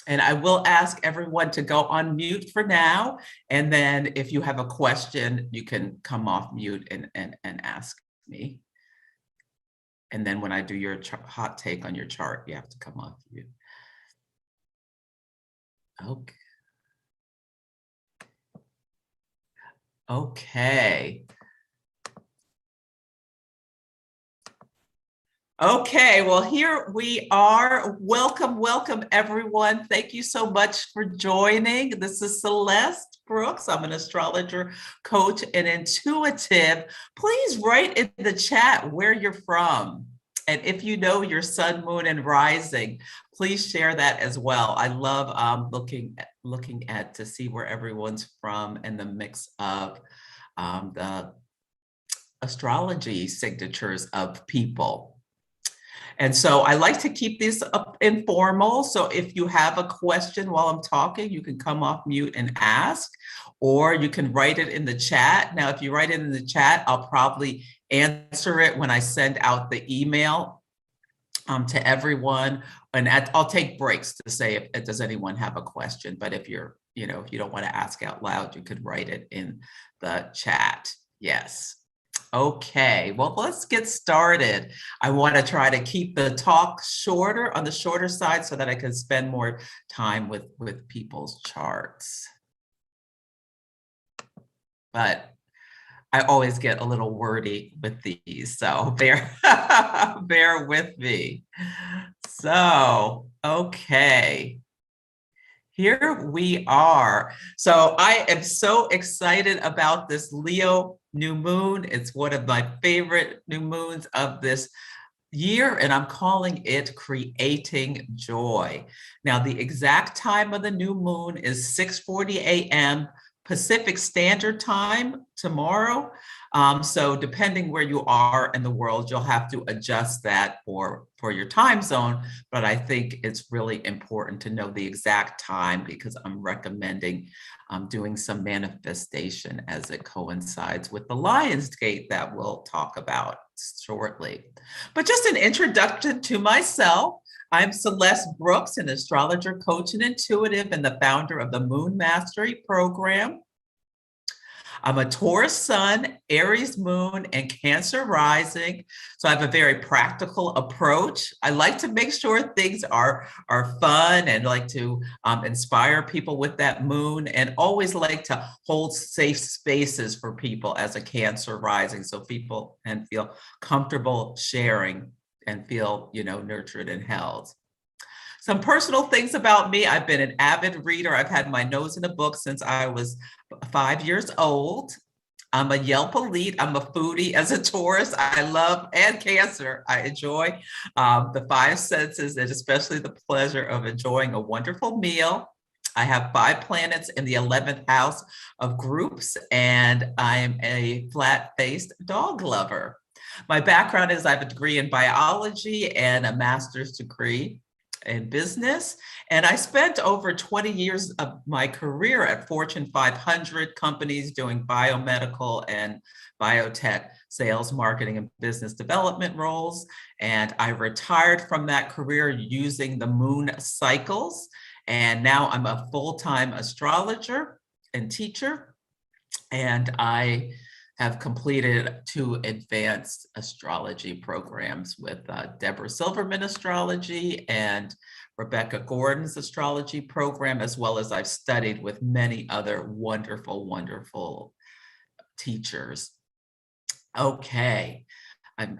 And I will ask everyone to go on mute for now. And then if you have a question, you can come off mute and ask me. And then when I do your hot take on your chart, you have to come off mute. Okay. Okay. Okay, well, here we are. Welcome, welcome, everyone. Thank you so much for joining. This is Celeste Brooks. I'm an astrologer, coach, and intuitive. Please write in the chat where you're from. And if you know your sun, moon, and rising, please share that as well. I love looking at to see where everyone's from and the mix of the astrology signatures of people. And so I like to keep this up informal. So if you have a question while I'm talking, you can come off mute and ask, or you can write it in the chat. Now, if you write it in the chat, I'll probably answer it when I send out the email to everyone. And I'll take breaks to say, if does anyone have a question? But if you're, if you don't want to ask out loud, you could write it in the chat. Yes. Okay, well, let's get started. I want to try to keep the talk shorter, on the shorter side, so that I can spend more time with people's charts. But I always get a little wordy with these, so bear with me. So, okay. Here we are. So I am so excited about this Leo new moon. It's one of my favorite new moons of this year, and I'm calling it Creating Joy. Now, the exact time of the new moon is 6:40 a.m. Pacific Standard Time tomorrow. So depending where you are in the world, you'll have to adjust that for your time zone. But I think it's really important to know the exact time, because I'm recommending doing some manifestation as it coincides with the Lion's Gate that we'll talk about shortly. But just an introduction to myself. I'm Celeste Brooks, an astrologer, coach, and intuitive, and the founder of the Moon Mastery Program. I'm a Taurus sun, Aries moon, and Cancer rising. So I have a very practical approach. I like to make sure things are fun, and like to inspire people with that moon, and always like to hold safe spaces for people as a Cancer rising, so people can feel comfortable sharing and feel, nurtured and held. Some personal things about me. I've been an avid reader. I've had my nose in a book since I was 5 years old. I'm a Yelp elite. I'm a foodie as a Taurus. I love, and Cancer, I enjoy the five senses, and especially the pleasure of enjoying a wonderful meal. I have 5 planets in the 11th house of groups, and I am a flat-faced dog lover. My background is I have a degree in biology and a master's degree in business. And I spent over 20 years of my career at Fortune 500 companies doing biomedical and biotech sales, marketing, and business development roles. And I retired from that career using the moon cycles. And now I'm a full-time astrologer and teacher. And I have completed 2 advanced astrology programs with Deborah Silverman Astrology and Rebecca Gordon's astrology program, as well as I've studied with many other wonderful, wonderful teachers. Okay, and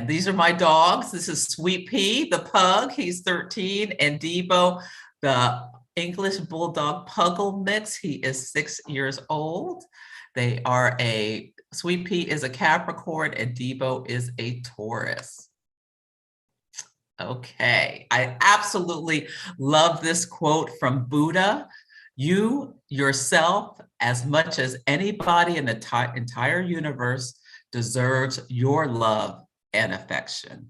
these are my dogs. This is Sweet Pea, the pug, he's 13, and Debo, the English Bulldog Puggle mix, he is 6 years old. They are Sweet Pea is a Capricorn and Debo is a Taurus. Okay, I absolutely love this quote from Buddha. You yourself, as much as anybody in the entire universe, deserves your love and affection.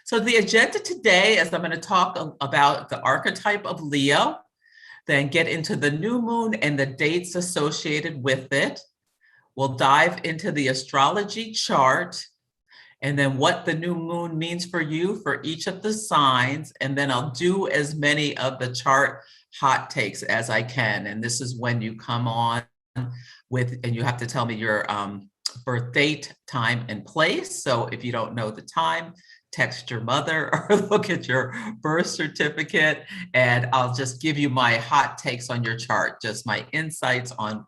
So the agenda today is I'm going to talk about the archetype of Leo, then get into the new moon and the dates associated with it. We'll dive into the astrology chart, and then what the new moon means for you for each of the signs. And then I'll do as many of the chart hot takes as I can. And this is when you come on with, and you have to tell me your birth date, time, and place. So if you don't know the time, text your mother or look at your birth certificate, and I'll just give you my hot takes on your chart, just my insights on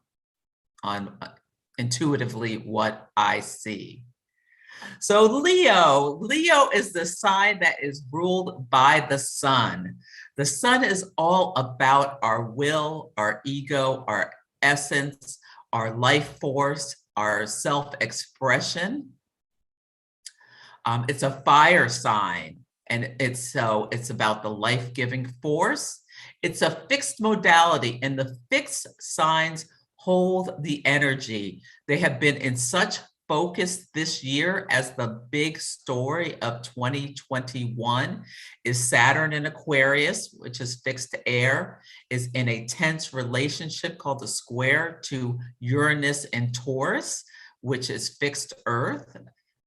intuitively what I see. So Leo is the sign that is ruled by the sun. The sun is all about our will, our ego, our essence, our life force, our self-expression. It's a fire sign, and it's about the life-giving force. It's a fixed modality, and the fixed signs hold the energy. They have been in such focus this year, as the big story of 2021 is Saturn in Aquarius, which is fixed air, is in a tense relationship called the square to Uranus and Taurus, which is fixed earth.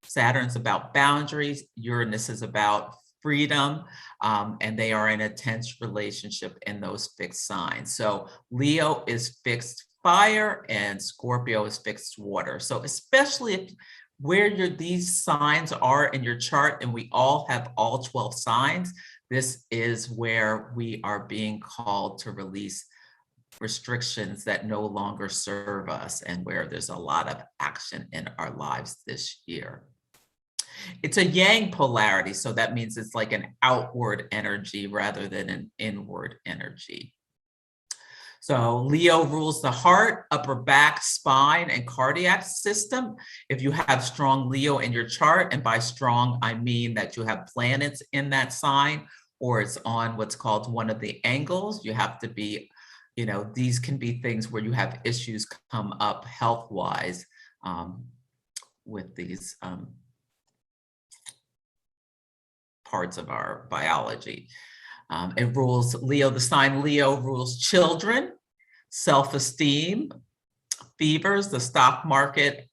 Saturn's about boundaries, Uranus is about freedom, and they are in a tense relationship in those fixed signs. So Leo is fixed fire and Scorpio is fixed water. So especially if where these signs are in your chart, and we all have all 12 signs, this is where we are being called to release restrictions that no longer serve us, and where there's a lot of action in our lives this year. It's a yang polarity, so that means it's like an outward energy rather than an inward energy. So Leo rules the heart, upper back, spine, and cardiac system. If you have strong Leo in your chart, and by strong, I mean that you have planets in that sign, or it's on what's called one of the angles, you have to be, these can be things where you have issues come up health-wise with these parts of our biology. It rules Leo, the sign Leo rules children, self-esteem, fevers, the stock market,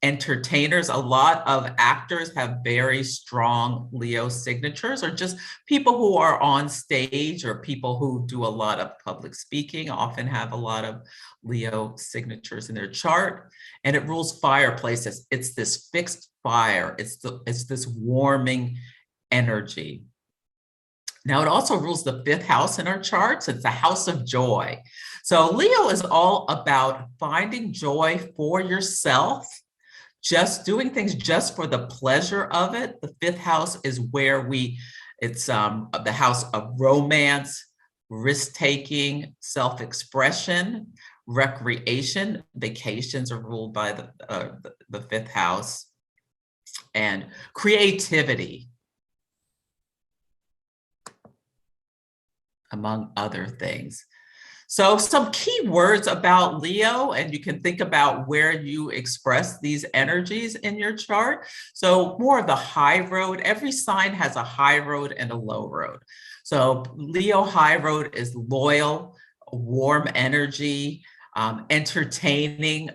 entertainers. A lot of actors have very strong Leo signatures, or just people who are on stage, or people who do a lot of public speaking often have a lot of Leo signatures in their chart. And it rules fireplaces. It's this fixed fire. It's this warming energy. Now, it also rules the 5th house in our charts. It's the house of joy. So Leo is all about finding joy for yourself, just doing things just for the pleasure of it. The 5th house is where it's the house of romance, risk-taking, self-expression, recreation. Vacations are ruled by the 5th house, and creativity, among other things. So some key words about Leo, and you can think about where you express these energies in your chart. So more of the high road, every sign has a high road and a low road. So Leo high road is loyal, warm energy, entertaining,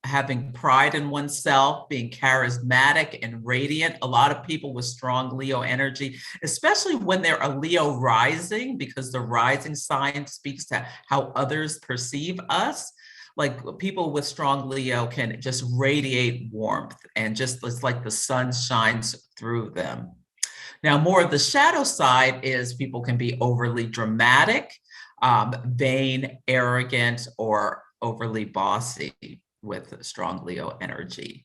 having pride in oneself, being charismatic and radiant. A lot of people with strong Leo energy, especially when they're a Leo rising, because the rising sign speaks to how others perceive us. Like people with strong Leo can just radiate warmth, and just it's like the sun shines through them. Now, more of the shadow side is people can be overly dramatic, vain, arrogant, or overly bossy with strong Leo energy.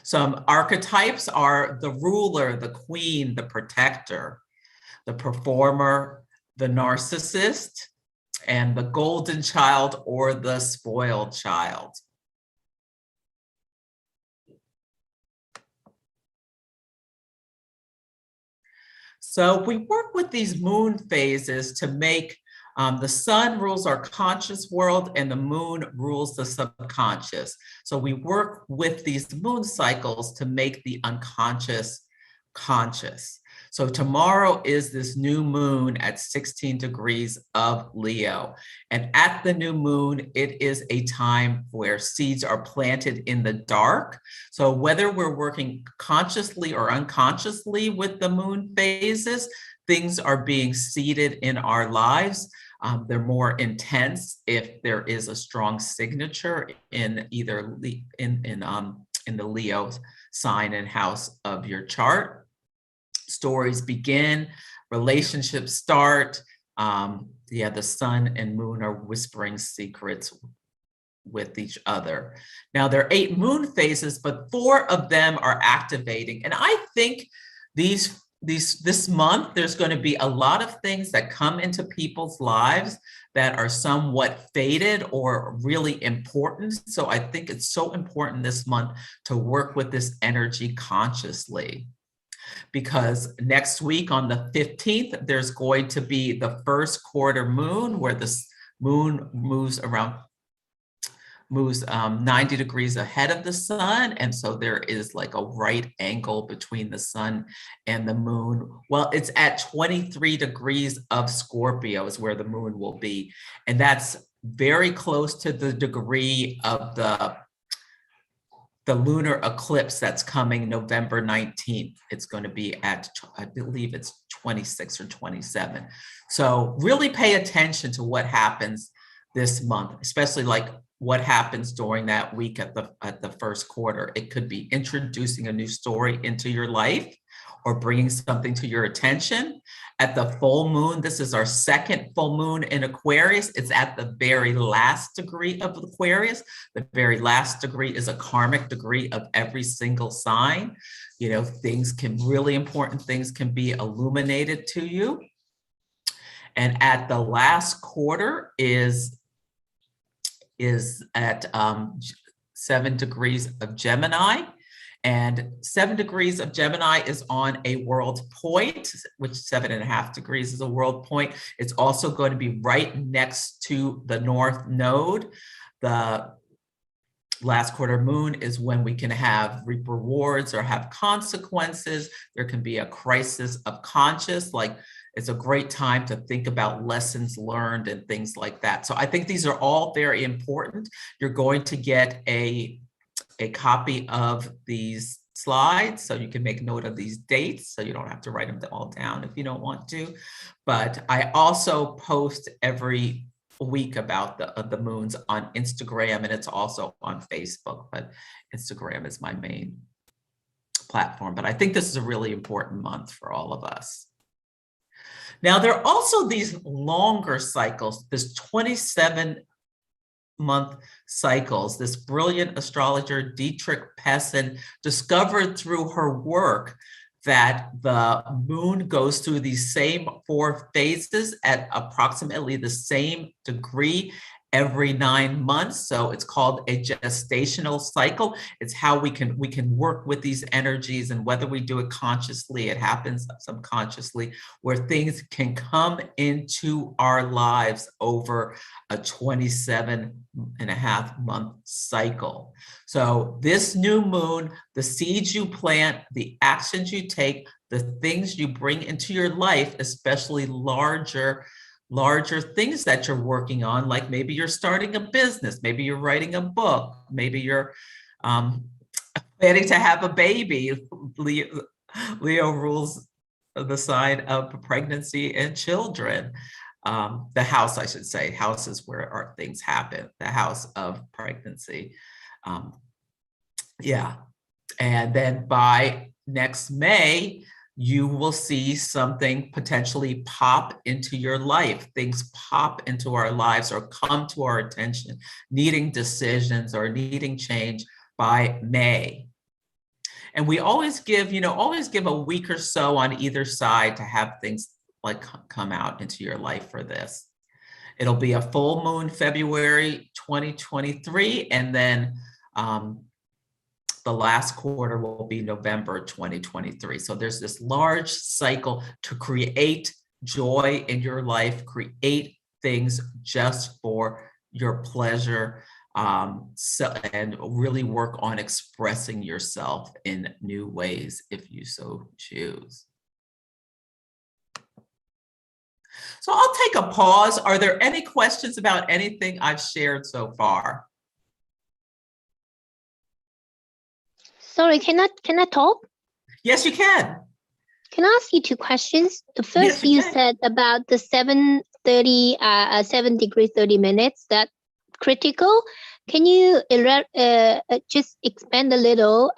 Some archetypes are the ruler, the queen, the protector, the performer, the narcissist, and the golden child or the spoiled child. So we work with these moon phases to make the sun rules our conscious world, and the moon rules the subconscious. So we work with these moon cycles to make the unconscious conscious. So tomorrow is this new moon at 16 degrees of Leo. And at the new moon, it is a time where seeds are planted in the dark. So whether we're working consciously or unconsciously with the moon phases, things are being seeded in our lives. They're more intense if there is a strong signature in either in the Leo sign and house of your chart. Stories begin, relationships start. The sun and moon are whispering secrets with each other. Now there are 8 moon phases, but 4 of them are activating. And I think this month, there's going to be a lot of things that come into people's lives that are somewhat faded or really important. So I think it's so important this month to work with this energy consciously, because next week on the 15th, there's going to be the first quarter moon where the moon moves 90 degrees ahead of the sun. And so there is like a right angle between the sun and the moon. Well, it's at 23 degrees of Scorpio is where the moon will be. And that's very close to the degree of the lunar eclipse that's coming November 19th. It's going to be at, I believe it's 26 or 27. So really pay attention to what happens this month, especially like what happens during that week at the first quarter. It could be introducing a new story into your life or bringing something to your attention. At the full moon, this is our second full moon in Aquarius. It's at the very last degree of Aquarius. The very last degree is a karmic degree of every single sign. You know, really important things can be illuminated to you. And at the last quarter is at 7 degrees of Gemini. And 7 degrees of Gemini is on a world point, which 7.5 degrees is a world point. It's also going to be right next to the North Node. The last quarter moon is when we can reap rewards or have consequences. There can be a crisis of conscience, like it's a great time to think about lessons learned and things like that. So I think these are all very important. You're going to get a copy of these slides so you can make note of these dates, so you don't have to write them all down if you don't want to. But I also post every week about the moons on Instagram, and it's also on Facebook, but Instagram is my main platform. But I think this is a really important month for all of us. Now, there are also these longer cycles, this 27-month cycles. This brilliant astrologer, Dietrich Pessin, discovered through her work that the moon goes through these same 4 phases at approximately the same degree every 9 months. So it's called a gestational cycle. It's how we can work with these energies, and whether we do it consciously, it happens subconsciously, where things can come into our lives over a 27.5-month cycle. So this new moon, the seeds you plant, the actions you take, the things you bring into your life, especially larger things that you're working on, like maybe you're starting a business, maybe you're writing a book, maybe you're planning to have a baby. Leo rules the sign of pregnancy and children. The house, I should say, house is where our things happen, the house of pregnancy. Yeah. And then by next May, you will see something potentially pop into your life. Things pop into our lives or come to our attention, needing decisions or needing change by May. And we always give a week or so on either side to have things like come out into your life for this. It'll be a full moon February 2023, and then the last quarter will be November 2023. So there's this large cycle to create joy in your life, create things just for your pleasure, and really work on expressing yourself in new ways if you so choose. So I'll take a pause. Are there any questions about anything I've shared so far? Sorry, can I talk? Yes, you can. Can I ask you two questions? The Yes, first you you can. said about the 7 degrees 30 minutes, that critical. Can you just expand a little?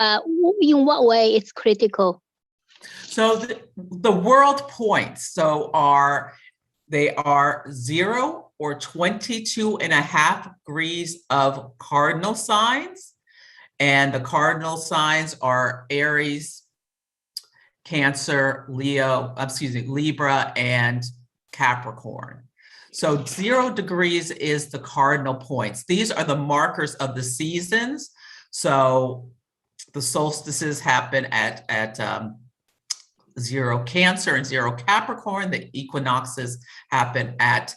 In what way it's critical? So the world points they are 0 or 22.5 degrees of cardinal signs. And the cardinal signs are Aries, Cancer, Libra, and Capricorn. So 0 degrees is the cardinal points. These are the markers of the seasons. So the solstices happen at 0 Cancer and 0 Capricorn. The equinoxes happen at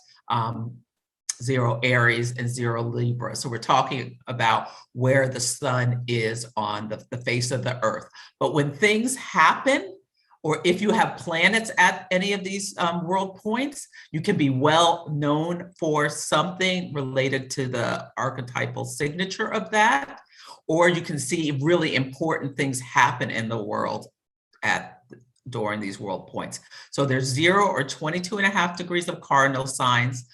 0 Aries and 0 Libra. So we're talking about where the sun is on the face of the earth. But when things happen, or if you have planets at any of these world points, you can be well known for something related to the archetypal signature of that, or you can see really important things happen in the world during these world points. So there's 0 or 22.5 degrees of cardinal signs,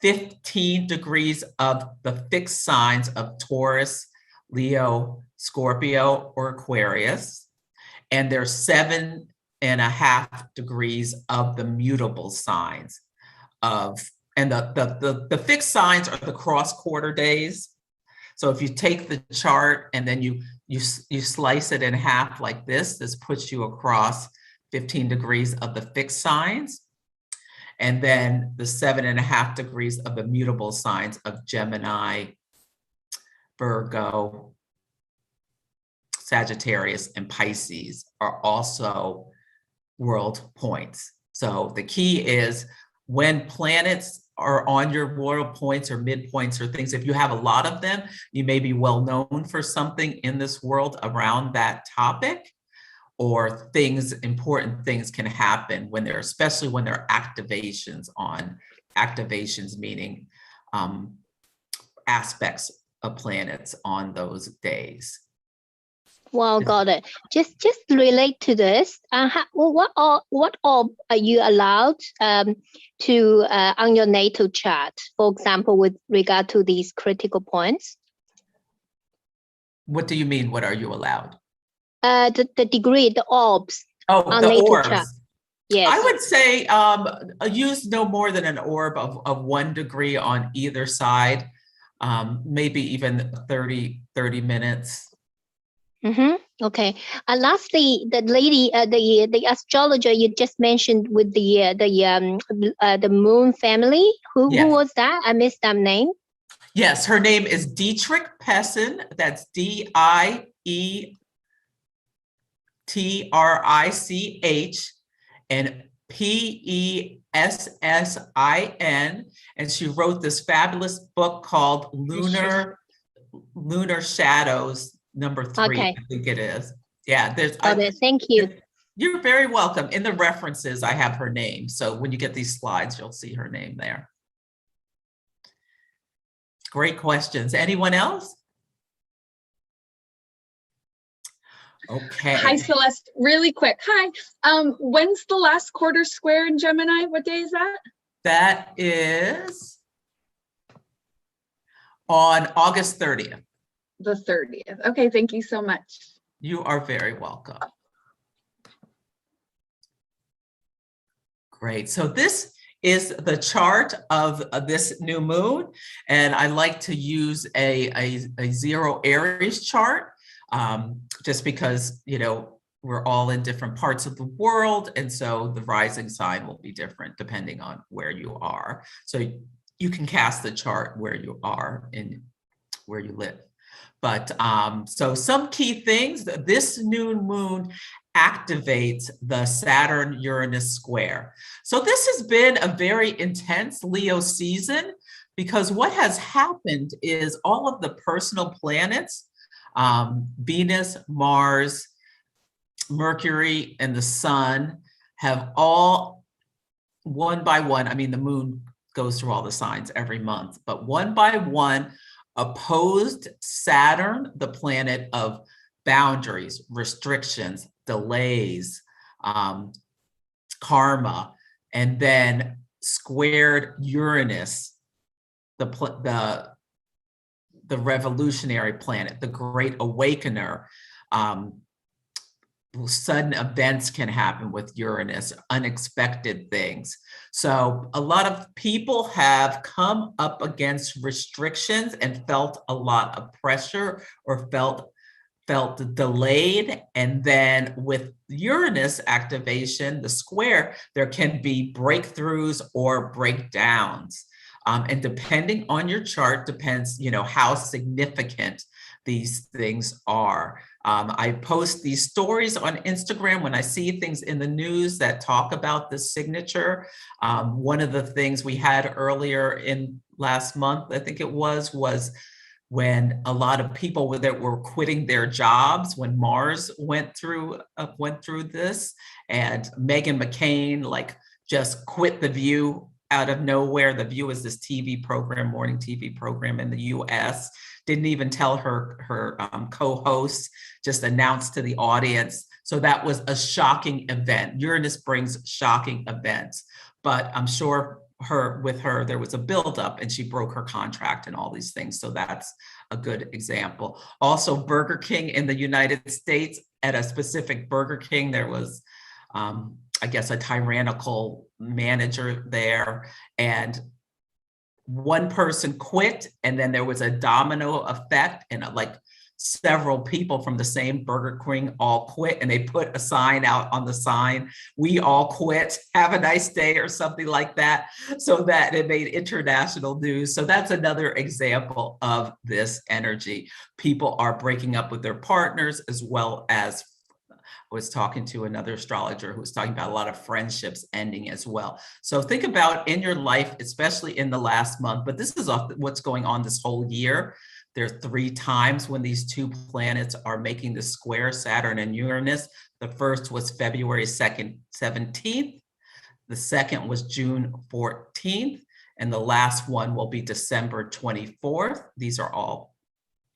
15 degrees of the fixed signs of Taurus, Leo, Scorpio, or Aquarius, and there's 7.5 degrees of the mutable signs and the fixed signs are the cross quarter days. So if you take the chart and then you slice it in half like this puts you across 15 degrees of the fixed signs, and then the 7.5 degrees of the mutable signs of Gemini, Virgo, Sagittarius, and Pisces are also world points. So the key is when planets are on your world points or midpoints or things, if you have a lot of them, you may be well known for something in this world around that topic, or important things can happen especially when there are activations meaning aspects of planets on those days. Well, got it. Just relate to this. What all are you allowed to on your natal chart? For example, with regard to these critical points. What do you mean? What are you allowed? The degree, the orbs. Oh, the orbs. Chart. Yes. I would say use no more than an orb of 1 degree on either side, maybe even 30 minutes. Okay. Lastly, the lady, the astrologer you just mentioned with the Moon family. Who was that? I missed that name. Yes, her name is Dietrich Pessin. That's DIETRICH and PESSIN, and she wrote this fabulous book called Lunar Shadows #3. Okay. I think it is. Yeah, thank you. You're very welcome. In the references, I have her name. So when you get these slides, you'll see her name there. Great questions. Anyone else? Okay. Hi, Celeste. Really quick. Hi. When's the last quarter square in Gemini? What day is that? That is on August 30th. The 30th. Okay, thank you so much. You are very welcome. Great. So this is the chart of this new moon, and I like to use a 0 Aries chart. Just because, we're all in different parts of the world. And so the rising sign will be different depending on where you are. So you can cast the chart where you are and where you live. But so some key things, this new moon activates the Saturn-Uranus square. So this has been a very intense Leo season because what has happened is all of the personal planets, Venus, Mars, Mercury, and the Sun have all one by one, I mean, the moon goes through all the signs every month, but one by one opposed Saturn, the planet of boundaries, restrictions, delays, karma, and then squared Uranus, the revolutionary planet, the great awakener. Sudden events can happen with Uranus, unexpected things. So a lot of people have come up against restrictions and felt a lot of pressure or felt delayed. And then with Uranus activation, the square, there can be breakthroughs or breakdowns. And depending on your chart, depends, how significant these things are. I post these stories on Instagram when I see things in the news that talk about the signature. One of the things we had earlier in last month, I think it was when a lot of people were quitting their jobs when Mars went through this, and Meghan McCain just quit The View out of nowhere. The View is this TV program, morning TV program in the US. Didn't even tell her co-host, just announced to the audience. So that was a shocking event. Uranus brings shocking events, but I'm sure with her there was a buildup and she broke her contract and all these things. So that's a good example. Also, Burger King in the United States, at a specific Burger King, there was I guess a tyrannical manager there, and one person quit, and then there was a domino effect, and several people from the same Burger King all quit, and they put a sign out on the sign, "We all quit, have a nice day," or something like that, so that it made international news. So that's another example of this energy. People are breaking up with their partners, as well as I was talking to another astrologer who was talking about a lot of friendships ending as well. So think about in your life, especially in the last month, but this is what's going on this whole year. There are 3 times when these 2 planets are making the square, Saturn and Uranus. The first was February 2nd, 17th. The second was June 14th. And the last one will be December 24th. These are all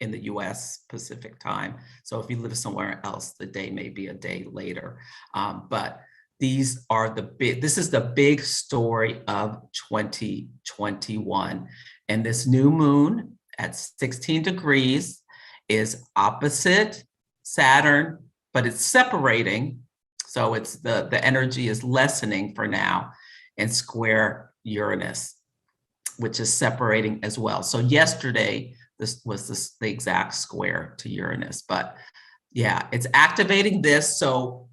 in the US Pacific time. So if you live somewhere else, the day may be a day later. But these are this is the big story of 2021. And this new moon at 16 degrees is opposite Saturn, but it's separating. So it's the energy is lessening for now, and square Uranus, which is separating as well. So yesterday, this was the exact square to Uranus, but yeah, it's activating this. So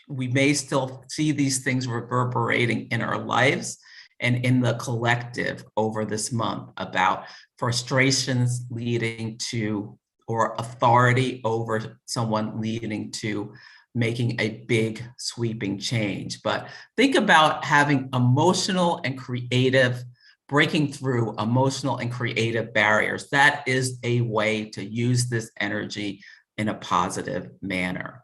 we may still see these things reverberating in our lives and in the collective over this month, about frustrations leading to, or authority over someone leading to making a big sweeping change. But think about having emotional and creative, breaking through emotional and creative barriers. That is a way to use this energy in a positive manner.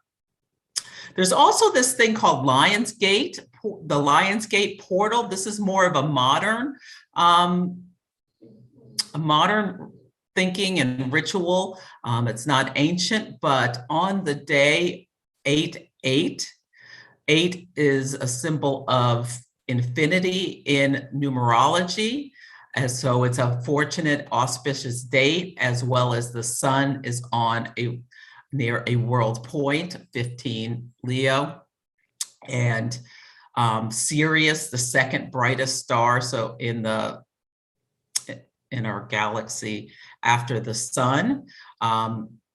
There's also this thing called Lionsgate, the Lionsgate portal. This is more of a modern thinking and ritual. It's not ancient, but on the day 8/8, 8 is a symbol of infinity in numerology. And so it's a fortunate, auspicious date, as well as the sun is on near a world point, 15 Leo, and Sirius, the second brightest star, so in our galaxy after the sun,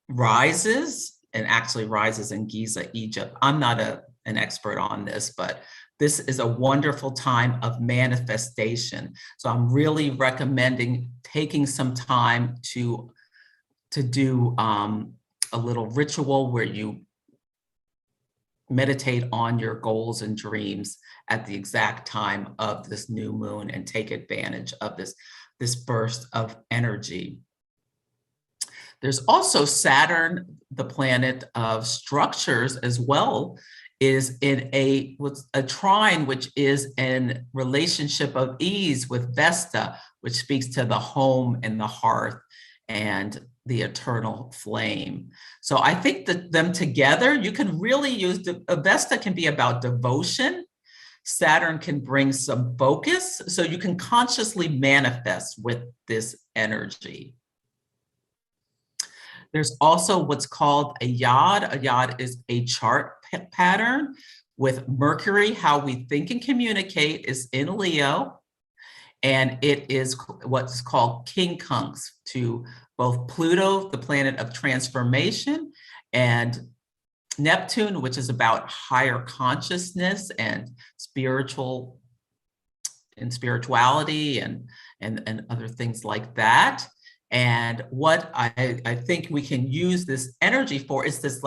rises, and actually rises in Giza, Egypt. I'm not an expert on this, but this is a wonderful time of manifestation. So I'm really recommending taking some time to do a little ritual where you meditate on your goals and dreams at the exact time of this new moon, and take advantage of this burst of energy. There's also Saturn, the planet of structures, as well, is in what's a trine, which is in relationship of ease with Vesta, which speaks to the home and the hearth and the eternal flame. So I think that them together, you can really use Vesta can be about devotion. Saturn can bring some focus, so you can consciously manifest with this energy. There's also what's called a yod. A yod is a chart pattern with Mercury. How we think and communicate is in Leo, and it is what's called quincunx to both Pluto, the planet of transformation, and Neptune, which is about higher consciousness and spirituality and other things like that. And what I think we can use this energy for is this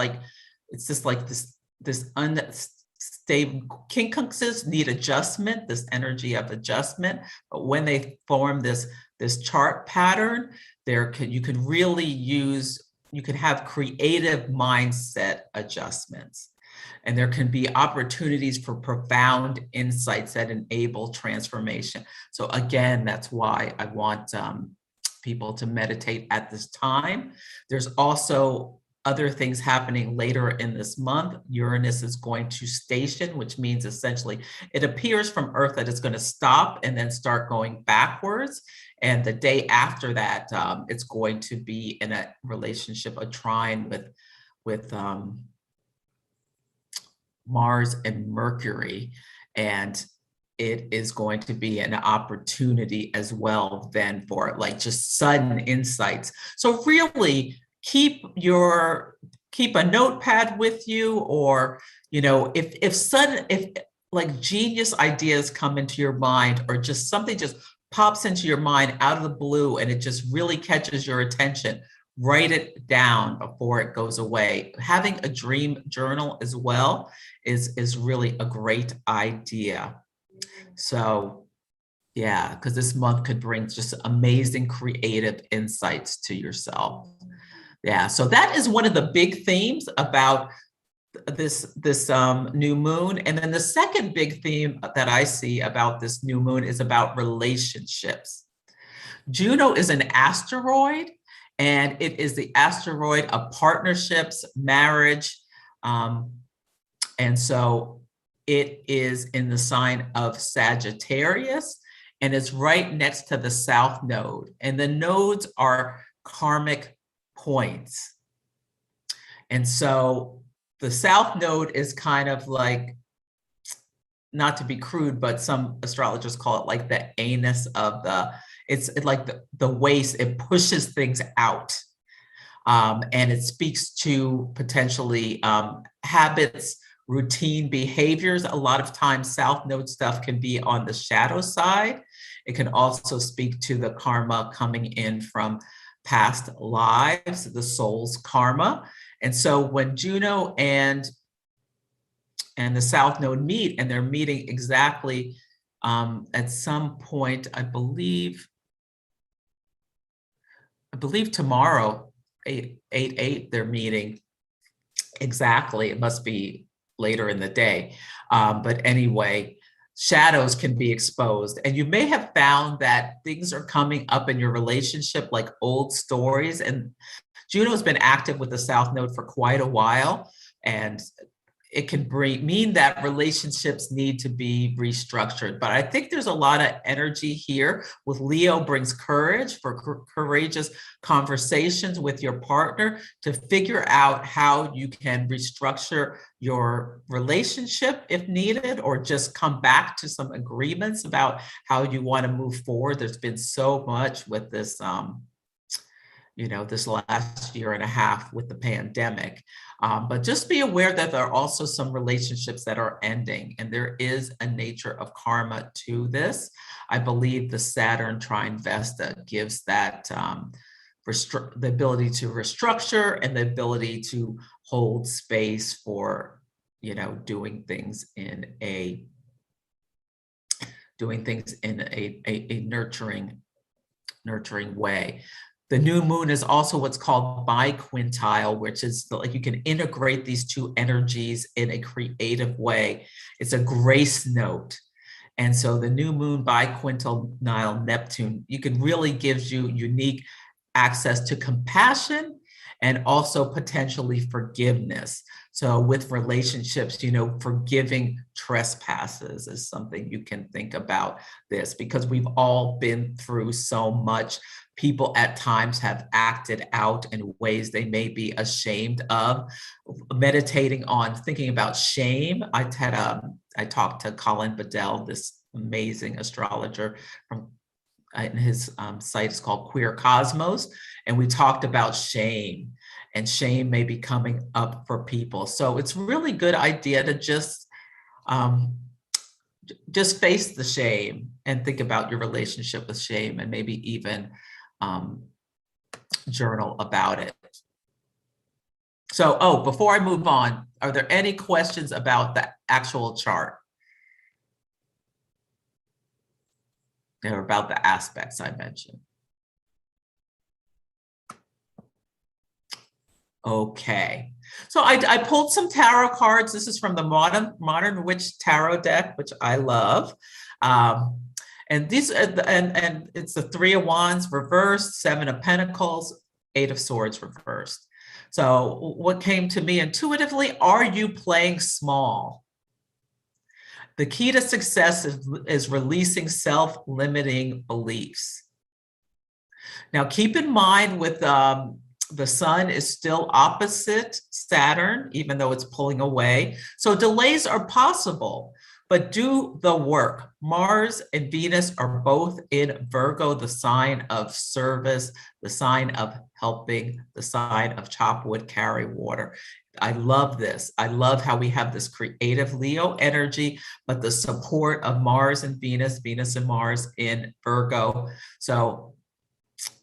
unstable. Quincunxes need adjustment, this energy of adjustment. But when they form this chart pattern, you can really use. You can have creative mindset adjustments, and there can be opportunities for profound insights that enable transformation. So again, that's why I want people to meditate at this time. There's also other things happening later in this month. Uranus is going to station, which means essentially it appears from Earth that it's going to stop and then start going backwards. And the day after that, it's going to be in a relationship, a trine with Mars and Mercury. And it is going to be an opportunity as well then for like just sudden insights. So really keep a notepad with you, or, you know, if like genius ideas come into your mind, or just something just pops into your mind out of the blue and it just really catches your attention, write it down before it goes away. Having a dream journal as well is really a great idea. So yeah, because this month could bring just amazing creative insights to yourself. Yeah, so that is one of the big themes about this new moon. And then the second big theme that I see about this new moon is about relationships. Juno is an asteroid, and it is the asteroid of partnerships, marriage, and so it is in the sign of Sagittarius, and it's right next to the South Node. And the nodes are karmic points. And so the South Node is kind of like, not to be crude, but some astrologers call it like the anus of it's like the waist. It pushes things out. And it speaks to potentially habits, routine behaviors. A lot of times South Node stuff can be on the shadow side. It can also speak to the karma coming in from past lives, the soul's karma. And so when Juno and the South Node meet, and they're meeting exactly at some point, I believe tomorrow, 8/8, they're meeting exactly. It must be later in the day. But anyway, shadows can be exposed. And you may have found that things are coming up in your relationship, like old stories. And Juno's been active with the South Node for quite a while. And it can mean that relationships need to be restructured. But I think there's a lot of energy here. With Leo brings courage for courageous conversations with your partner to figure out how you can restructure your relationship if needed, or just come back to some agreements about how you want to move forward. There's been so much with this this last year and a half with the pandemic. But just be aware that there are also some relationships that are ending, and there is a nature of karma to this. I believe the Saturn trine Vesta gives that the ability to restructure and the ability to hold space for, doing things in a nurturing way. The new moon is also what's called biquintile, which is like you can integrate these two energies in a creative way. It's a grace note. And so the new moon biquintile Neptune, you can really gives you unique access to compassion and also potentially forgiveness. So with relationships, you know, forgiving trespasses is something you can think about this, because we've all been through so much. People at times have acted out in ways they may be ashamed of. Meditating on thinking about shame. I talked to Colin Bedell, this amazing astrologer from and his site is called Queer Cosmos, and we talked about shame, and shame may be coming up for people. So it's really good idea to just face the shame and think about your relationship with shame, and maybe even journal about it. So, oh, before I move on, are there any questions about the actual chart? Or about the aspects I mentioned? Okay, so I pulled some tarot cards. This is from the Modern Witch Tarot deck, which I love. And these and it's the Three of Wands reversed, Seven of Pentacles, Eight of Swords reversed. So what came to me intuitively, are you playing small? The key to success is releasing self-limiting beliefs. Now, keep in mind with the sun is still opposite Saturn, even though it's pulling away. So delays are possible, but do the work. Mars and Venus are both in Virgo, the sign of service, the sign of helping, the sign of chop wood, carry water. I love this. I love how we have this creative Leo energy, but the support of Mars and Venus, Venus and Mars in Virgo. So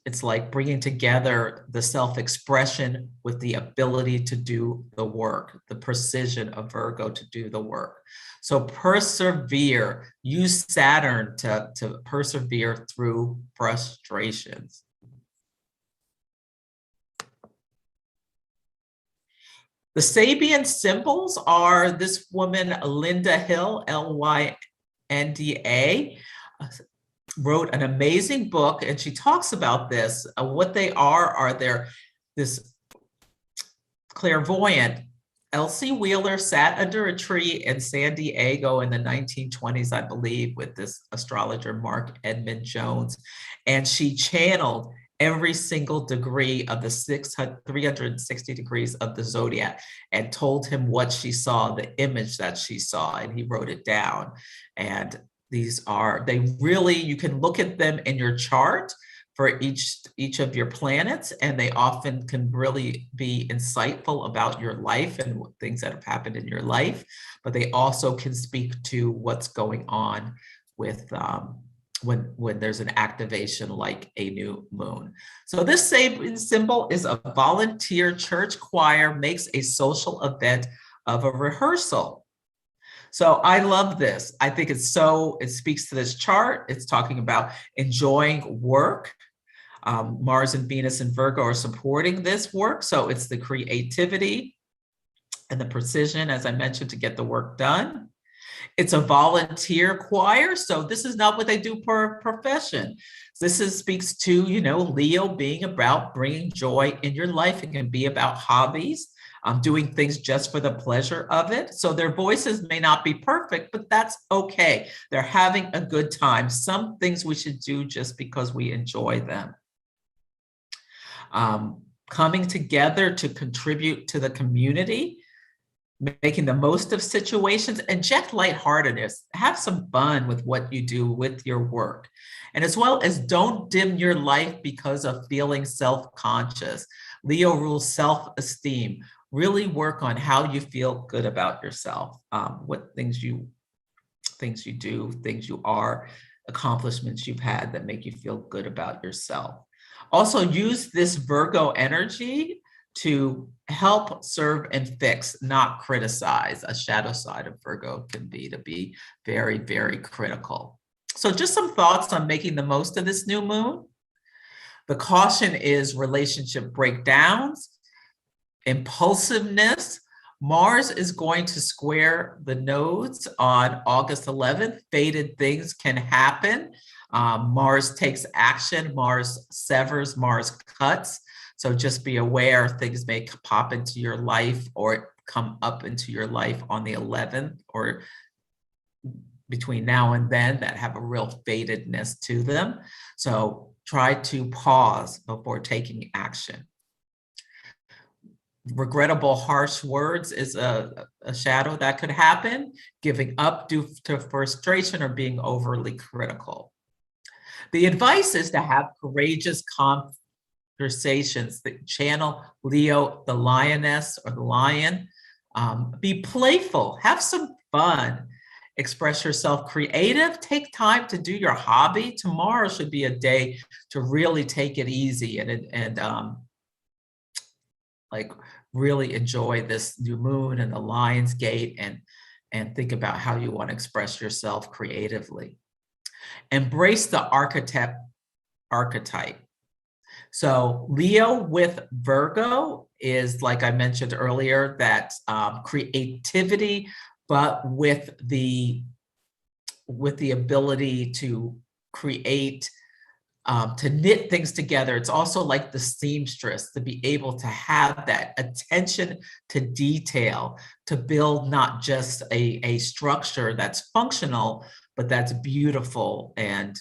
it's like bringing together the self-expression with the ability to do the work, the precision of Virgo to do the work. So persevere, use Saturn to persevere through frustrations. The Sabian symbols are this woman, Linda Hill, Lynda, wrote an amazing book, and she talks about this. What they are they're this clairvoyant. Elsie Wheeler sat under a tree in San Diego in the 1920s, I believe, with this astrologer, Mark Edmund Jones, and she channeled every single degree of the 360 degrees of the zodiac and told him what she saw, the image that she saw, and he wrote it down. And they really, you can look at them in your chart for each of your planets, and they often can really be insightful about your life and things that have happened in your life, but they also can speak to what's going on with when there's an activation like a new moon. So this same symbol is a volunteer church choir makes a social event of a rehearsal. So I love this. I think it speaks to this chart. It's talking about enjoying work. Mars and Venus and Virgo are supporting this work. So it's the creativity and the precision, as I mentioned, to get the work done. It's a volunteer choir. So this is not what they do per profession. This speaks to, Leo being about bringing joy in your life. It can be about hobbies. Doing things just for the pleasure of it. So their voices may not be perfect, but that's okay. They're having a good time. Some things we should do just because we enjoy them. Coming together to contribute to the community, making the most of situations, inject lightheartedness, have some fun with what you do with your work. And as well as don't dim your life because of feeling self-conscious. Leo rules self-esteem. Really work on how you feel good about yourself, what things you do, things you are, accomplishments you've had that make you feel good about yourself. Also use this Virgo energy to help, serve, and fix, not criticize. A shadow side of Virgo can be to be very, very critical. So just some thoughts on making the most of this new moon. The caution is relationship breakdowns, impulsiveness. Mars is going to square the nodes on August 11th. Fated things can happen. Mars takes action, Mars severs, Mars cuts. So just be aware things may pop into your life or come up into your life on the 11th or between now and then that have a real fatedness to them. So try to pause before taking action. Regrettable, harsh words is a shadow that could happen. Giving up due to frustration or being overly critical. The advice is to have courageous conversations that channel Leo, the lioness or the lion. Be playful, have some fun, express yourself creative, take time to do your hobby. Tomorrow should be a day to really take it easy and like really enjoy this new moon and the Lion's Gate and think about how you want to express yourself creatively. Embrace the archetype. So Leo with Virgo is, like I mentioned earlier, that creativity, but with the ability to create, to knit things together. It's also like the seamstress, to be able to have that attention to detail, to build not just a structure that's functional, but that's beautiful and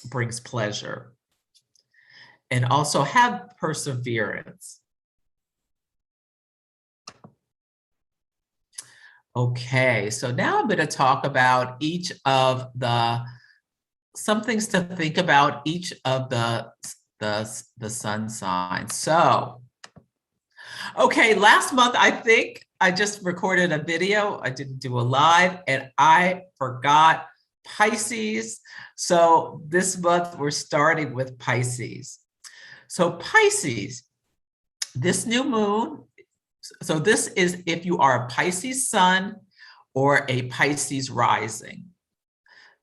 brings pleasure. And also have perseverance. Okay, so now I'm going to talk about each of some things to think about each of the sun signs. So, okay, last month I think I just recorded a video. I didn't do a live, and I forgot Pisces. So this month we're starting with Pisces. So Pisces, this new moon. So this is if you are a Pisces sun or a Pisces rising.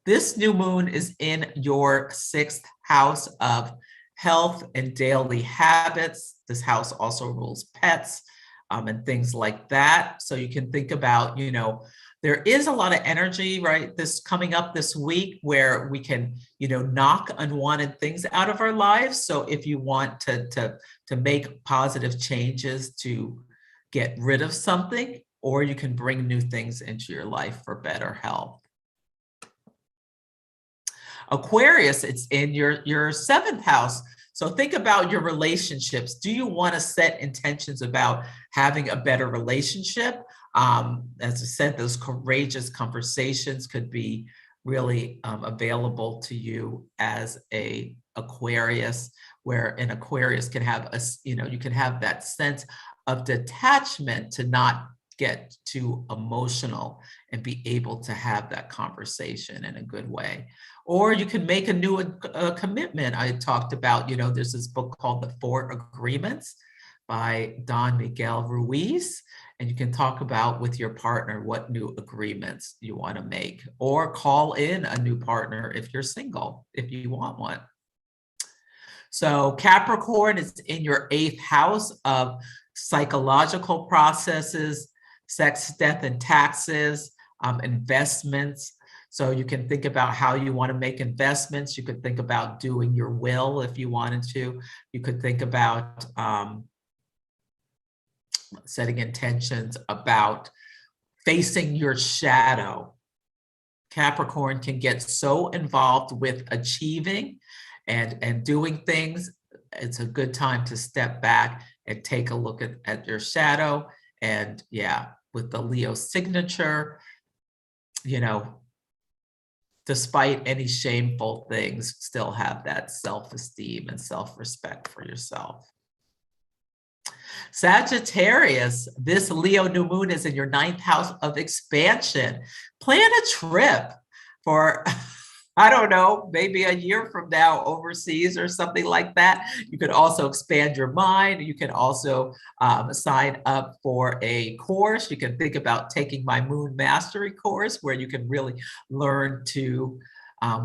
This new moon is in your 6th house of health and daily habits. This house also rules pets and things like that. So you can think about, there is a lot of energy, right? This coming up this week where we can, knock unwanted things out of our lives. So if you want to make positive changes to get rid of something, or you can bring new things into your life for better health. Aquarius, it's in your 7th house. So think about your relationships. Do you want to set intentions about having a better relationship? As I said, those courageous conversations could be really available to you as a Aquarius, where an Aquarius can have you can have that sense of detachment to not get too emotional and be able to have that conversation in a good way. Or you can make a new commitment. I talked about, there's this book called The 4 Agreements by Don Miguel Ruiz, and you can talk about with your partner what new agreements you want to make, or call in a new partner if you're single, if you want one. So Capricorn is in your 8th house of psychological processes, sex, death, and taxes, investments. So you can think about how you want to make investments. You could think about doing your will if you wanted to. You could think about setting intentions about facing your shadow. Capricorn can get so involved with achieving and doing things. It's a good time to step back and take a look at your shadow. And yeah, with the Leo signature, despite any shameful things, still have that self-esteem and self-respect for yourself. Sagittarius, this Leo new moon is in your 9th house of expansion. Plan a trip for, I don't know, maybe a year from now overseas or something like that. You could also expand your mind. You can also sign up for a course. You can think about taking my Moon Mastery course, where you can really learn to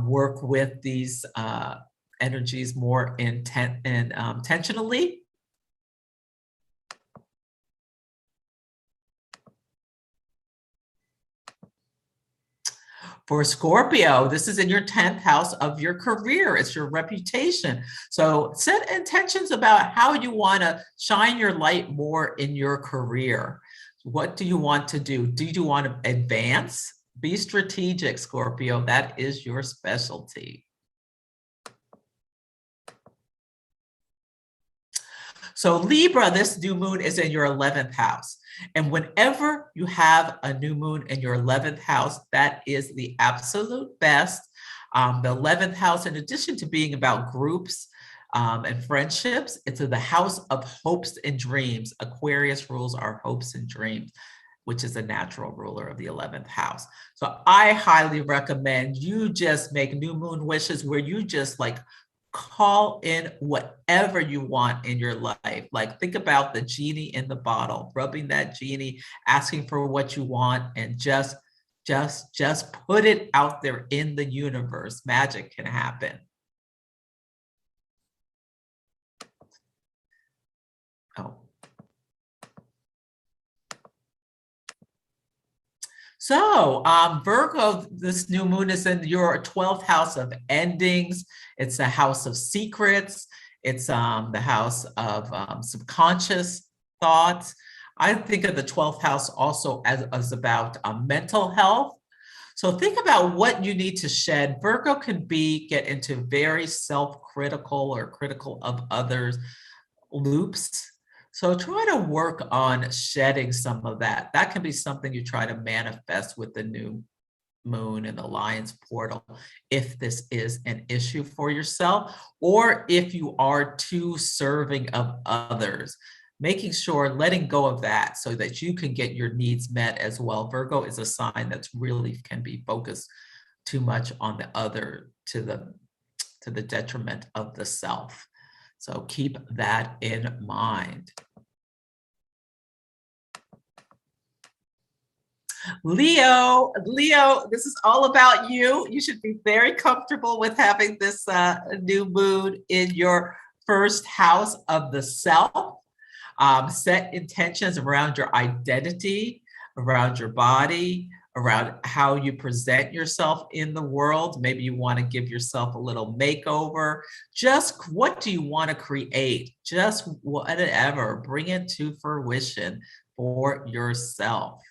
work with these energies more intentionally. For Scorpio, this is in your 10th house of your career. It's your reputation. So set intentions about how you want to shine your light more in your career. What do you want to do? Do you want to advance? Be strategic, Scorpio. That is your specialty. So Libra, this new moon is in your 11th house. And whenever you have a new moon in your 11th house, that is the absolute best. The 11th house, in addition to being about groups and friendships, it's the house of hopes and dreams. Aquarius rules our hopes and dreams, which is a natural ruler of the 11th house. So I highly recommend you just make new moon wishes where you just like call in whatever you want in your life. Like think about the genie in the bottle, rubbing that genie, asking for what you want, and just put it out there in the universe. Magic can happen. Oh. So Virgo, this new moon is in your 12th house of endings. It's the house of secrets. It's the house of subconscious thoughts. I think of the 12th house also as about mental health. So think about what you need to shed. Virgo can get into very self-critical or critical of others loops. So try to work on shedding some of that. That can be something you try to manifest with the new moon and the lion's portal, if this is an issue for yourself, or if you are too serving of others, making sure letting go of that so that you can get your needs met as well. Virgo is a sign that's really can be focused too much on the other to the detriment of the self. So keep that in mind. Leo, this is all about you. You should be very comfortable with having this new moon in your first house of the self. Set intentions around your identity, around your body, around how you present yourself in the world. Maybe you want to give yourself a little makeover. Just what do you want to create? Just whatever. Bring it to fruition for yourself.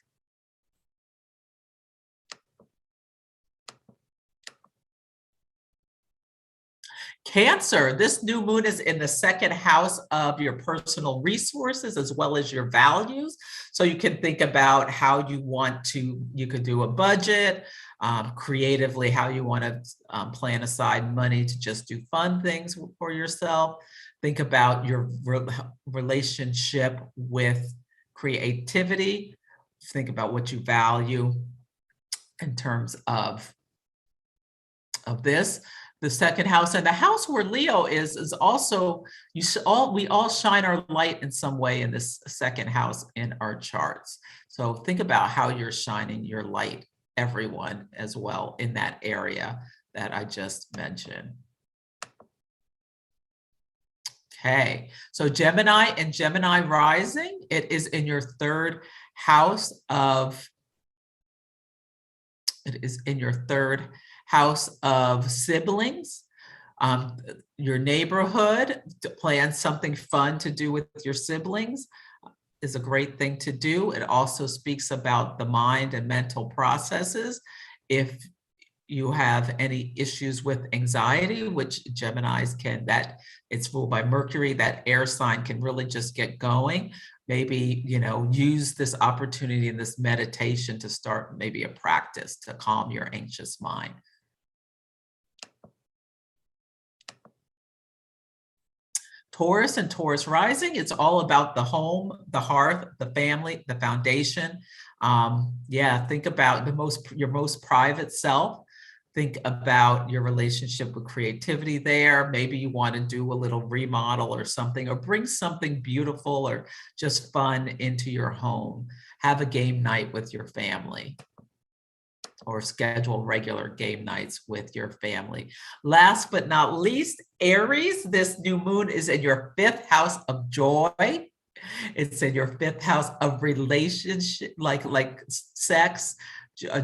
Cancer, this new moon is in the second house of your personal resources as well as your values. So you can think about how you want to, you could do a budget, creatively, how you want to plan aside money to just do fun things for yourself. Think about your relationship with creativity. Think about what you value in terms of this. The second house, and the house where Leo is also, we all shine our light in some way in this second house in our charts. So think about how you're shining your light, everyone as well, in that area that I just mentioned. Okay, so Gemini and Gemini rising, it is in your third house of, it is in your third house of siblings, your neighborhood. To plan something fun to do with your siblings is a great thing to do. It also speaks about the mind and mental processes. If you have any issues with anxiety, which Geminis can, that it's ruled by Mercury, that air sign can really just get going. Maybe, use this opportunity in this meditation to start maybe a practice to calm your anxious mind. Taurus and Taurus rising, it's all about the home, the hearth, the family, the foundation. Think about your most private self. Think about your relationship with creativity there. Maybe you want to do a little remodel or something, or bring something beautiful or just fun into your home. Have a game night with your family. or schedule regular game nights with your family. Last but not least, Aries, this new moon is in your 5th house of joy. It's in your 5th house of relationship, like sex,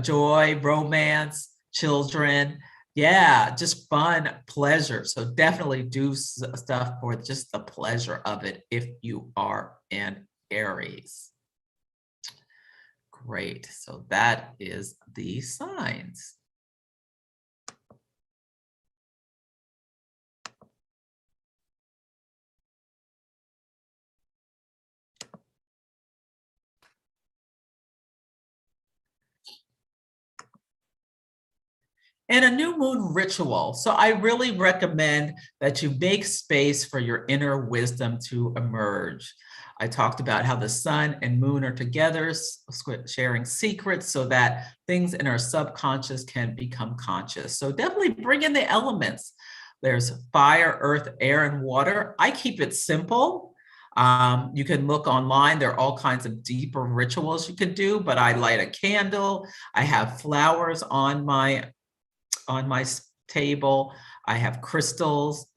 joy, romance, children. Yeah, just fun, pleasure. So definitely do stuff for just the pleasure of it if you are an Aries. Great. So that is the signs. And a new moon ritual. So I really recommend that you make space for your inner wisdom to emerge. I talked about how the sun and moon are together, sharing secrets so that things in our subconscious can become conscious. So definitely bring in the elements. There's fire, earth, air, and water. I keep it simple. You can look online. There are all kinds of deeper rituals you can do, but I light a candle. I have flowers on my table. I have crystals,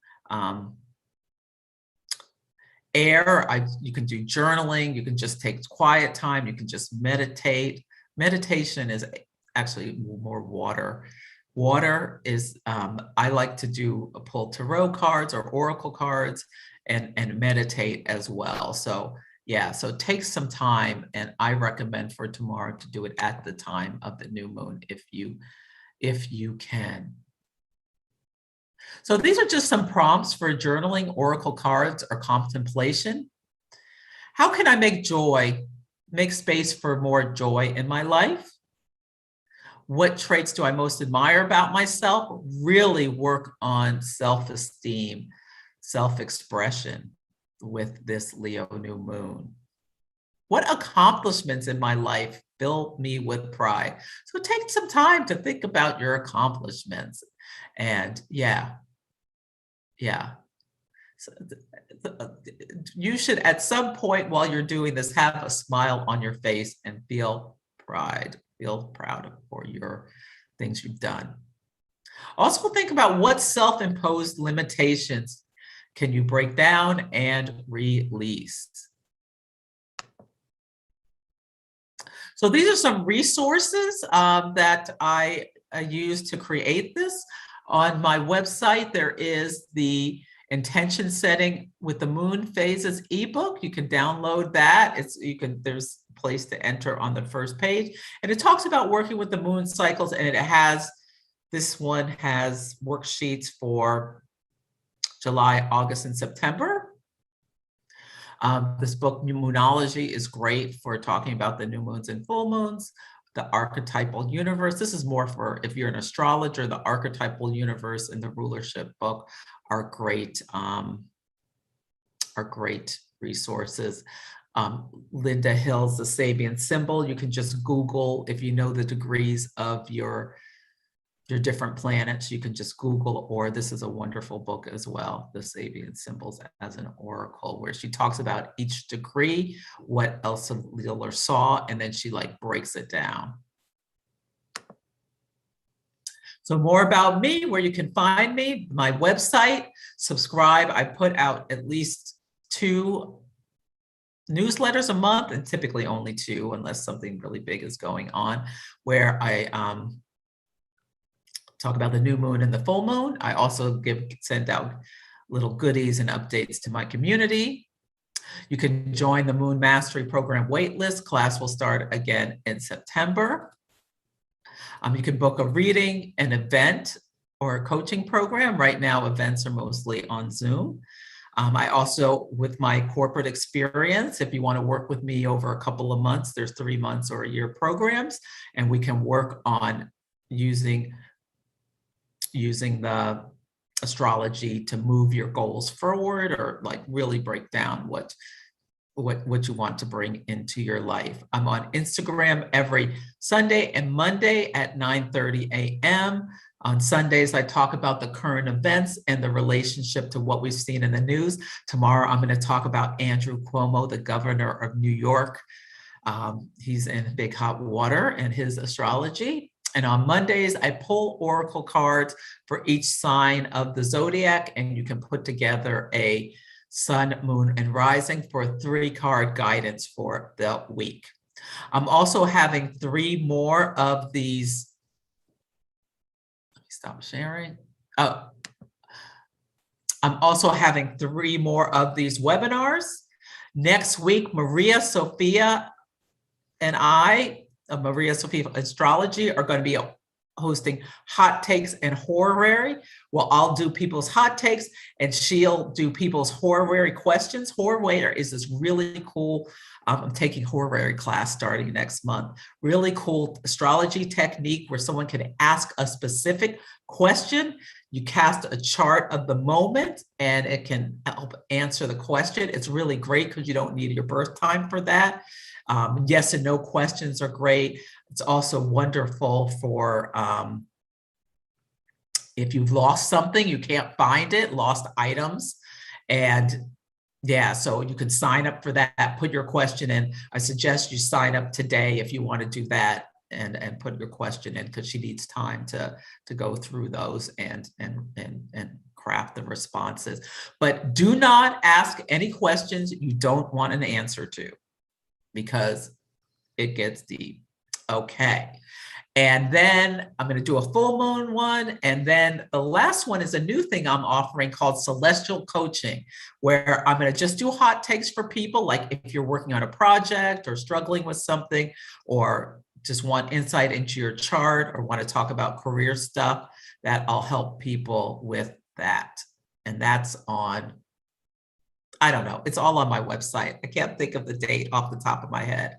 air. You can do journaling. You can just take quiet time. You can just meditate. Meditation is actually more water. Water is, I like to pull tarot cards or oracle cards and meditate as well. So yeah, so take some time, and I recommend for tomorrow to do it at the time of the new moon if you can. So these are just some prompts for journaling, oracle cards, or contemplation. How can I make space for more joy in my life? What traits do I most admire about myself? Really work on self-esteem, self-expression with this Leo new moon. What accomplishments in my life fill me with pride? So take some time to think about your accomplishments. And yeah. So you should, at some point while you're doing this, have a smile on your face and feel proud for your things you've done. Also think about what self-imposed limitations can you break down and release. So these are some resources that I used to create this. On my website, there is the intention setting with the moon phases ebook. You can download that. There's a place to enter on the first page. And it talks about working with the moon cycles, and this one has worksheets for July, August, and September. This book, Moonology, is great for talking about the new moons and full moons, the archetypal universe. This is more for if you're an astrologer. The archetypal universe and the rulership book are great resources. Linda Hill's The Sabian Symbol. You can just Google, if you know the degrees of your different planets, you can just Google, or this is a wonderful book as well, The Sabian Symbols as an Oracle, where she talks about each degree, what Elsa Wheeler saw, and then she breaks it down. So more about me, where you can find me, my website, subscribe. I put out at least 2 newsletters a month, and typically only 2 unless something really big is going on, where I talk about the new moon and the full moon. I also send out little goodies and updates to my community. You can join the Moon Mastery Program waitlist. Class will start again in September. You can book a reading, an event, or a coaching program. Right now, events are mostly on Zoom. I also, with my corporate experience, if you want to work with me over a couple of months, there's 3 months or a year programs, and we can work on using the astrology to move your goals forward, or really break down what you want to bring into your life. I'm on Instagram every Sunday and Monday at 9:30 a.m. On Sundays, I talk about the current events and the relationship to what we've seen in the news. Tomorrow, I'm going to talk about Andrew Cuomo, the governor of New York. He's in big hot water and his astrology. And on Mondays, I pull oracle cards for each sign of the zodiac, and you can put together a sun, moon, and rising for a 3-card guidance for the week. I'm also having 3 more of these. Let me stop sharing. Oh, I'm also having 3 more of these webinars. Next week, Maria Sophia and I, Maria Sophia Astrology, are going to be hosting hot takes and horary. Well, I'll do people's hot takes and she'll do people's horary questions. Horary is this really cool, I'm taking horary class starting next month. Really cool astrology technique where someone can ask a specific question. You cast a chart of the moment and it can help answer the question. It's really great because you don't need your birth time for that. Yes and no questions are great. It's also wonderful for if you've lost something, you can't find it, lost items. And yeah, so you can sign up for that, put your question in. I suggest you sign up today if you want to do that and put your question in, because she needs time to go through those and craft the responses. But do not ask any questions you don't want an answer to, because it gets deep. Okay. And then I'm going to do a full moon one. And then the last one is a new thing I'm offering called Celestial Coaching, where I'm going to just do hot takes for people. Like if you're working on a project or struggling with something, or just want insight into your chart, or want to talk about career stuff, that I'll help people with that. And that's on, I don't know, it's all on my website. I can't think of the date off the top of my head.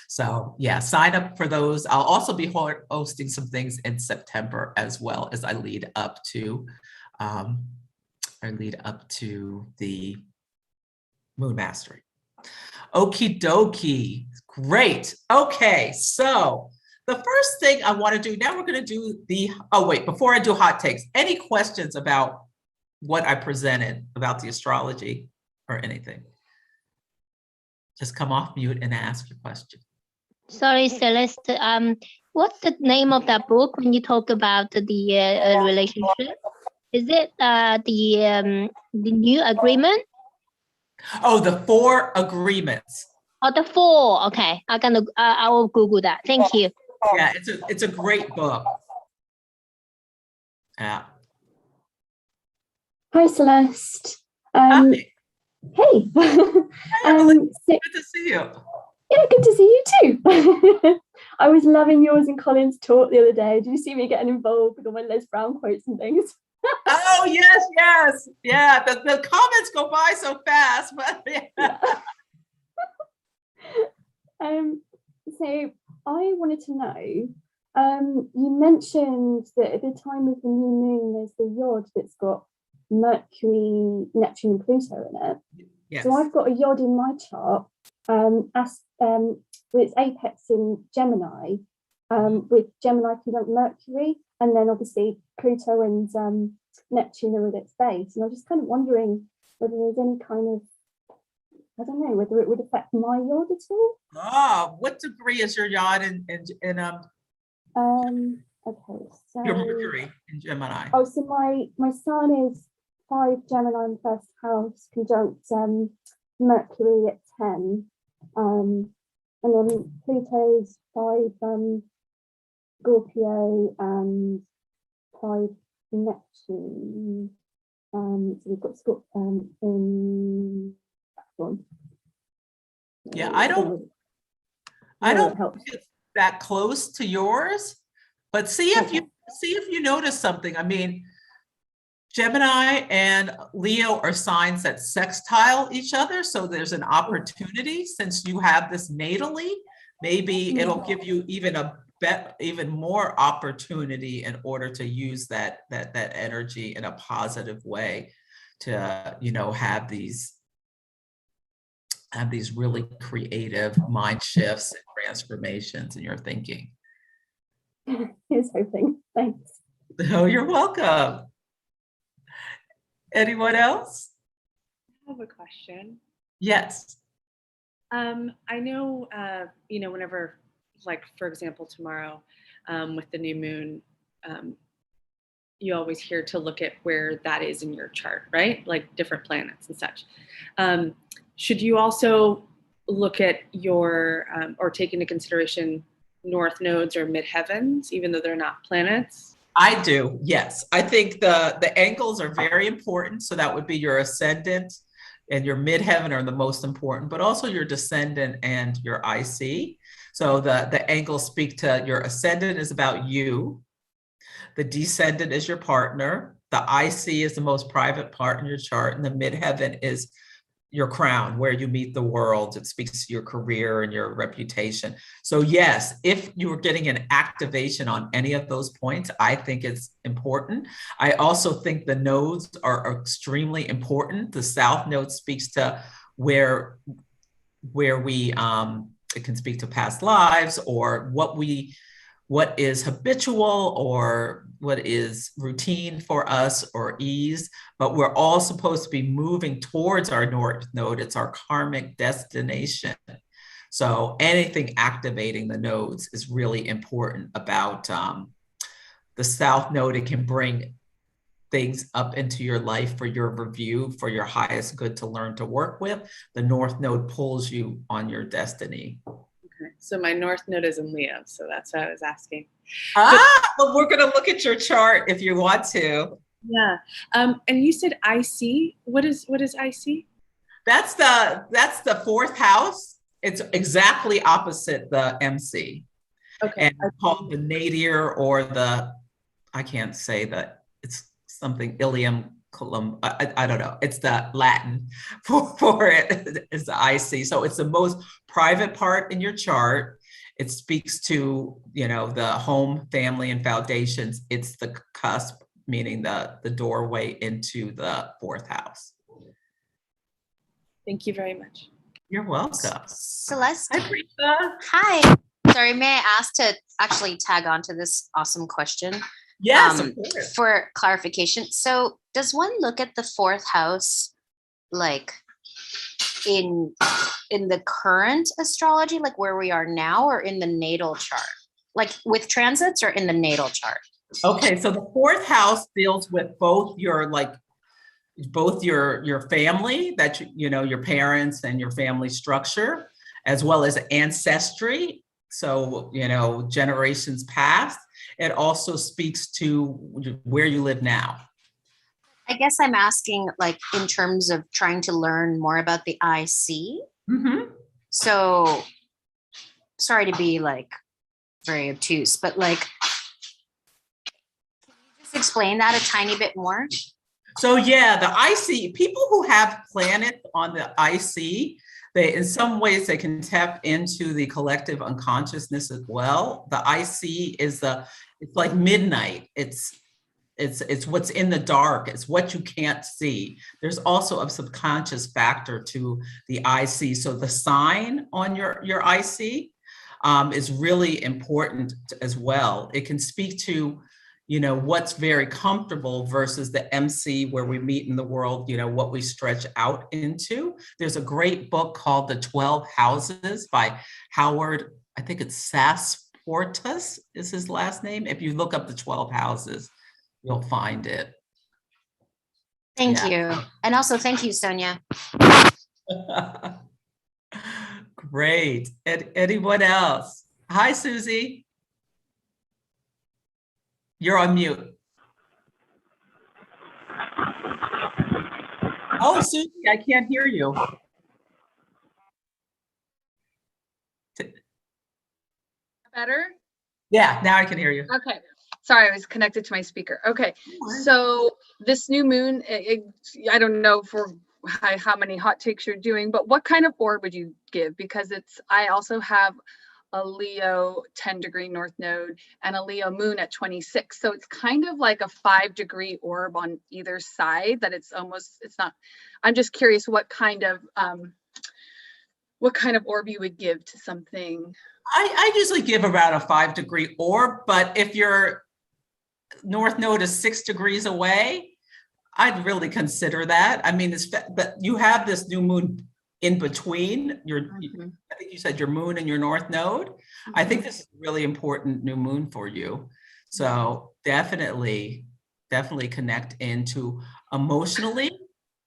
So yeah, sign up for those. I'll also be hosting some things in September as well, as I lead up to the Moon Mastery. Okie dokie, great. Okay, so the first thing I want to do now, we're going to do the, oh wait, before I do hot takes, any questions about what I presented about the astrology or anything? Just come off mute and ask your question. Sorry, Celeste. What's the name of that book when you talk about the relationship? Is it the new agreement? Oh, the 4 agreements. Oh, the 4. Okay, I will Google that. Thank you. Yeah, it's a great book. Yeah. Hi, Celeste. Hi. Hey. Good to see you. Yeah, good to see you too. I was loving yours and Colin's talk the other day. Did you see me getting involved with all my Les Brown quotes and things? Oh, yes. Yeah, the comments go by so fast, but yeah. So I wanted to know, you mentioned that at the time of the new moon, there's the yod that's got Mercury, Neptune, and Pluto in it. Yes. So I've got a yod in my chart, with its apex in Gemini, with Gemini conjunct Mercury, and then obviously Pluto and Neptune are at its base. And I was just kind of wondering whether there's any kind of, I don't know, whether it would affect my yod at all. Oh, what degree is your yod in Okay, so your Mercury in Gemini? Oh, so my sun is 5 Gemini in the first house, conjunct Mercury at 10, and then Pluto's 5 Scorpio and 5 Neptune. So we've got Scorpio in that one. Yeah, I don't think it's that close to yours, but see if you notice something. I mean, Gemini and Leo are signs that sextile each other, so there's an opportunity. Since you have this natally, maybe it'll give you even more opportunity in order to use that energy in a positive way to, you know, have these really creative mind shifts and transformations in your thinking. Here's hoping. Thanks. Oh, you're welcome. Anyone else? I have a question. Yes. I know, you know, whenever, like, for example, tomorrow, with the new moon, you always hear to look at where that is in your chart, right? Like different planets and such. Should you also look at your, or take into consideration north nodes or midheavens, even though they're not planets? I do, yes. I think the angles are very important. So that would be your ascendant and your midheaven are the most important, but also your descendant and your IC. So the angles speak to your ascendant is about you. The descendant is your partner. The IC is the most private part in your chart, and the midheaven is your crown, where you meet the world. It speaks to your career and your reputation. So yes, if you were getting an activation on any of those points, I think it's important. I also think the nodes are extremely important. The south node speaks to where we, it can speak to past lives or what is habitual or what is routine for us or ease, but we're all supposed to be moving towards our north node. It's our karmic destination. So anything activating the nodes is really important. About the south node, it can bring things up into your life for your review, for your highest good to learn to work with. The north node pulls you on your destiny. Okay. So my north node is in Leo, so that's what I was asking. Well, we're going to look at your chart if you want to. Yeah. And you said IC. What is IC? That's the fourth house. It's exactly opposite the MC. Okay. And it's called the nadir, or I can't say that, it's something ilium colum. I don't know. It's the Latin for it is the IC. So it's the most private part in your chart. It speaks to, the home, family, and foundations. It's the cusp, meaning the doorway into the fourth house. Thank you very much. You're welcome. Celeste. Hi, Rita. Hi. Sorry, may I ask to actually tag on to this awesome question? Yes, of course. For clarification. So does one look at the fourth house like in the current astrology, like where we are now, or in the natal chart? Like with transits or in the natal chart? Okay, so the fourth house deals with both your family, that your parents and your family structure, as well as ancestry. So, generations past. It also speaks to where you live now. I guess I'm asking like in terms of trying to learn more about the IC. Mm-hmm. So sorry to be like very obtuse, but like, can you just explain that a tiny bit more? So yeah, the IC, people who have planets on the IC, in some ways they can tap into the collective unconsciousness as well. The IC is it's like midnight. It's what's in the dark. It's what you can't see. There's also a subconscious factor to the IC. So the sign on your IC is really important as well. It can speak to, what's very comfortable versus the MC, where we meet in the world, what we stretch out into. There's a great book called The 12 Houses by Howard, I think it's Sasportas is his last name. If you look up The 12 Houses, you'll find it. Thank you. And also thank you, Sonia. Great. Anyone else? Hi, Susie. You're on mute. Oh, Susie, I can't hear you. Better? Yeah, now I can hear you. Okay. Sorry, I was connected to my speaker. Okay. So this new moon, I don't know for how many hot takes you're doing, but what kind of orb would you give? Because I also have a Leo 10-degree north node and a Leo moon at 26. So it's kind of like a 5-degree orb on either side that it's not, I'm just curious what kind of orb you would give to something. I usually give about a 5-degree orb, but if your north node is 6 degrees away, I'd really consider that. I mean, but you have this new moon in between your, Mhm. I think you said your moon and your north node. I think this is a really important new moon for you. So definitely connect into emotionally.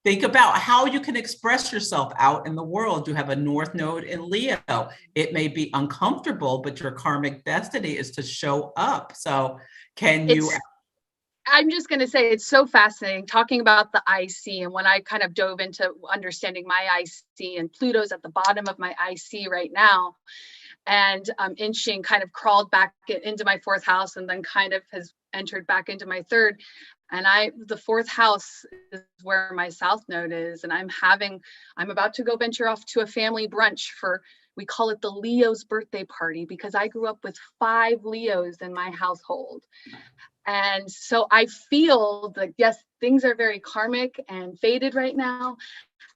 Think about how you can express yourself out in the world. You have a north node in Leo. It may be uncomfortable, but your karmic destiny is to show up. So can you? I'm just going to say it's so fascinating talking about the IC. And when I kind of dove into understanding my IC, and Pluto's at the bottom of my IC right now, and inching kind of crawled back into my fourth house and then kind of has entered back into my third. And the fourth house is where my south node is. And I'm about to go venture off to a family brunch we call it the Leo's birthday party, because I grew up with 5 Leos in my household. And so I feel that, yes, things are very karmic and faded right now.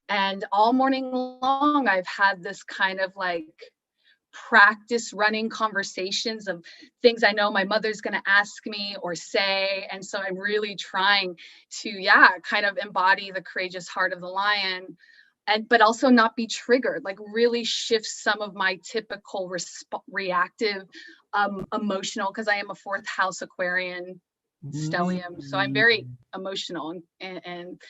And all morning long, I've had this kind of like practice running conversations of things I know my mother's going to ask me or say. And so I'm really trying to, kind of embody the courageous heart of the lion, but also not be triggered, like really shift some of my typical reactive, emotional, because I am a 4th house Aquarian stellium. So I'm very emotional and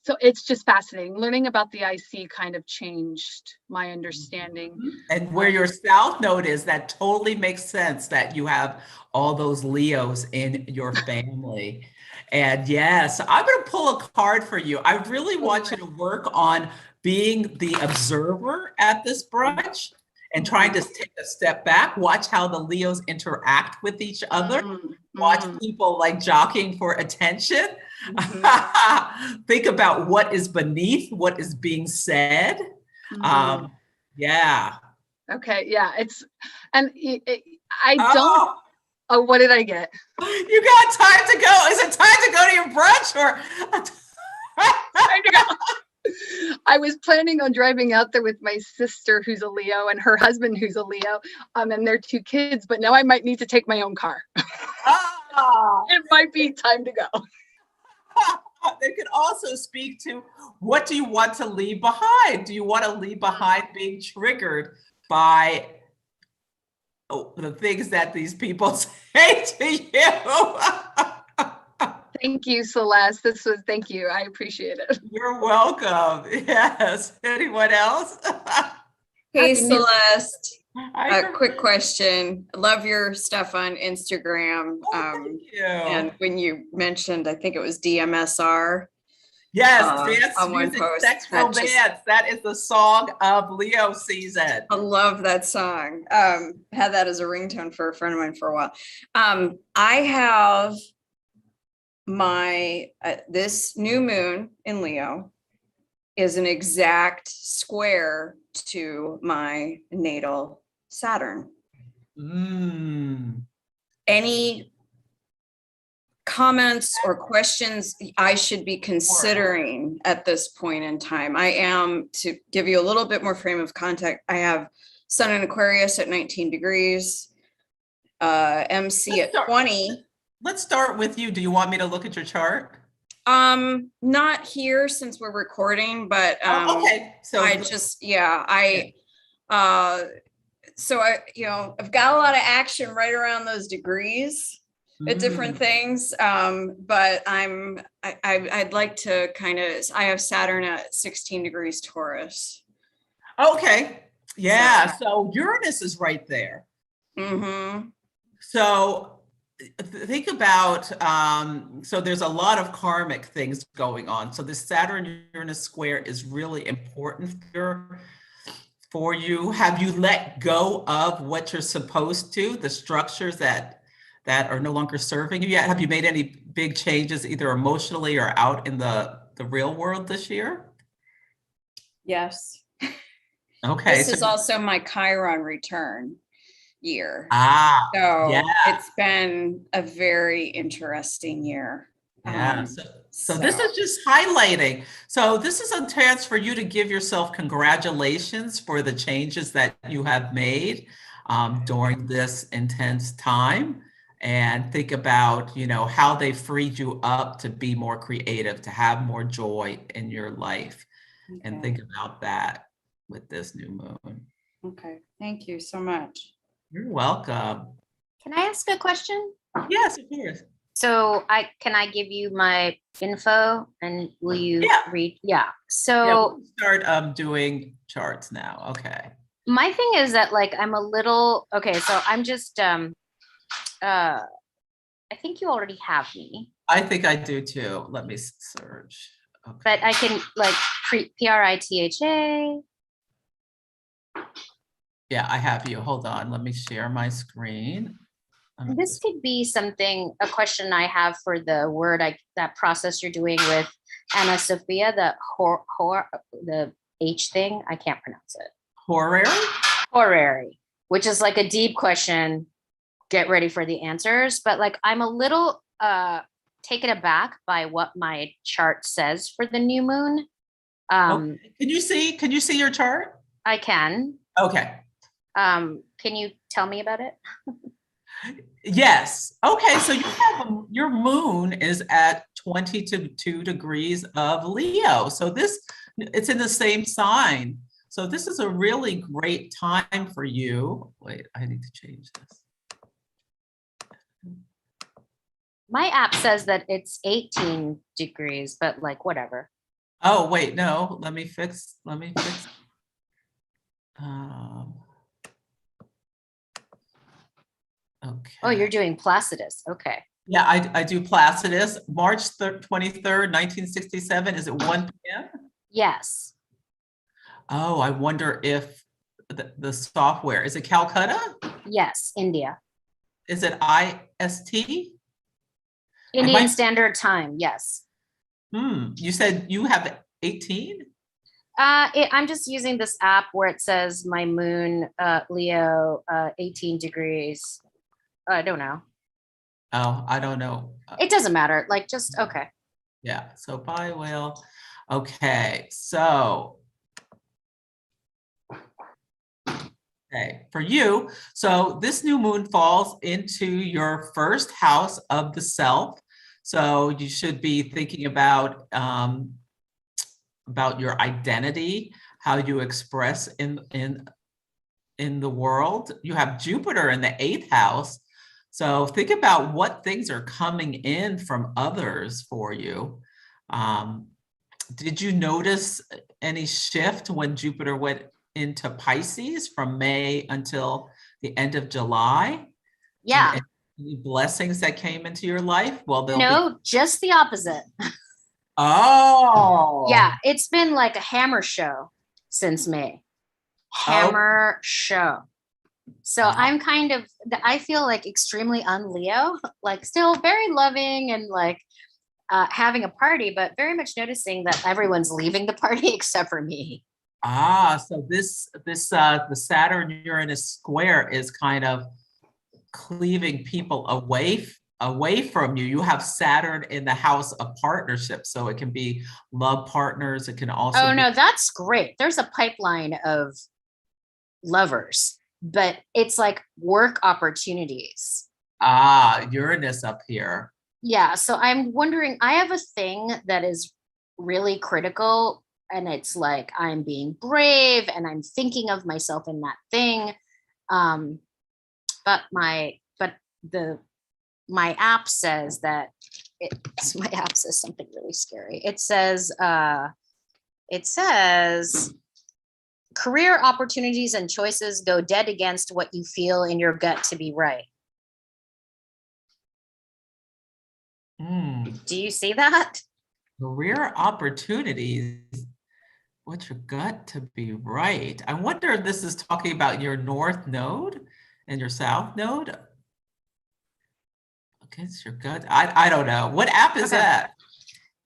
so it's just fascinating. Learning about the IC kind of changed my understanding. And where your south node is, that totally makes sense that you have all those Leos in your family. And yes, I'm going to pull a card for you. I really want you to work on being the observer at this brunch and trying to take a step back, watch how the Leos interact with each other, watch people like jockeying for attention. Think about what is beneath what is being said. Yeah. Okay. Yeah. I don't. Oh, what did I get? You got time to go. Is it time to go to your brunch or? Time to go. I was planning on driving out there with my sister, who's a Leo, and her husband, who's a Leo, and their 2 kids. But now I might need to take my own car. It might be time to go. They could also speak to, what do you want to leave behind? Do you want to leave behind being triggered by the things that these people say to you? Thank you, Celeste. Thank you. I appreciate it. You're welcome. Yes. Anyone else? Hey, Celeste. Hi, A quick question. Love your stuff on Instagram. Thank you. And when you mentioned, I think it was DMSR. Yes, dance on one music, post, sex romance. That is the song of Leo season. I love that song. Had that as a ringtone for a friend of mine for a while. I have my this new moon in Leo is an exact square to my natal Saturn. Any comments or questions I should be considering at this point in time? I am, to give you a little bit more frame of context, I have Sun in Aquarius at 19 degrees, MC at 20. Let's start with you. Do you want me to look at your chart? Not here since we're recording, but okay. So I just, so I've got a lot of action right around those degrees at different things. But I'd like to I have Saturn at 16 degrees Taurus. Okay. Yeah. So Uranus is right there. So think about, so there's a lot of karmic things going on. So this Saturn Uranus square is really important for you. Have you let go of what you're supposed to, the structures that are no longer serving you yet? Have you made any big changes either emotionally or out in the real world this year? Yes. Okay. This is also my Chiron return year. So it's been a very interesting year. So this is just highlighting. So this is a chance for you to give yourself congratulations for the changes that you have made during this intense time, and think about, how they freed you up to be more creative, to have more joy in your life. and Okay. think about that with this new moon. Okay, thank you so much. You're welcome. Can I ask a question? Yes, of course. So can I give you my info and will you Yeah. read? Yeah. Yeah, So we'll start doing charts now. Okay. my thing is that like I'm a little okay, so I'm just I think you already have me, I think I do too. Let me search. Okay. but I can like Pritha. Yeah, I have you. Hold on. Let me share my screen. This could be something, a question I have for the word that process you're doing with Anna Sophia, the H thing. I can't pronounce it. Horary? Horary, which is like a deep question. Get ready for the answers. But like I'm a little taken aback by what my chart says for the new moon. Okay. Can you see your chart? I can. Okay. Can you tell me about it? Yes. Okay. So you have your moon is at 22 degrees of Leo. So it's in the same sign. So this is a really great time for you. Wait, I need to change this. My app says that it's 18 degrees, but like whatever. Oh, wait, no, let me fix. Okay. Oh, you're doing Placidus. Okay. Yeah, I do Placidus, March 23rd, 1967. Is it 1 p.m.? Yes. Oh, I wonder if the software, is it Calcutta? Yes. India. Is it IST? Indian Standard Time. Yes. You said you have 18? I'm just using this app where it says my moon, Leo, 18 degrees. I don't know. Oh, I don't know. It doesn't matter. Like just, okay. Yeah, so bye, Will. Okay, so. Okay, for you, so this new moon falls into your first house of the self. So you should be thinking about your identity, how you express in the world. You have Jupiter in the 8th house. So think about what things are coming in from others for you. Did you notice any shift when Jupiter went into Pisces from May until the end of July? Yeah. Any blessings that came into your life? Well, No, just the opposite. Oh. Yeah, it's been like a hammer show since May. Hammer show. So I'm kind of, I feel like extremely un-Leo, like still very loving and like having a party, but very much noticing that everyone's leaving the party except for me. So the Saturn-Uranus square is kind of cleaving people away from you. You have Saturn in the house of partnership, so it can be love partners. It can also. Oh no, that's great. There's a pipeline of lovers, but it's like work opportunities. Uranus up here. Yeah, so I'm wondering, I have a thing that is really critical, and it's like I'm being brave and I'm thinking of myself in that thing. But my app says that my app says something really scary. It says career opportunities and choices go dead against what you feel in your gut to be right. Do you see that? Career opportunities, what's your gut to be right? I wonder if this is talking about your north node and your south node. Okay, it's your gut. I don't know. What app is that?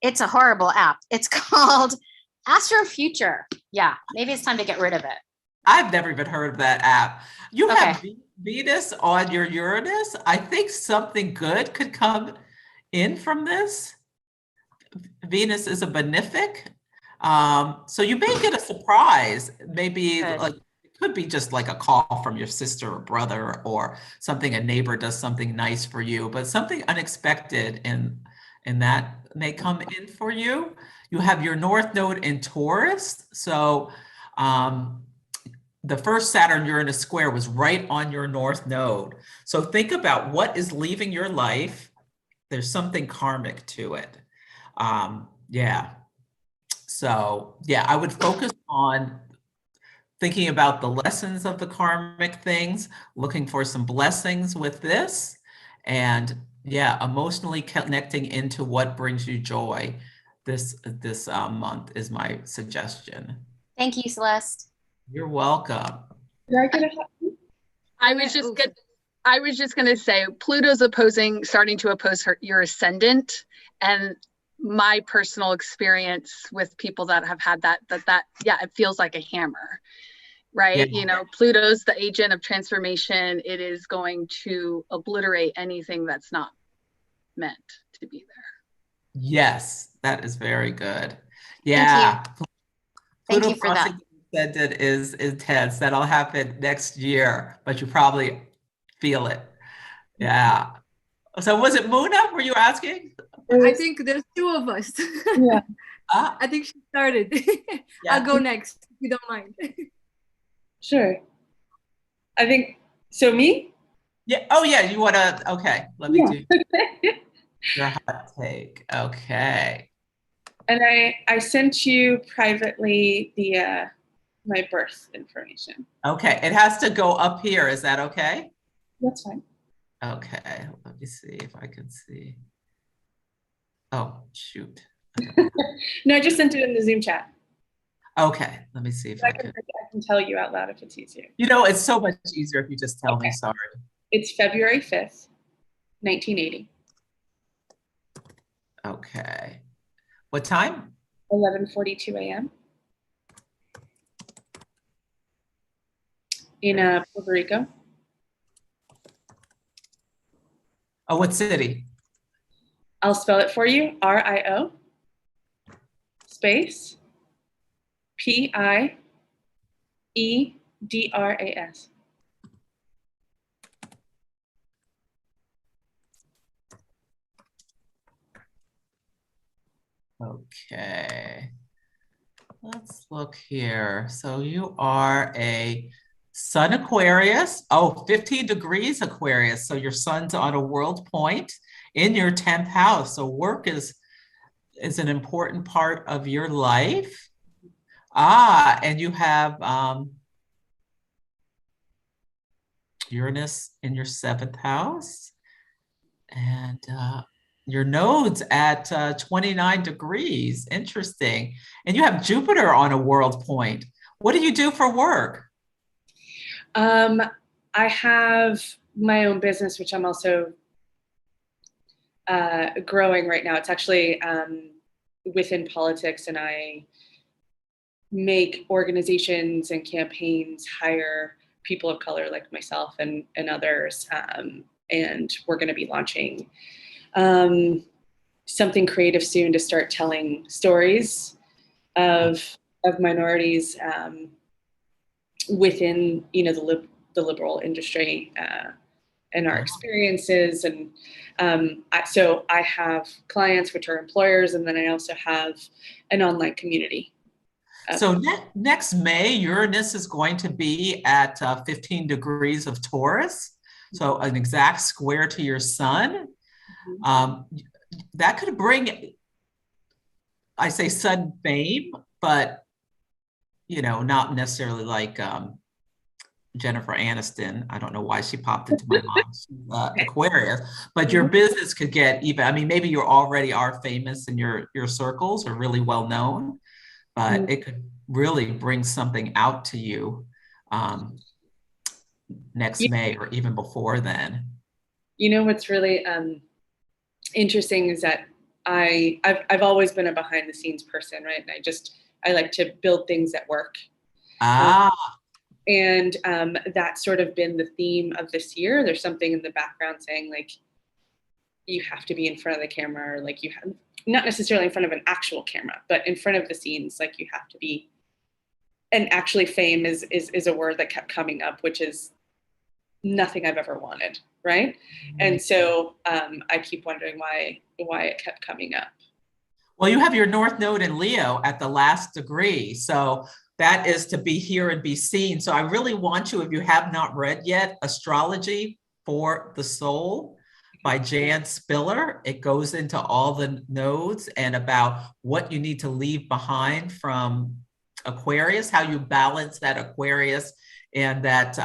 It's a horrible app. It's called Astro Future. Yeah, maybe it's time to get rid of it. I've never even heard of that app. You have Venus on your Uranus. I think something good could come in from this. Venus is a benefic. So you may get a surprise. Maybe like it could be just like a call from your sister or brother or something, a neighbor does something nice for you, but something unexpected in that may come in for you. You have your North Node in Taurus. So the first Saturn Uranus square was right on your North Node. So think about what is leaving your life. There's something karmic to it. Yeah. So yeah, I would focus on thinking about the lessons of the karmic things, looking for some blessings with this, and yeah, emotionally connecting into what brings you joy this month is my suggestion. Thank you, Celeste. You're welcome. Did I get a I was just gonna say Pluto's starting to oppose your ascendant, and my personal experience with people that have had that yeah, it feels like a hammer, right? Yeah. You know, Pluto's the agent of transformation. It is going to obliterate anything that's not meant to be there. Yes, that is very good. Yeah. Thank Pluto you for that. crossing the ascendant is intense. That'll happen next year, but you probably feel it. Yeah. So was it Muna? Were you asking? I think there's two of us. Yeah. I think she started. Yeah. I'll go next, if you don't mind. Sure. I think, so me? Yeah. Oh, yeah. You want to? Okay. Let me Yeah. do your hot take. Okay. And I sent you privately the my birth information. Okay. It has to go up here. Is that okay? That's fine. Okay. Let me see if I can see. Oh, shoot. No, I just sent it in the Zoom chat. Okay. Let me see if I can. I can tell you out loud if it's easier. You know, it's so much easier if you just tell me. Okay. Sorry. It's February 5th, 1980. Okay. What time? 11:42 a.m. in Puerto Rico. Oh, what city? I'll spell it for you. RIO space PIEDRAS. Okay. Let's look here. So you are a Sun Aquarius. Oh, 15 degrees Aquarius. So your sun's on a world point in your 10th house. So work is an important part of your life. And you have Uranus in your 7th house. And your node's at 29 degrees. Interesting. And you have Jupiter on a world point. What do you do for work? I have my own business, which I'm also growing right now. It's actually within politics, and I make organizations and campaigns hire people of color like myself and others. And we're going to be launching something creative soon to start telling stories of minorities within, you know, the liberal industry and our experiences. And so I have clients, which are employers, and then I also have an online community. So next May, Uranus is going to be at 15 degrees of Taurus. So an exact square to your sun. That could bring, I say sun fame, but, you know, not necessarily like Jennifer Aniston. I don't know why she popped into my mind. Aquarius, but your business could get even, I mean, maybe you already are famous in your circles or really well known, but it could really bring something out to you next May or even before then. You know, what's really interesting is that I've always been a behind the scenes person, right? And I like to build things that work. And that's sort of been the theme of this year. There's something in the background saying like, you have to be in front of the camera, or like you have, not necessarily in front of an actual camera, but in front of the scenes, like you have to be. And actually fame is a word that kept coming up, which is nothing I've ever wanted, right? And so I keep wondering why it kept coming up. Well, you have your North Node in Leo at the last degree. So that is to be here and be seen. So I really want you, if you have not read yet, Astrology for the Soul by Jan Spiller. It goes into all the nodes and about what you need to leave behind from Aquarius, how you balance that Aquarius and that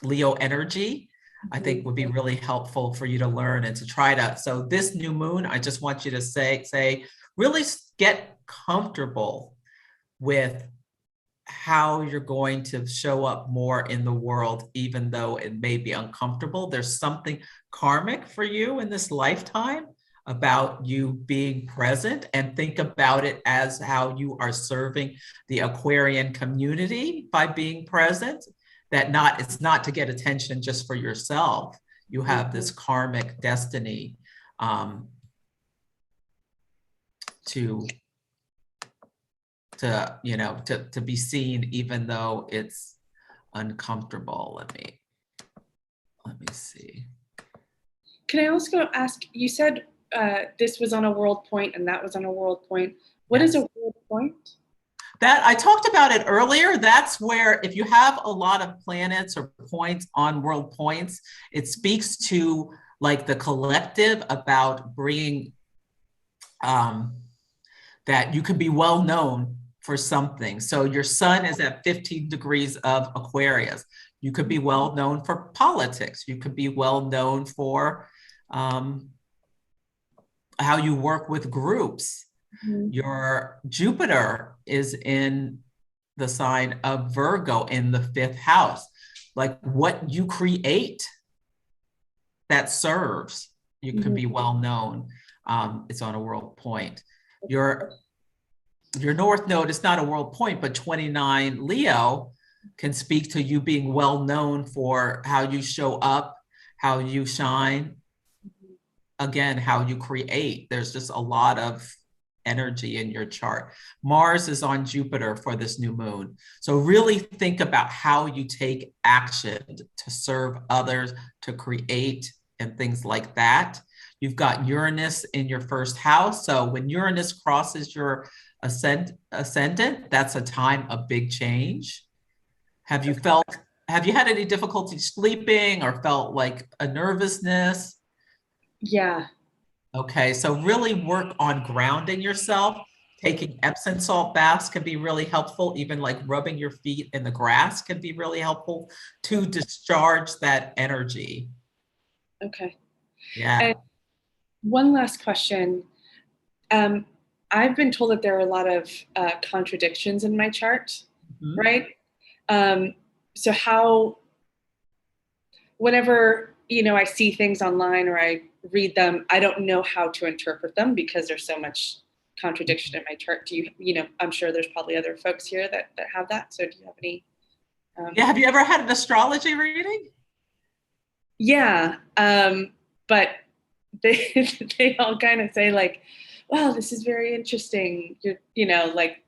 Leo energy. I think would be really helpful for you to learn and to try to. So this new moon, I just want you to say, really get comfortable with how you're going to show up more in the world, even though it may be uncomfortable. There's something karmic for you in this lifetime about you being present, and think about it as how you are serving the Aquarian community by being present. That it's not to get attention just for yourself. You have this karmic destiny to be seen, even though it's uncomfortable. Let me see. Can I also ask, you said this was on a world point and that was on a world point. What is a world point? That I talked about it earlier. That's where if you have a lot of planets or points on world points, it speaks to like the collective about bringing that you could be well known for something. So your sun is at 15 degrees of Aquarius. You could be well known for politics. You could be well known for how you work with groups. Your Jupiter is in the sign of Virgo in the 5th house. Like what you create that serves, you can be well known. It's on a world point. Your North Node is not a world point, but 29 Leo can speak to you being well known for how you show up, how you shine, again, how you create. There's just a lot of energy in your chart. Mars is on Jupiter for this new moon. So really think about how you take action to serve others, to create, and things like that. You've got Uranus in your 1st house. So when Uranus crosses your ascendant, that's a time of big change. Have you had any difficulty sleeping or felt like a nervousness? Yeah. Okay, so really work on grounding yourself. Taking Epsom salt baths can be really helpful. Even like rubbing your feet in the grass can be really helpful to discharge that energy. Okay. Yeah. And one last question. I've been told that there are a lot of contradictions in my chart, right? So how, whenever, I see things online or I read them, I don't know how to interpret them because there's so much contradiction in my chart. Do you, I'm sure there's probably other folks here that have that. So do you have any? Yeah, have you ever had an astrology reading? Yeah, but they all kind of say like, wow, this is very interesting. Like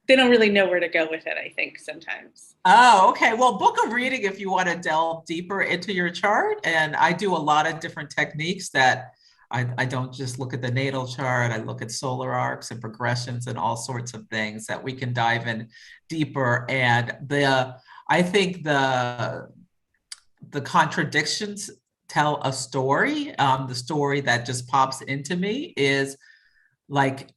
they don't really know where to go with it, I think, sometimes. Oh, okay. Well, book a reading if you want to delve deeper into your chart. And I do a lot of different techniques that I don't just look at the natal chart. I look at solar arcs and progressions and all sorts of things that we can dive in deeper. And I think the contradictions tell a story. The story that just pops into me is like,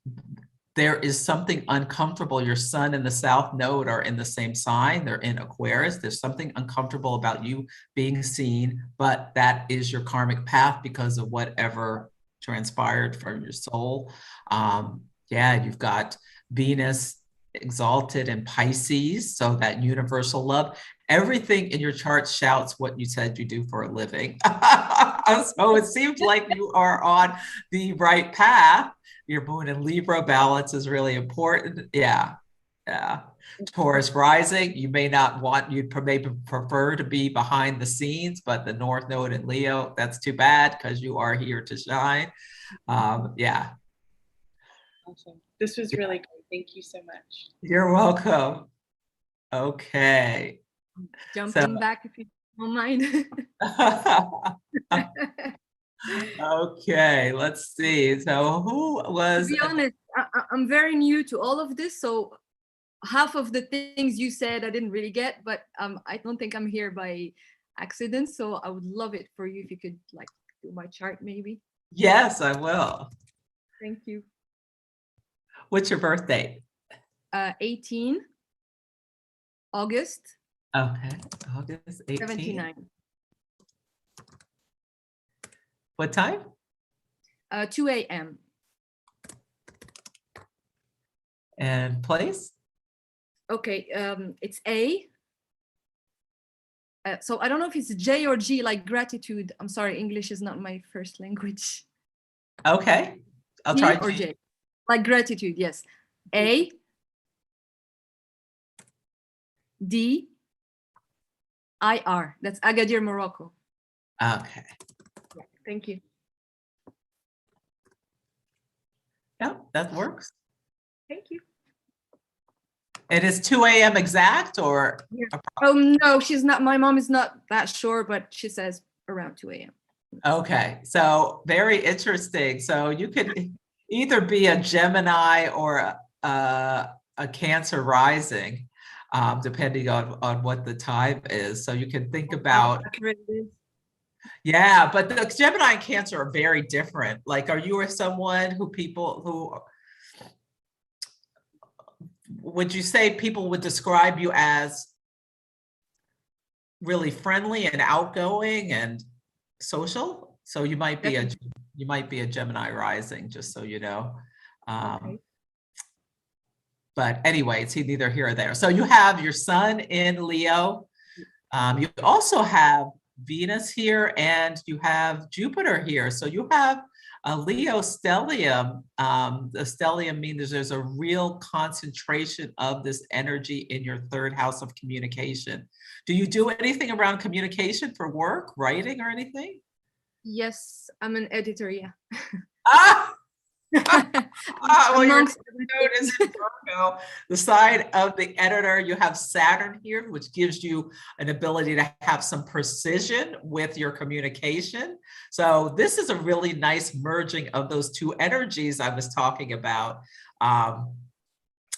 there is something uncomfortable. Your sun and the South Node are in the same sign. They're in Aquarius. There's something uncomfortable about you being seen, but that is your karmic path because of whatever transpired from your soul. Yeah, you've got Venus exalted in Pisces, so that universal love. Everything in your chart shouts what you said you do for a living. So it seems like you are on the right path. Your moon in Libra balance is really important. Yeah. Taurus rising, you may not want, you'd maybe prefer to be behind the scenes, but the North Node in Leo, that's too bad because you are here to shine. Yeah. Awesome. This was really great. Thank you so much. You're welcome. Okay. Jumping back if you don't mind. Okay, let's see. So who To was, be honest, I'm very new to all of this, so half of the things you said I didn't really get, but I don't think I'm here by accident. So I would love it for you if you could like do my chart, maybe. yes, I will. Thank you. What's your birthday? 18 August Okay, August 18th. 79. What time? 2 a.m. And place? Okay, it's A. So I don't know if it's J or G, like gratitude. I'm sorry, English is not my first language. Okay, I'll G try or G. J, like gratitude. Yes. A D I R. That's Agadir, Morocco. Okay, Yeah, thank you. yeah, that works. Thank you. It is 2 a.m. exact or? Yeah. No, she's not. My mom is not that sure, but she says around 2 a.m. Okay, so very interesting. So you could either be a Gemini or a Cancer rising, depending on what the time is. So you can think about, yeah, but the Gemini and Cancer are very different. Like, are you someone who would you say people would describe you as really friendly and outgoing and social? So you might be a Gemini rising, just so you know. Okay. But anyway, it's neither here or there. So you have your sun in Leo. You also have Venus here and you have Jupiter here. So you have a Leo stellium. The stellium means there's a real concentration of this energy in your third house of communication. Do you do anything around communication for work, writing or anything? Yes, I'm an editor. Yeah. Ah! Well, your Amongst node is in Virgo. The side of the editor, you have Saturn here, which gives you an ability to have some precision with your communication. So this is a really nice merging of those two energies I was talking about.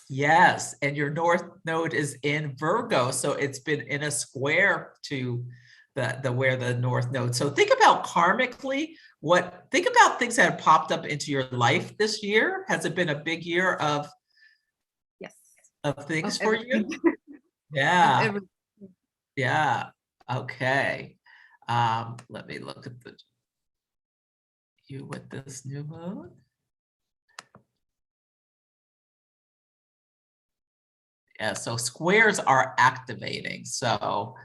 Yes, and your north node is in Virgo, so it's been in a square to the where the north node. So think about karmically, think about things that have popped up into your life this year. Has it been a big year of yes of things of for everything. you? Yeah. Of Yeah. Okay. Let me look at you with this new moon. Yeah, so squares are activating. So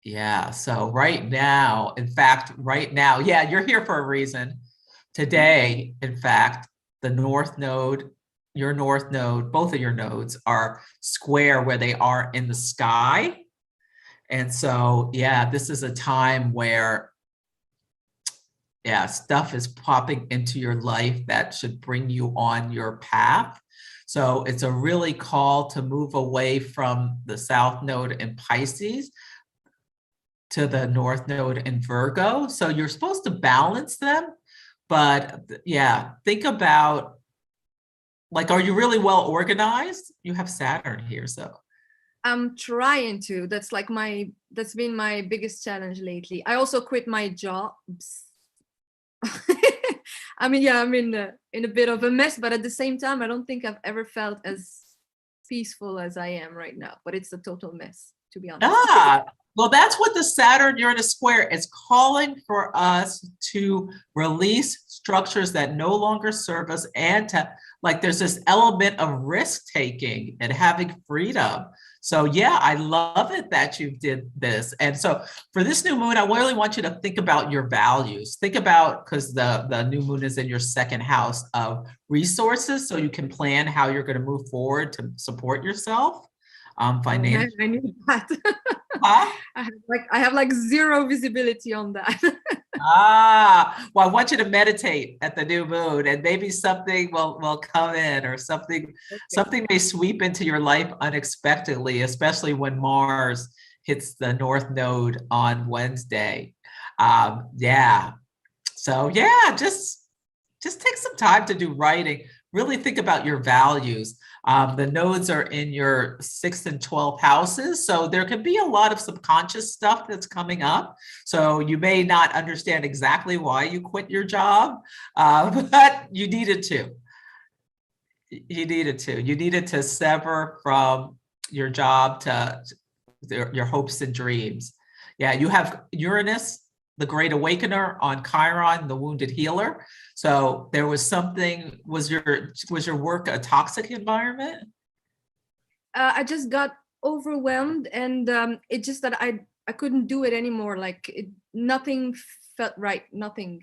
yeah, so right now, in fact, yeah, you're here for a reason. Today, in fact, the north node, your north node, both of your nodes are square where they are in the sky. And so, yeah, this is a time where, yeah, stuff is popping into your life that should bring you on your path. So it's a really call to move away from the south node in Pisces to the north node in Virgo. So you're supposed to balance them, but yeah, think about, like, are you really well organized? You have Saturn here, so. I'm trying to. That's been my biggest challenge lately. I also quit my jobs. I mean, yeah, I'm in a bit of a mess, but at the same time, I don't think I've ever felt as peaceful as I am right now. But it's a total mess, to be honest. Well, that's what the Saturn-Uranus square is calling for us to release structures that no longer serve us, and to, like, there's this element of risk taking and having freedom. So yeah, I love it that you did this. And so for this new moon, I really want you to think about your values. Think about, because the new moon is in your second house of resources, so you can plan how you're going to move forward to support yourself financially. I knew that. Huh? I have like zero visibility on that. Well, I want you to meditate at the new moon, and maybe something will come in, or something may sweep into your life unexpectedly, especially when Mars hits the north node on Wednesday. Yeah. So yeah, just take some time to do writing. Really think about your values. The nodes are in your 6th and 12th houses, so there can be a lot of subconscious stuff that's coming up. So you may not understand exactly why you quit your job, but you needed to. You needed to sever from your job to your hopes and dreams. Yeah, you have Uranus, the great awakener, on Chiron, the wounded healer. So there was something, was your work a toxic environment? I just got overwhelmed, and it just that I couldn't do it anymore. Like nothing felt right, nothing.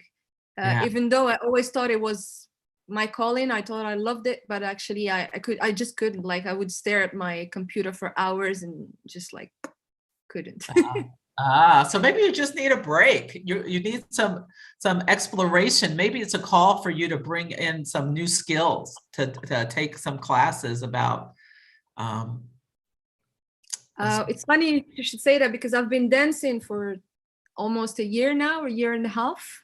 Yeah. Even though I always thought it was my calling, I thought I loved it, but actually I just couldn't. Like I would stare at my computer for hours and just like couldn't. So maybe you just need a break. You need some exploration. Maybe it's a call for you to bring in some new skills, to take some classes about. It's funny you should say that, because I've been dancing for almost a year now, a year and a half.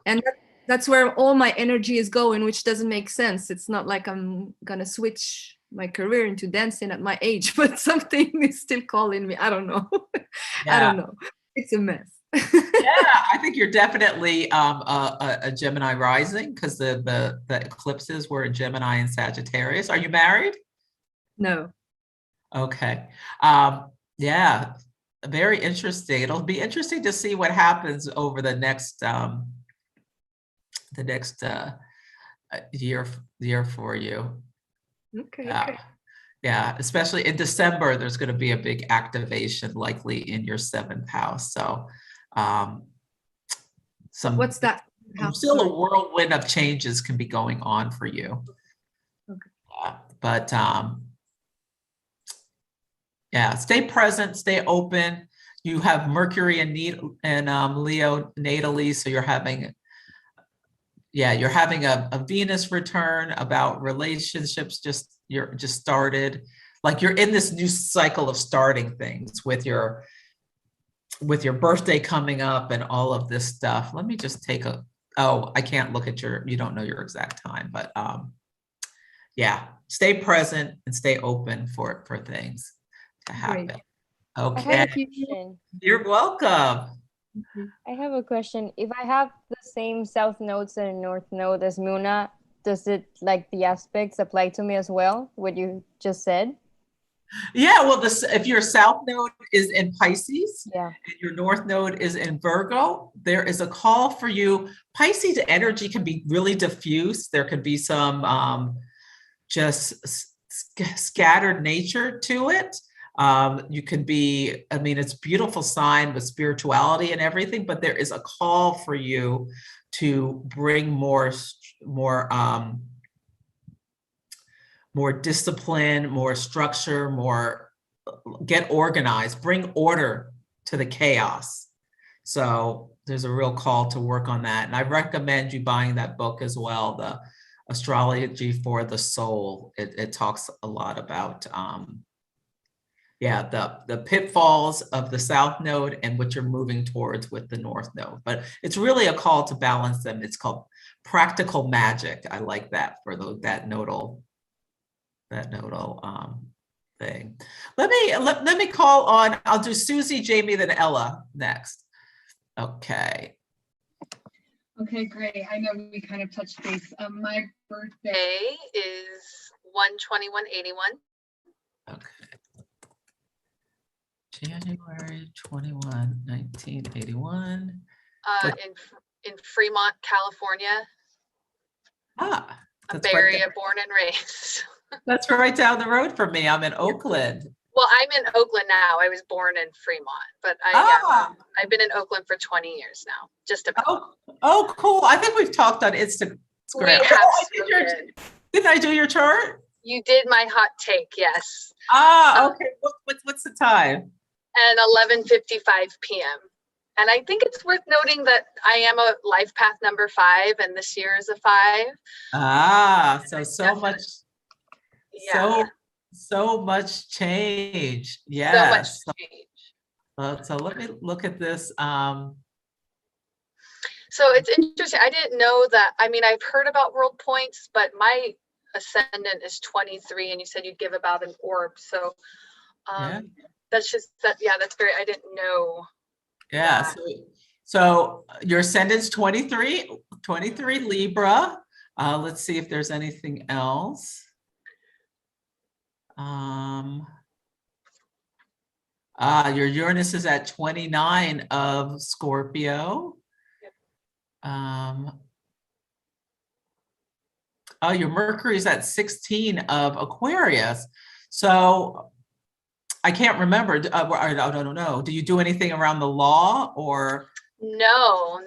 And that's where all my energy is going, which doesn't make sense. It's not like I'm gonna switch my career into dancing at my age, but something is still calling me. I don't know. Yeah. I don't know. It's a mess. Yeah, I think you're definitely a Gemini rising, because the eclipses were in Gemini and Sagittarius. Are you married? No. Okay. Yeah, very interesting. It'll be interesting to see what happens over the next year for you. Okay. Yeah, especially in December, there's going to be a big activation likely in your 7th house. So What's that? Still a whirlwind of changes can be going on for you. Okay. But yeah, stay present, stay open. You have Mercury and Leo natally, so you're having a Venus return about relationships. You're just started, like you're in this new cycle of starting things with your birthday coming up and all of this stuff. Let me just take I can't look at you don't know your exact time, but yeah, stay present and stay open for things to happen. Great. Okay. I have a question. You're welcome. I have a question. If I have the same south nodes and north node as Muna, does it, like, the aspects apply to me as well, what you just said? Yeah, well, if your south node is in Pisces, Yeah. and your north node is in Virgo, there is a call for you. Pisces energy can be really diffuse. There could be some just scattered nature to it. You can be, I mean, it's a beautiful sign with spirituality and everything, but there is a call for you to bring more discipline, more structure, get organized, bring order to the chaos. So there's a real call to work on that. And I recommend you buying that book as well, the Astrology for the Soul. It talks a lot about the pitfalls of the south node and what you're moving towards with the north node. But it's really a call to balance them. It's called practical magic. I like that for that nodal thing. Let me call on, I'll do Susie, Jamie, then Ella next. Okay. Okay, great. I know we kind of touched base. My birthday is 1/21/81. Okay. January 21, 1981. In Fremont, California. A Bay Area born and raised. That's right down the road from me. I'm in Oakland. Well, I'm in Oakland now. I was born in Fremont, but I've been in Oakland for 20 years now, just about. Oh, cool. I think we've talked on Instagram. Didn't I do your chart? You did my hot take, yes. Okay. What's the time? And 11:55 p.m. And I think it's worth noting that I am a life path number 5, and this year is a 5. So much. Yeah. So much change. Yes. So much change. So let me look at this. So it's interesting. I didn't know that. I mean, I've heard about world points, but my ascendant is 23, and you said you'd give about an orb. So Yeah. that's just that. Yeah, that's very. I didn't know. Yeah. that. So your ascendant's 23 Libra. Let's see if there's anything else. Your Uranus is at 29 of Scorpio. Oh, your Mercury is at 16 of Aquarius. So I can't remember. I don't know. Do you do anything around the law or? No.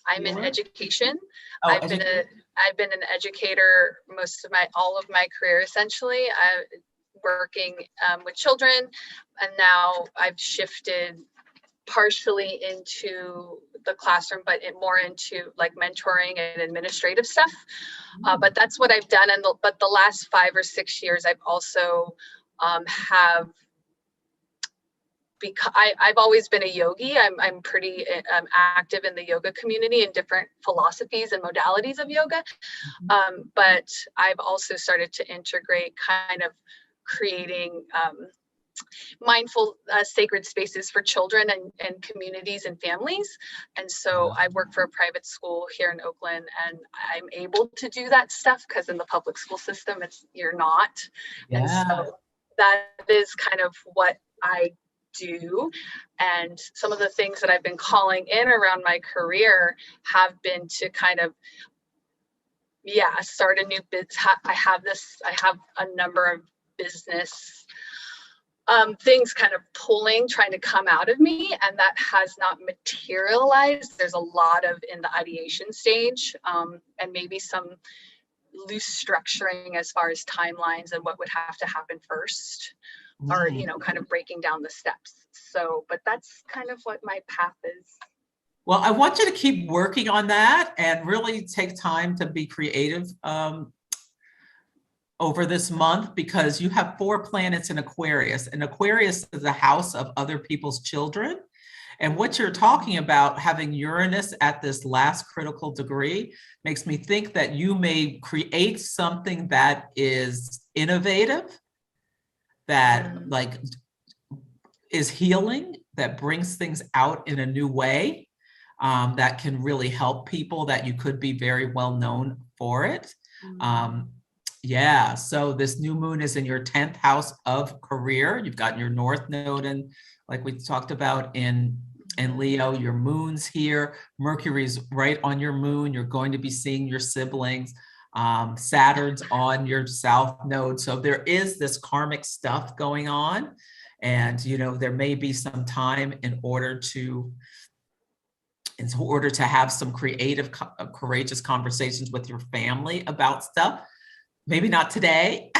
I'm in education. Oh, I've been an educator all of my career essentially. Working with children, and now I've shifted partially into the classroom, but more into like mentoring and administrative stuff. But that's what I've done. But the last 5 or 6 years, I've also have, because I've always been a yogi. I'm pretty active in the yoga community and different philosophies and modalities of yoga. But I've also started to integrate kind of creating mindful sacred spaces for children and communities and families. And so I work for a private school here in Oakland, and I'm able to do that stuff because in the public school system, you're not. Yeah. And so that is kind of what I do. And some of the things that I've been calling in around my career have been to kind of, start a new business. I have a number of business things kind of trying to come out of me, and that has not materialized. There's a lot of in the ideation stage, and maybe some loose structuring as far as timelines and what would have to happen first, or kind of breaking down the steps. So, but that's kind of what my path is. Well, I want you to keep working on that and really take time to be creative over this month, because you have 4 planets in Aquarius, and Aquarius is the house of other people's children. And what you're talking about, having Uranus at this last critical degree, makes me think that you may create something that is innovative, that like is healing, that brings things out in a new way, that can really help people, that you could be very well known for it. Yeah, so this new moon is in your 10th house of career. You've got your North Node, and like we talked about in Leo, your moon's here. Mercury's right on your moon. You're going to be seeing your siblings. Saturn's on your South Node. So there is this karmic stuff going on. And, there may be some time in order to have some creative, courageous conversations with your family about stuff. Maybe not today,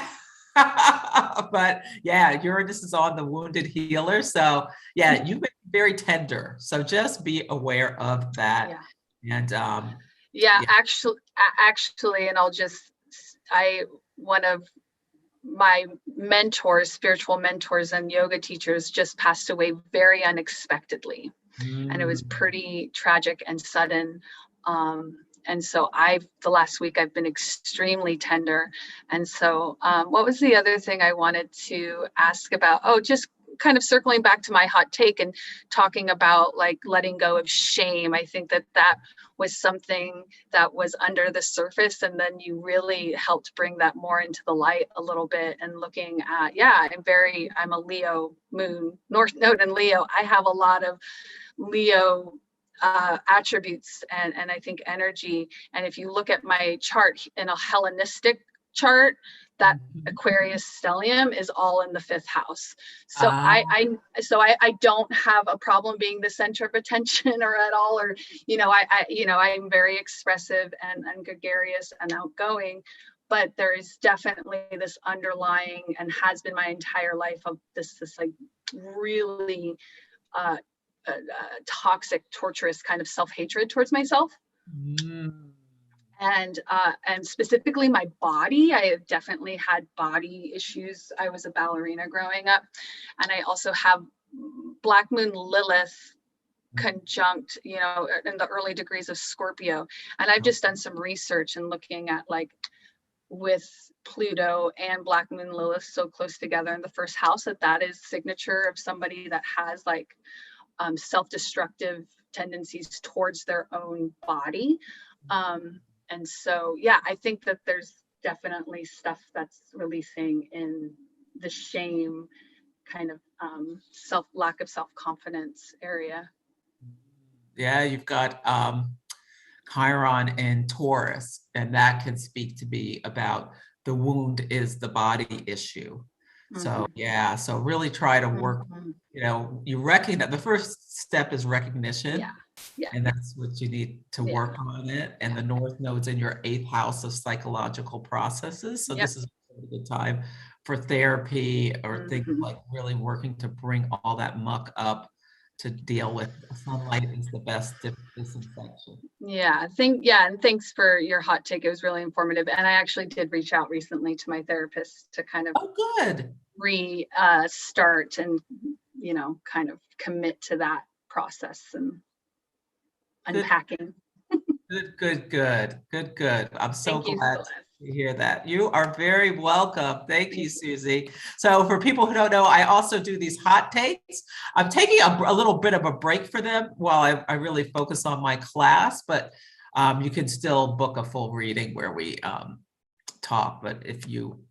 but yeah, Uranus is on the wounded healer. So yeah, you've been very tender. So just be aware of that. Yeah. And actually, and one of my mentors, spiritual mentors and yoga teachers just passed away very unexpectedly. And it was pretty tragic and sudden. And so the last week I've been extremely tender. And so what was the other thing I wanted to ask about? Oh, just kind of circling back to my hot take and talking about like letting go of shame. I think that was something that was under the surface, and then you really helped bring that more into the light a little bit. And looking at, I'm a Leo moon, North Node in Leo. I have a lot of Leo attributes and I think energy. And if you look at my chart in a Hellenistic chart, that Aquarius stellium is all in the 5th house. So I don't have a problem being the center of attention or at all, or I'm very expressive and gregarious and outgoing, but there is definitely this underlying, and has been my entire life, of this like really toxic, torturous kind of self-hatred towards myself. And specifically my body. I have definitely had body issues. I was a ballerina growing up, and I also have Black Moon Lilith conjunct, you know, in the early degrees of Scorpio. And I've just done some research and looking at like with Pluto and Black Moon Lilith so close together in the first house, that is signature of somebody that has like self-destructive tendencies towards their own body. And so, yeah, I think that there's definitely stuff that's releasing in the shame kind of lack of self-confidence area. Yeah, you've got Chiron in Taurus, and that can speak to be about the wound is the body issue. So yeah, so really try to work, you know, you recognize the first step is recognition. Yeah. And that's what you need to work on it. And the North Node's in your 8th house of psychological processes. So this is a good time for therapy or things like really working to bring all that muck up to deal with. Sunlight is the best disinfection. And thanks for your hot take. It was really informative. And I actually did reach out recently to my therapist to kind of restart and, you know, kind of commit to that process and unpacking. Good. I'm so glad to hear that. You are very welcome. Thank you, Susie. So for people who don't know, I also do these hot takes. I'm taking a little bit of a break for them while I really focus on my class, but you can still book a full reading where we talk. But if you,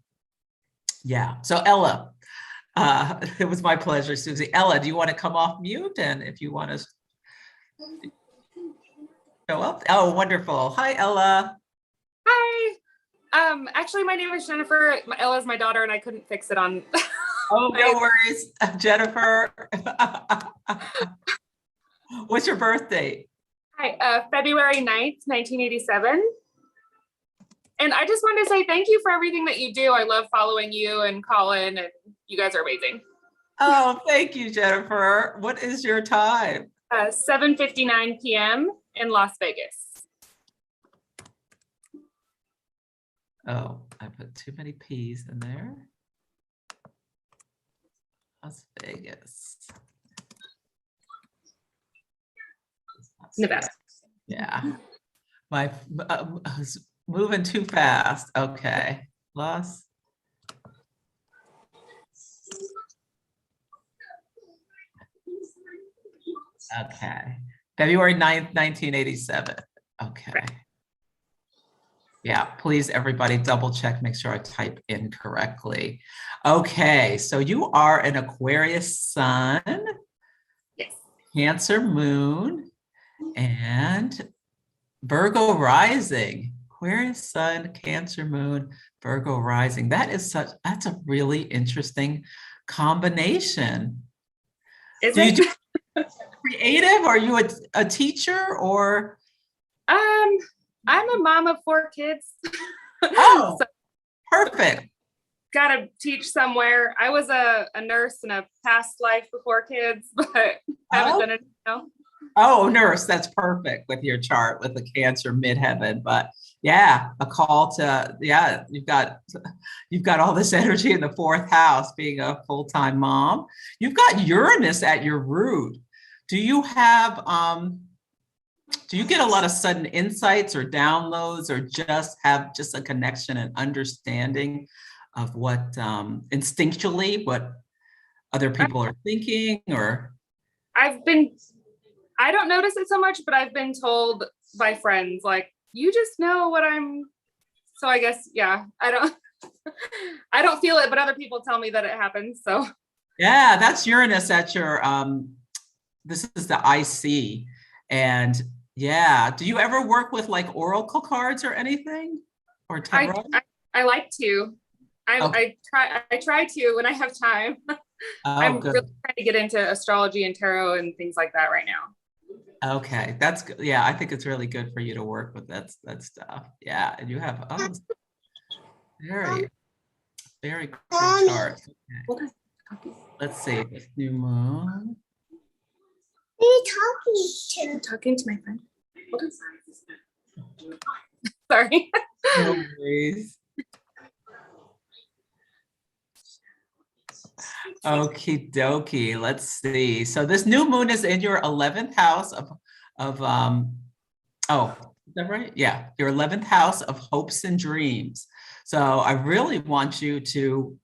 so Ella, it was my pleasure, Susie. Ella, do you want to come off mute? And if you want to show up. Oh, wonderful. Hi, Ella. Hi. Actually, my name is Jennifer. Ella's my daughter, and I couldn't fix it on. Oh, no worries, Jennifer. What's your birth date? Hi, February 9th, 1987. And I just wanted to say thank you for everything that you do. I love following you and Colin, and you guys are amazing. Oh, thank you, Jennifer. What is your time? 7:59 p.m. in Las Vegas. Oh, I put too many P's in there. Las Vegas. Nevada. Yeah. I was moving too fast. Okay. Okay. February 9th, 1987. Okay. Yeah, please, everybody, double check, make sure I type in correctly. Okay, so you are an Aquarius sun, yes, Cancer moon, and Virgo rising. Aquarius sun, Cancer moon, Virgo rising. That's a really interesting combination. Is it? Creative? Are you a teacher or? I'm a mom of 4 kids. Oh, so, perfect. Gotta teach somewhere. I was a nurse in a past life before kids, but haven't done it now. Oh, nurse, that's perfect with your chart with the Cancer midheaven. But yeah, a call to, you've got all this energy in the 4th house, being a full-time mom. You've got Uranus at your root. Do you have, do you get a lot of sudden insights or downloads, or just have a connection and understanding of what instinctually what other people are thinking? Or I don't notice it so much, but I've been told by friends, like, you just know what so I guess, I don't feel it, but other people tell me that it happens. So yeah, that's Uranus at your this is the IC. And yeah, do you ever work with like oracle cards or anything, or tarot? I like to. I try to when I have time. I'm really trying to get into astrology and tarot and things like that right now. Okay, that's good. Yeah, I think it's really good for you to work with that stuff. Yeah, and you have very cool chart. Okay. Let's see, this new moon. Who are you talking to? I'm talking to my friend. Hold on. Sorry. No worries. Okie dokie. Let's see. So this new moon is in your 11th house of oh, is that right? Yeah, your 11th house of hopes and dreams. So I really want you to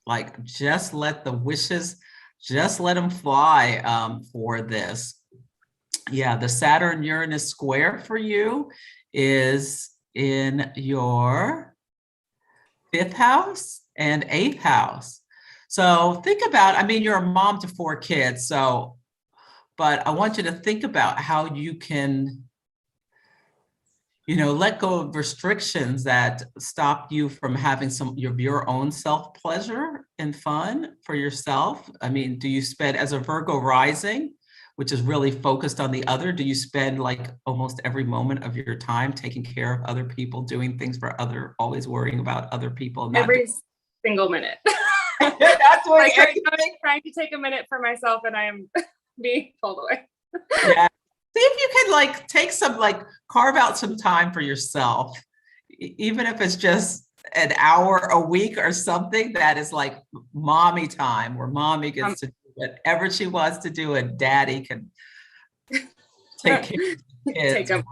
like just let the wishes, just let them fly for this. Yeah, the Saturn Uranus square for you is in your 5th house and 8th house. So think about, I mean, you're a mom to 4 kids, so, but I want you to think about how you can, you know, let go of restrictions that stop you from having some of your own self-pleasure and fun for yourself. I mean, do you spend, as a Virgo rising, which is really focused on the other, do you spend like almost every moment of your time taking care of other people, doing things for other, always worrying about other people? Every single minute. That's what like trying to take a minute for myself, and I am being pulled away. Yeah. See if you can like take some, like carve out some time for yourself, even if it's just an hour a week or something that is like mommy time, where mommy gets to do whatever she wants to do and daddy can take care of the kids. Take them.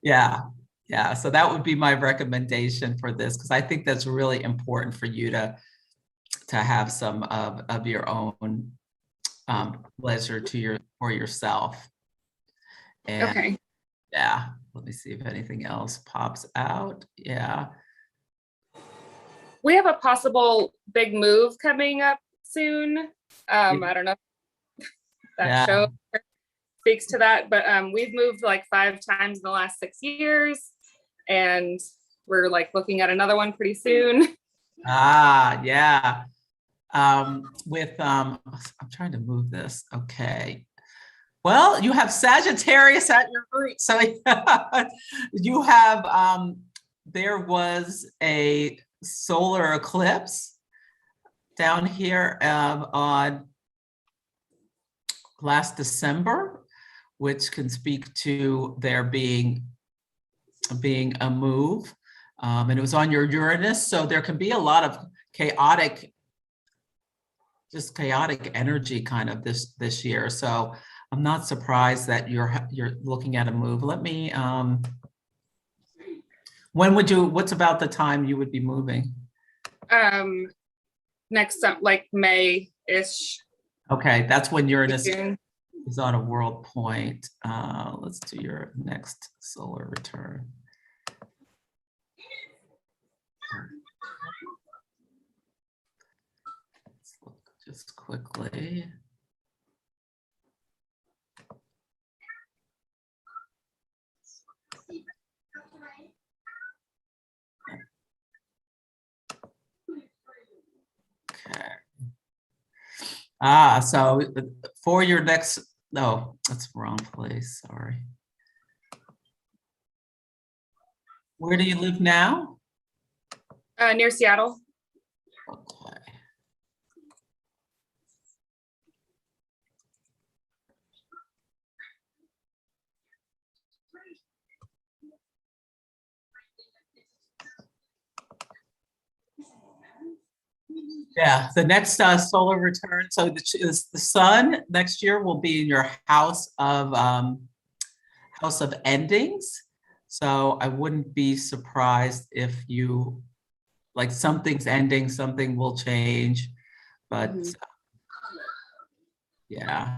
Yeah. Yeah. So that would be my recommendation for this, because I think that's really important for you to have some of your own pleasure for yourself. And Okay. yeah, let me see if anything else pops out. Yeah. We have a possible big move coming up soon. I don't know if that show speaks to that, but we've moved like 5 times in the last 6 years, and we're like looking at another one pretty soon. Ah, yeah. I'm trying to move this. Okay. Well, you have Sagittarius at your root. So you have, there was a solar eclipse down here on last December, which can speak to there being a move. And it was on your Uranus. So there can be a lot of chaotic energy kind of this year. So I'm not surprised that you're looking at a move. Let me, what's about the time you would be moving? Next like May-ish. Okay, that's when Uranus is on a world point. Let's do your next solar return. Let's look just quickly. Okay. So for your next, no, that's the wrong place, sorry. Where do you live now? Near Seattle. Okay. Yeah, the next solar return. So the sun next year will be in your house of endings. So I wouldn't be surprised if you, like, something's ending, something will change, but yeah.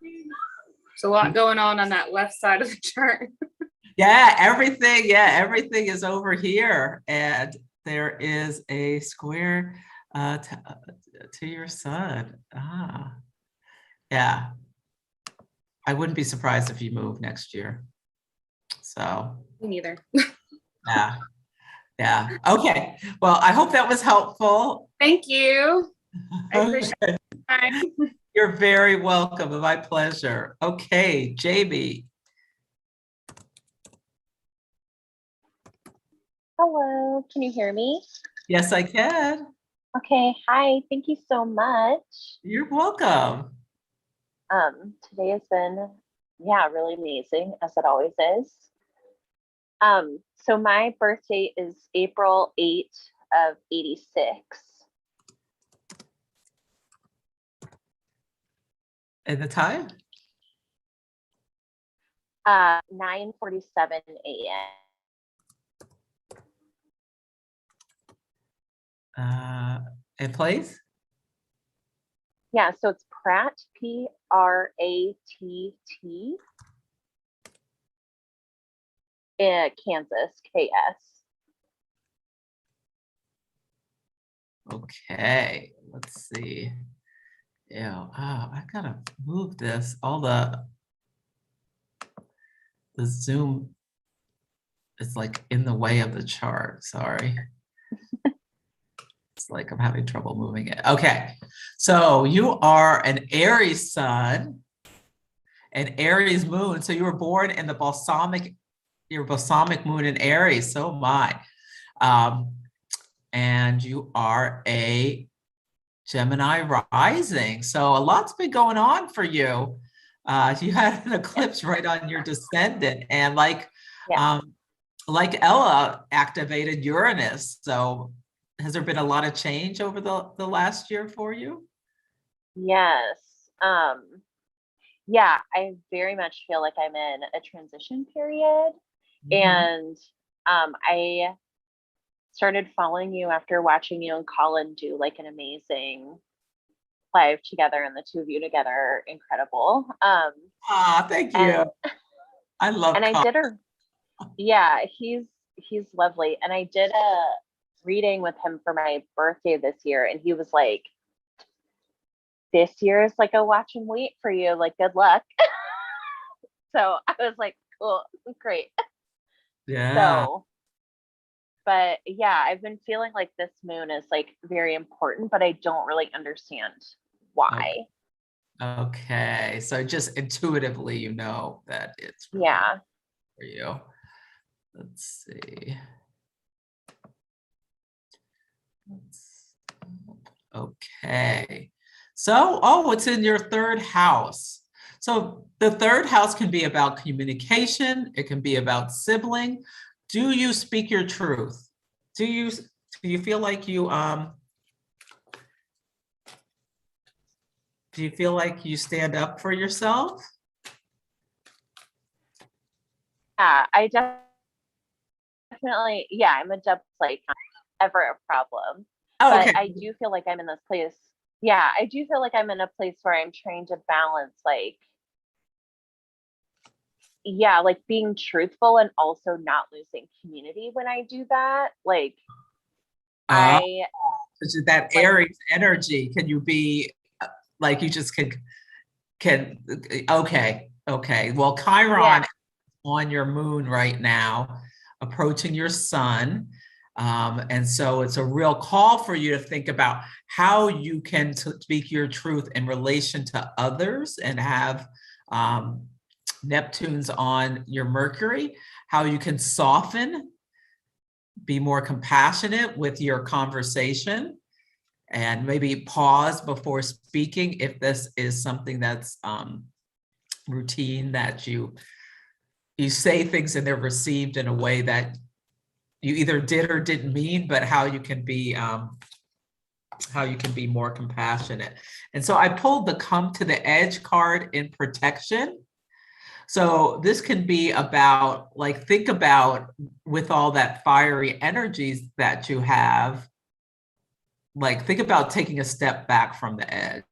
There's a lot going on that left side of the chart. Yeah, everything is over here, and there is a square to your sun. Yeah. I wouldn't be surprised if you move next year. So. Me neither. Yeah. Yeah. Okay. Well, I hope that was helpful. Thank you. I appreciate it. You're very welcome. My pleasure. Okay, JB. Hello, can you hear me? Yes, I can. Okay, hi, thank you so much. You're welcome. Today has been, really amazing, as it always is. So my birth date is April 8th of 86. And the time? 9:47 a.m. And place? Yeah, so it's Pratt, Pratt, in Kansas, KS. Okay, let's see. Yeah, I gotta move this. All the Zoom is like in the way of the chart. Sorry. It's like I'm having trouble moving it. Okay, so you are an Aries sun, an Aries moon. So you were born in the your balsamic moon in Aries. So am I. And you are a Gemini rising. So a lot's been going on for you. You had an eclipse right on your descendant, and like Ella activated Uranus. So has there been a lot of change over the last year for you? Yes. Yeah, I very much feel like I'm in a transition period. And I started following you after watching you and Colin do like an amazing live together, and the two of you together are incredible. Thank you. I love and Colin. I did he's lovely. And I did a reading with him for my birthday this year, and he was like, this year is like a watch and wait for you, like good luck. So I was like, cool, great. Yeah. So, but yeah, I've been feeling like this moon is like very important, but I don't really understand why. Okay, so just intuitively, you know that it's really for you. Let's see. Okay, so it's in your third house. So the third house can be about communication. It can be about sibling. Do you speak your truth? Do you feel like you do you feel like you stand up for yourself? Yeah, I definitely, I'm a double like ever a problem. Okay. But I do feel like I'm in this place. Yeah, I do feel like I'm in a place where I'm trying to balance like being truthful and also not losing community when I do that. Like that Aries energy, can you be like you just can okay. Well, Chiron is on your moon right now, approaching your sun. And so it's a real call for you to think about how you can speak your truth in relation to others and have Neptune's on your Mercury, how you can soften, be more compassionate with your conversation, and maybe pause before speaking if this is something that's routine, that you say things and they're received in a way that you either did or didn't mean, but how you can be more compassionate. And so I pulled the Come to the Edge card in protection. So this can be about, like, think about with all that fiery energies that you have, like think about taking a step back from the edge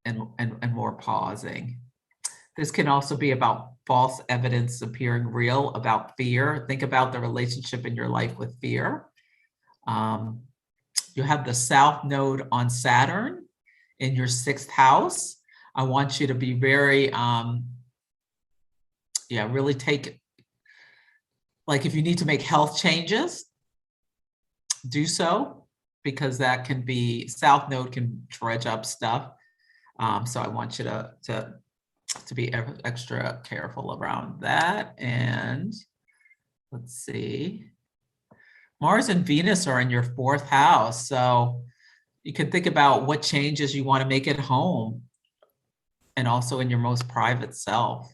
and more pausing. This can also be about false evidence appearing real, about fear. Think about the relationship in your life with fear. You have the South Node on Saturn in your 6th house. I want you to be very, really take, like if you need to make health changes, do so, because that can be, South Node can dredge up stuff. So I want you to be extra careful around that. And let's see, Mars and Venus are in your 4th house. So you can think about what changes you want to make at home and also in your most private self.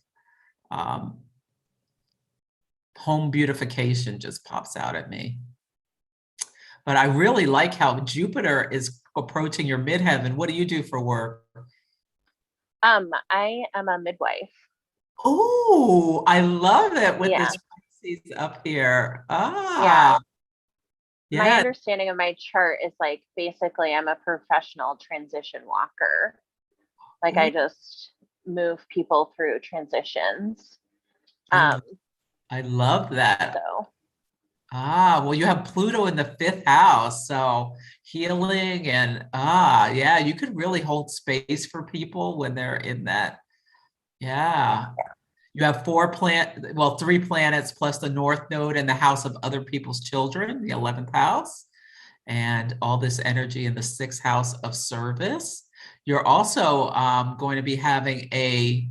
Home beautification just pops out at me. But I really like how Jupiter is approaching your midheaven. What do you do for work? I am a midwife. Oh, I love it with Yeah. this Pisces up here. Yeah. Ah, My yeah. understanding of my chart is like basically I'm a professional transition walker. Like I just move people through transitions. I I love that. So Ah, well, you have Pluto in the fifth house, so healing and yeah, you could really hold space for people when they're in that. Yeah. You have three planets plus the North Node in the house of other people's children, the 11th house, and all this energy in the sixth house of service. You're also going to be having a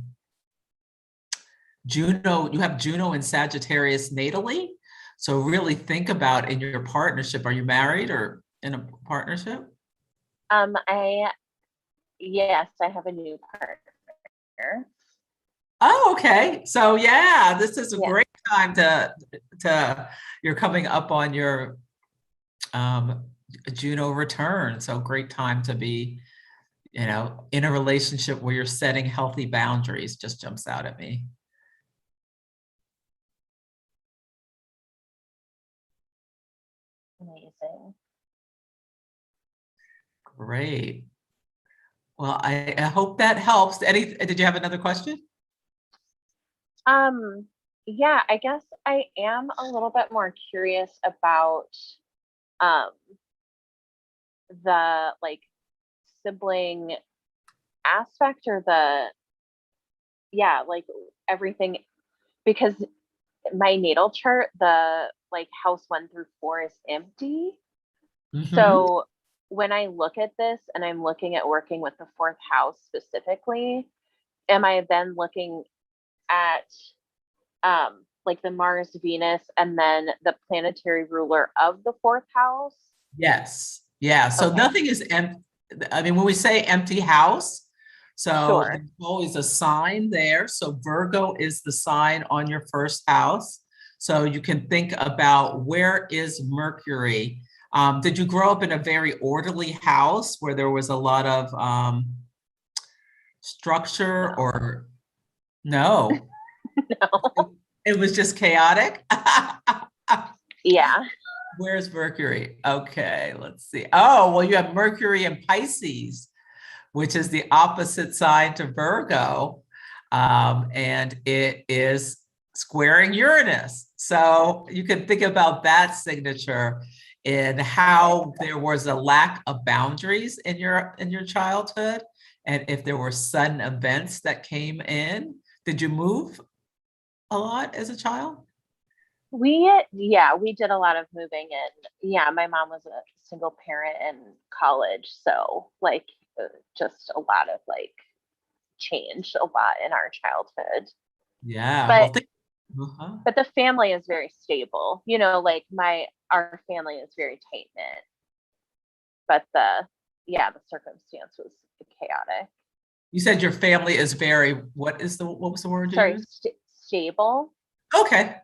Juno, you have Juno in Sagittarius natally. So really think about in your partnership, are you married or in a partnership? yes, I have a new partner. Oh, okay. So yeah, this is a Yeah. great time to you're coming up on your Juno return. So great time to be, in a relationship where you're setting healthy boundaries, just jumps out at me. Amazing. Great. Well, I hope that helps. Did you have another question? Yeah, I guess I am a little bit more curious about um the like sibling aspect or like everything, because my natal chart, the like house 1 through 4 is empty. Mhm. So when I look at this and I'm looking at working with the fourth house specifically, am I then looking at like the Mars, Venus, and then the planetary ruler of the fourth house? Yes. Yeah. So Okay. nothing is empty. I mean, when we say empty house, so Sure. there's always a sign there. So Virgo is the sign on your first house. So you can think about where is Mercury? Did you grow up in a very orderly house where there was a lot of structure No. or no? No. It was just chaotic? Yeah. Where's Mercury? Okay, let's see. Oh, well, you have Mercury in Pisces, which is the opposite sign to Virgo. And it is squaring Uranus. So you can think about that signature in how there was a lack of boundaries in your childhood. And if there were sudden events that came in. Did you move a lot as a child? We did a lot of moving, and yeah, my mom was a single parent in college, so like just a lot of like change a lot in our childhood. Yeah. Well, But uh-huh. but the family is very stable. You know, like our family is very tight knit. But the circumstance was chaotic. You said your family is very, what was the word you Sorry, used? stable. Okay.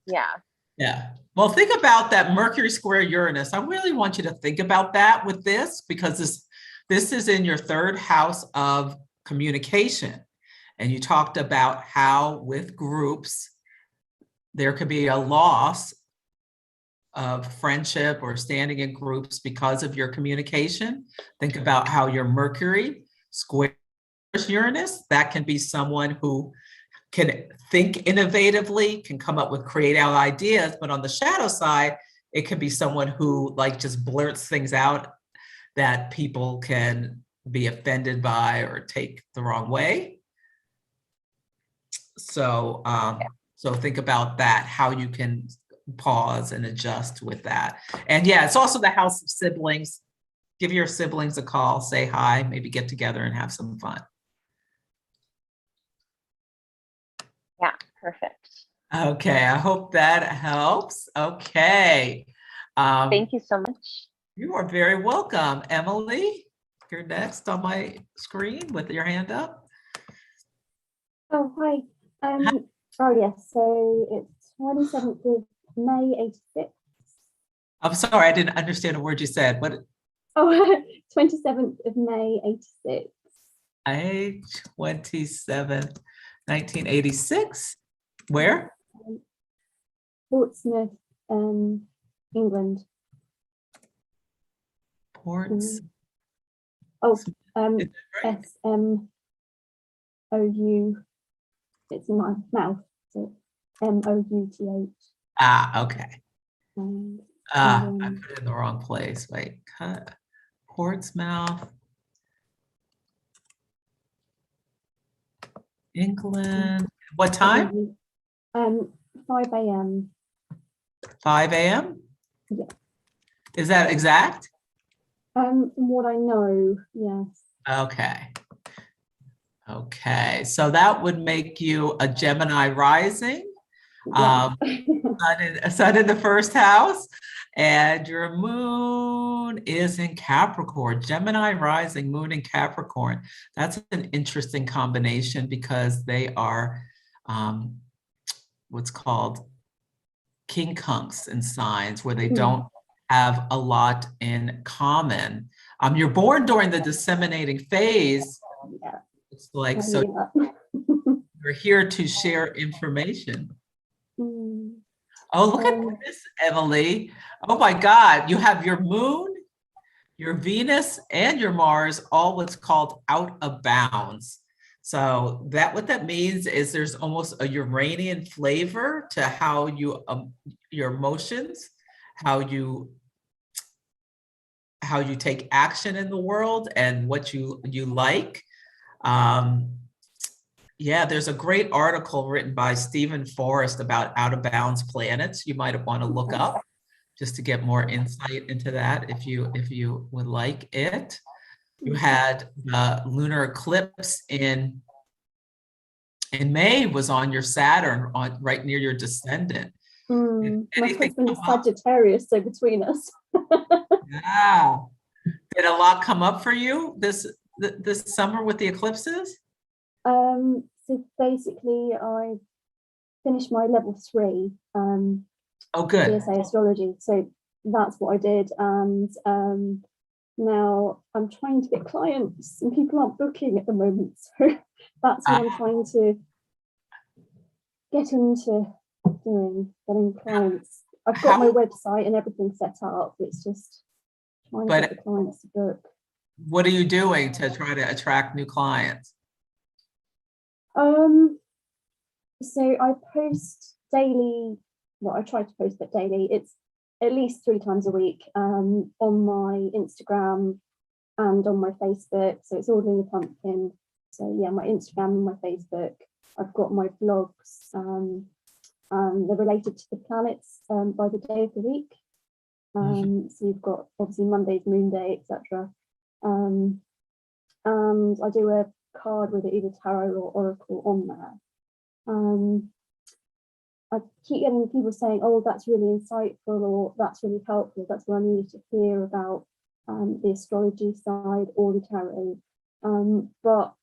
Yeah. Yeah. Well, think about that Mercury square Uranus. I really want you to think about that with this, because this is in your third house of communication. And you talked about how with groups, there could be a loss of friendship or standing in groups because of your communication. Think about how your Mercury squares Uranus. That can be someone who can think innovatively, can come up with creative ideas, but on the shadow side, it could be someone who like just blurts things out that people can be offended by or take the wrong way. So, so think about that, how you can pause and adjust with that. And yeah, it's also the house of siblings. Give your siblings a call, say hi, maybe get together and have some fun. Yeah, perfect. Okay, I hope that helps. Okay. Thank you so much. You are very welcome. Emily, you're next on my screen with your hand up. Oh, hi. Oh, yes. So it's 27th of May, 86. I'm sorry, I didn't understand a word you said. What? Oh, 27th of May, 86. May 27th, 1986. Where? Portsmouth, England. Ports. Oh, Is that right? SMOU. It's in my mouth. So MOUTH. Ah, okay. And I then put it in the wrong place. Wait, Portsmouth, England. What time? 5 a.m. 5 a.m.? Yeah. Is that exact? From what I know, yes. Okay. Okay, so that would make you a Gemini rising. Yeah. Sun in the first house, and your moon is in Capricorn. Gemini rising, moon in Capricorn. That's an interesting combination because they are what's called quincunx in signs, where they don't have a lot in common. You're born during the disseminating phase. Yeah. It's like, so you're here to share information. Oh, look at this, Emily. Oh my God, you have your moon, your Venus, and your Mars, all what's called out of bounds. So what that means is there's almost a Uranian flavor to how you, your emotions, how you take action in the world and what you like. Yeah, there's a great article written by Stephen Forrest about out of bounds planets. You might want to look up just to get more insight into that if you would like it. You had the lunar eclipse in May was on your Saturn, right near your descendant. My husband is Sagittarius, so between us. Yeah. Did a lot come up for you this summer with the eclipses? So basically, I finished my level 3. Oh, good. CSA Astrology. So that's what I did, and now I'm trying to get clients, and people aren't booking at the moment. So that's what I'm trying to get into doing, getting clients. I've got my website and everything set up. It's just trying to get the clients to book. What are you doing to try to attract new clients? So I post daily. Well, I try to post it daily. It's at least 3 times a week on my Instagram and on my Facebook. So it's Ordering a Pumpkin. So yeah, my Instagram and my Facebook. I've got my blogs. They're related to the planets by the day of the week. So you've got obviously Monday's Moon Day, etc. And I do a card with either tarot or oracle on there. I keep getting people saying, "Oh, that's really insightful," or "That's really helpful. That's what I needed to hear about the astrology side or the tarot." But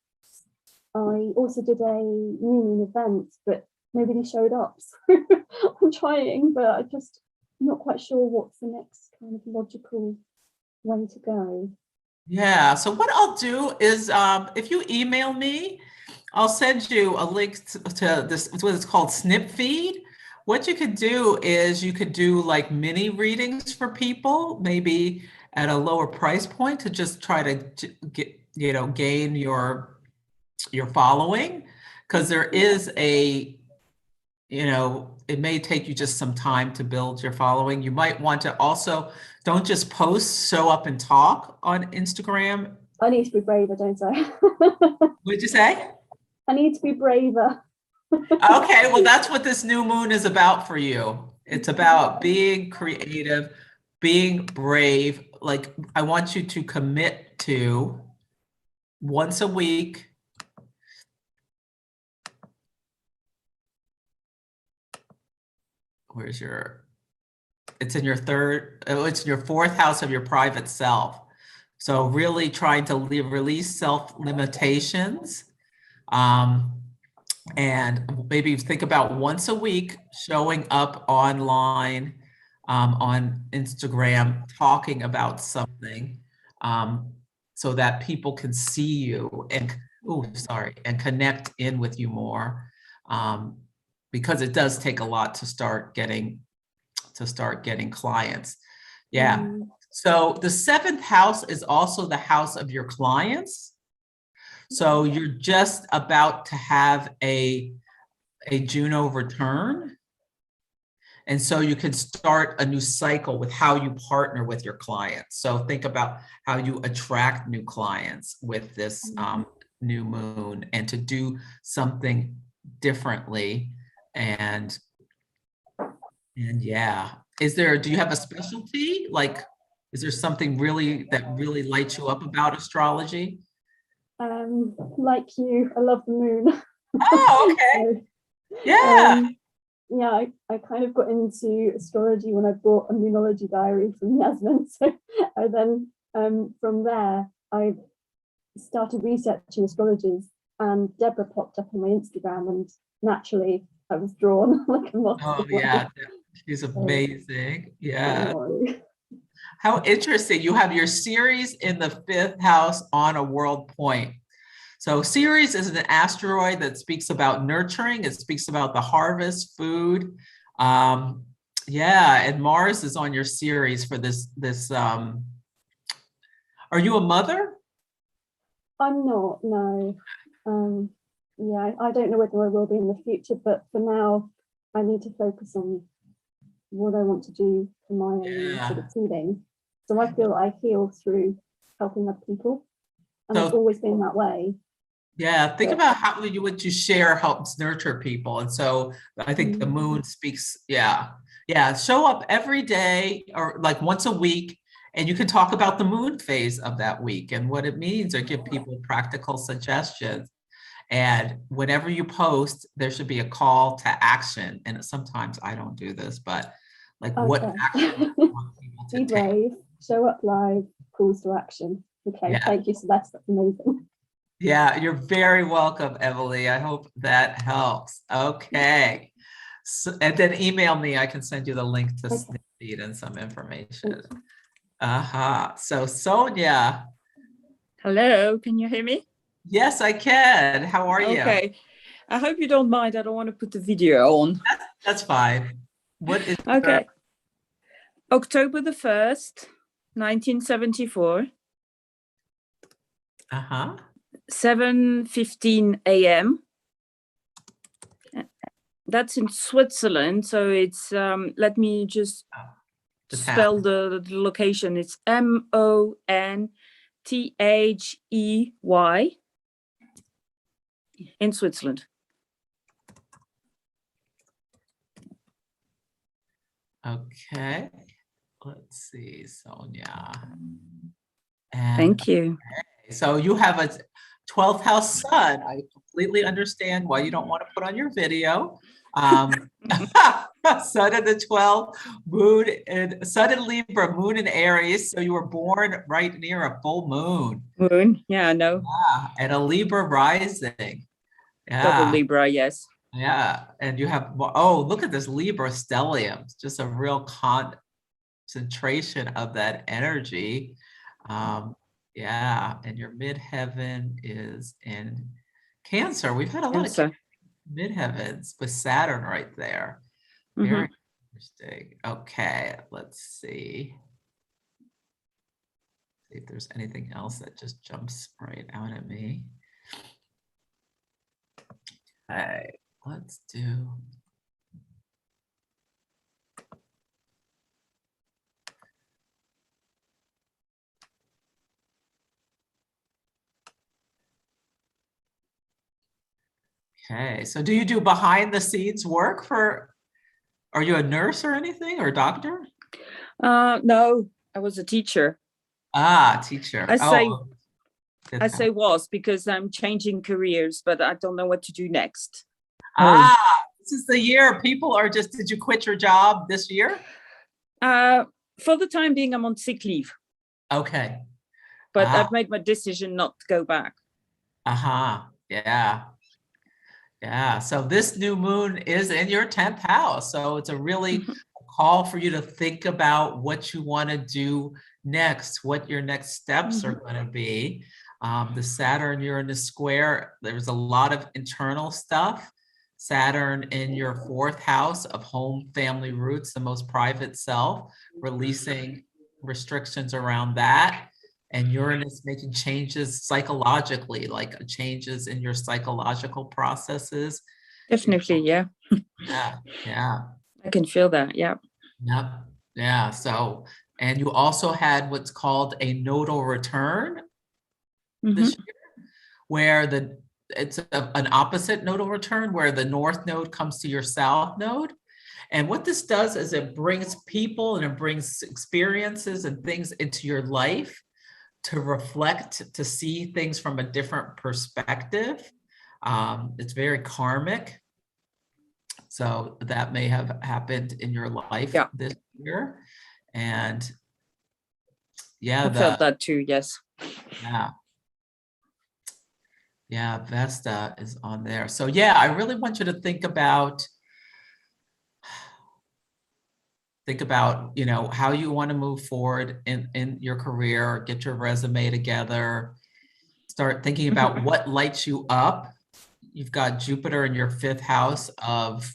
I also did a new moon event, but nobody showed up. So I'm trying, but I'm not quite sure what's the next kind of logical way to go. Yeah, so what I'll do is if you email me, I'll send you a link to this, what it's called Snip Feed. What you could do is you could do like mini readings for people, maybe at a lower price point, to just try to get, gain your following, because there is it may take you just some time to build your following. You might want to also, don't just post, show up and talk on Instagram. I need to be braver, don't I? What'd you say? I need to be braver. Okay, well, that's what this new moon is about for you. It's about being creative, being brave. Like, I want you to commit to once a week. Where's it's in your it's in your 4th house of your private self. So really trying to release self limitations. And maybe think about once a week showing up online on Instagram talking about something, so that people can see you and, and connect in with you more, because it does take a lot to start getting clients. Yeah. So the 7th house is also the house of your clients. So you're just about to have a Juno return. And so you can start a new cycle with how you partner with your clients. So think about how you attract new clients with this new moon, and to do something differently. And yeah, do you have a specialty? Like, is there something that really lights you up about astrology? Like you, I love the moon. Oh, okay. So, Yeah. yeah, I kind of got into astrology when I bought a moonology diary from Yasmin. So I then from there I started researching astrologers, and Deborah popped up on my Instagram, and naturally I was drawn like a moth. Oh yeah, she's amazing. Yeah. So, How interesting. You have your Ceres in the 5th house on a world point. So Ceres is an asteroid that speaks about nurturing. It speaks about the harvest, food. Yeah, and Mars is on your Ceres for this. Are you a mother? I'm not, no. Yeah, I don't know whether I will be in the future, but for now, I need to focus on what I want to do for my own sort of healing. So I feel I heal through helping other people, and it's always been that way. Yeah, think about how what you share helps nurture people. And so I think the moon speaks, yeah, show up every day or like once a week, and you can talk about the moon phase of that week and what it means, or give people practical suggestions. And whenever you post, there should be a call to action. And sometimes I don't do this, but like what action do you want people to Be take? brave, show up live, calls to action. Okay, Yeah. thank you, Celeste, that's amazing. Yeah, you're very welcome, Emily. I hope that helps. Okay. So, and then email me. I can send you the link to Sneak and some information. So Sonia. Hello, can you hear me? Yes, I can. How are you? Okay. I hope you don't mind. I don't want to put the video on. That's fine. What is okay? October the 1st, 1974. 7:15 a.m. That's in Switzerland. So it's let me just spell the location. It's Monthey in Switzerland. Okay. Let's see, Sonia. Thank you. Okay. So you have a 12th house sun. I completely understand why you don't want to put on your video. Sun in the 12th, moon and Sun in Libra, moon in Aries. So you were born right near a full moon. Yeah, I know. Yeah, and a Libra rising. Yeah. Double Libra, yes. Yeah, and you have, oh, look at this Libra stellium. It's just a real concentration of that energy. Yeah, and your midheaven is in Cancer. We've had a lot of midheavens with Saturn right there. Very interesting. Okay, let's see. See if there's anything else that just jumps right out at me. Okay, let's do. Okay, so do you do behind the scenes work for, are you a nurse or anything, or a doctor? No, I was a teacher. Teacher. I say was because I'm changing careers, but I don't know what to do next. This is the year people are just, did you quit your job this year? For the time being, I'm on sick leave. Okay. But I've made my decision not to go back. Yeah. Yeah, so this new moon is in your 10th house. So it's a really call for you to think about what you want to do next, what your next steps are going to be. The Saturn Uranus square, there's a lot of internal stuff. Saturn in your 4th house of home, family roots, the most private self, releasing restrictions around that. And Uranus making changes psychologically, like changes in your psychological processes. Definitely, yeah. Yeah. I can feel that, yeah. Yep. Yeah. So, and you also had what's called a nodal return this year, where it's an opposite nodal return, where the north node comes to your south node. And what this does is it brings people and it brings experiences and things into your life to reflect, to see things from a different perspective. It's very karmic. So that may have happened in your life this year. And yeah, I felt that too, yes. Yeah. Yeah, Vesta is on there. So yeah, I really want you to think about, you know, how you want to move forward in your career, get your resume together, start thinking about what lights you up. You've got Jupiter in your 5th house of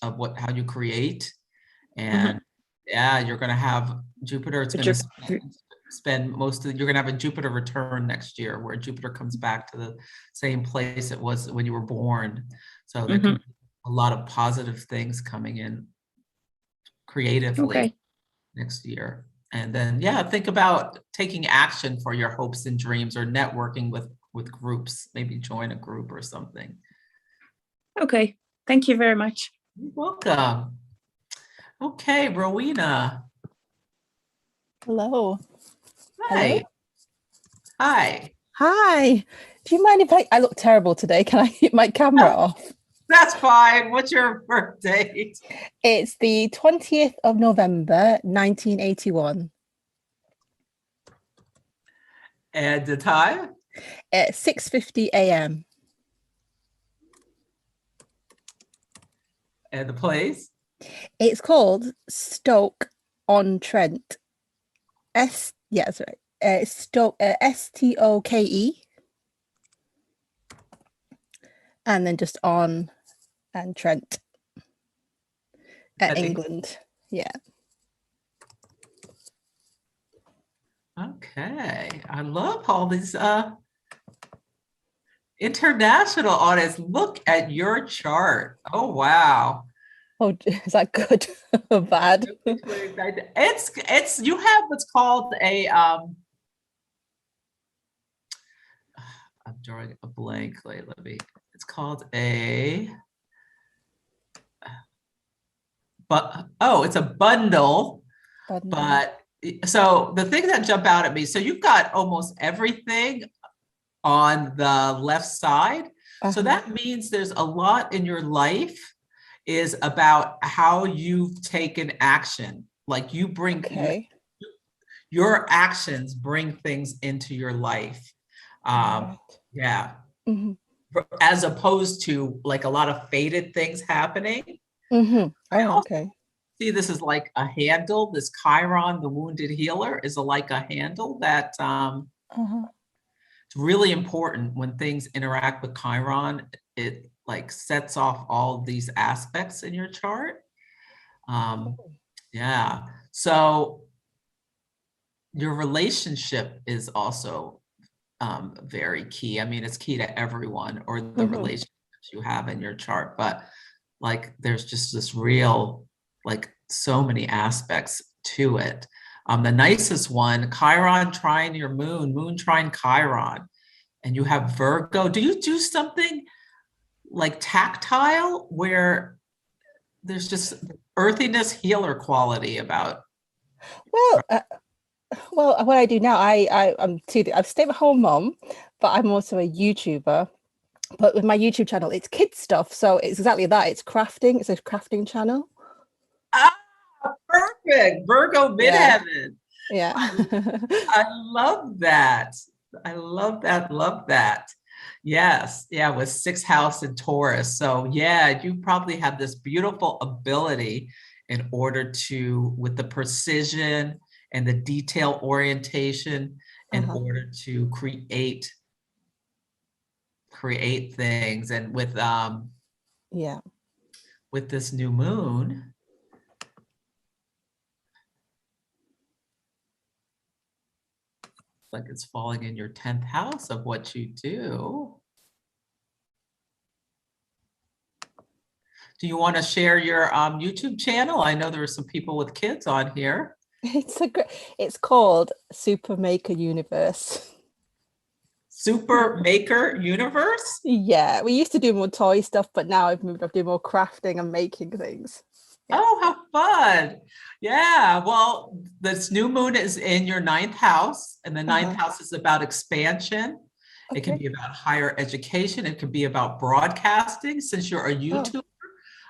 how you create. And yeah, you're going to have Jupiter. It's going to spend most of, you're going to have a Jupiter return next year, where Jupiter comes back to the same place it was when you were born. So there could be a lot of positive things coming in creatively next year. And then, yeah, think about taking action for your hopes and dreams, or networking with groups, maybe join a group or something. Okay, thank you very much. You're welcome. Okay, Rowena. Hello. Hi. Hello? Hi. Hi. Do you mind if I look terrible today? Can I keep my camera off? That's fine. What's your birth date? It's the 20th of November, 1981. And the time? At 6:50 a.m. And the place? It's called Stoke-on-Trent. That's right. Stoke, Stoke. And then just on and Trent at England. Yeah. Okay. I love all these international audits. Look at your chart. Oh, wow. Oh, is that good or bad? It's you have what's called a I'm drawing a blank. Let me. It's called a it's a bundle. But so the thing that jumped out at me, so you've got almost everything on the left side. So that means there's a lot in your life is about how you've taken action. Like you bring your actions bring things into your life. Yeah. As opposed to like a lot of fated things happening. Oh, okay. See, this is like a handle. This Chiron, the wounded healer, is like a handle that it's really important when things interact with Chiron. It like sets off all these aspects in your chart. Yeah. So your relationship is also very key. I mean, it's key to everyone, or the relationships you have in your chart, but like there's just this real, like so many aspects to it. The nicest one, Chiron trine your moon, moon trine Chiron, and you have Virgo. Do you do something like tactile where there's just earthiness, healer quality about? Well, what I do now, I'm a stay-at-home mom, but I'm also a YouTuber. But with my YouTube channel, it's kids stuff, so it's exactly that. It's crafting. It's a crafting channel. Ah, perfect. Virgo midheaven. Yeah. I love that. I love that. Love that. Yes. Yeah. With 6th house in Taurus. So yeah, you probably have this beautiful ability in order to, with the precision and the detail orientation, in order to create things. And with with this new moon, like it's falling in your 10th house of what you do. Do you want to share your YouTube channel? I know there are some people with kids on here. It's called Super Maker Universe. Super Maker Universe? Yeah, we used to do more toy stuff, but now I've moved up to do more crafting and making things. Yeah. Oh, how fun. Yeah, well, this new moon is in your 9th house, and the 9th house is about expansion. It can be about higher education. It could be about broadcasting. Since you're a YouTuber,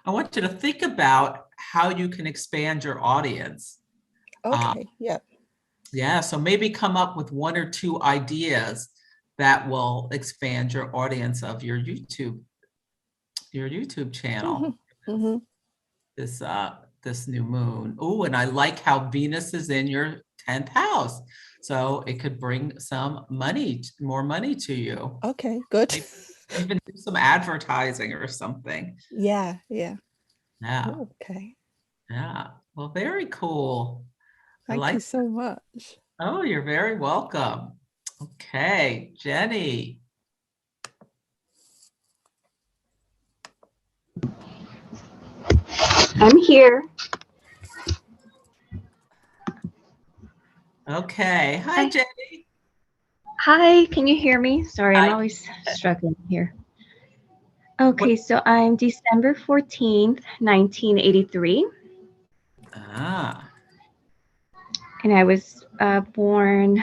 I want you to think about how you can expand your audience. Okay, Yeah, so maybe come up with 1 or 2 ideas that will expand your audience of your YouTube channel. This new moon. Oh, and I like how Venus is in your 10th house. So it could bring some money, more money to you. Okay, good. Maybe even do some advertising or something. Yeah. Yeah. Okay. Yeah. Well, very cool. Thank you so much. Oh, you're very welcome. Okay, Jenny. I'm here. Okay. Hi, Jenny. Hi, can you hear me? Sorry, I'm always struggling here. Okay, so I'm December 14th, 1983. And I was born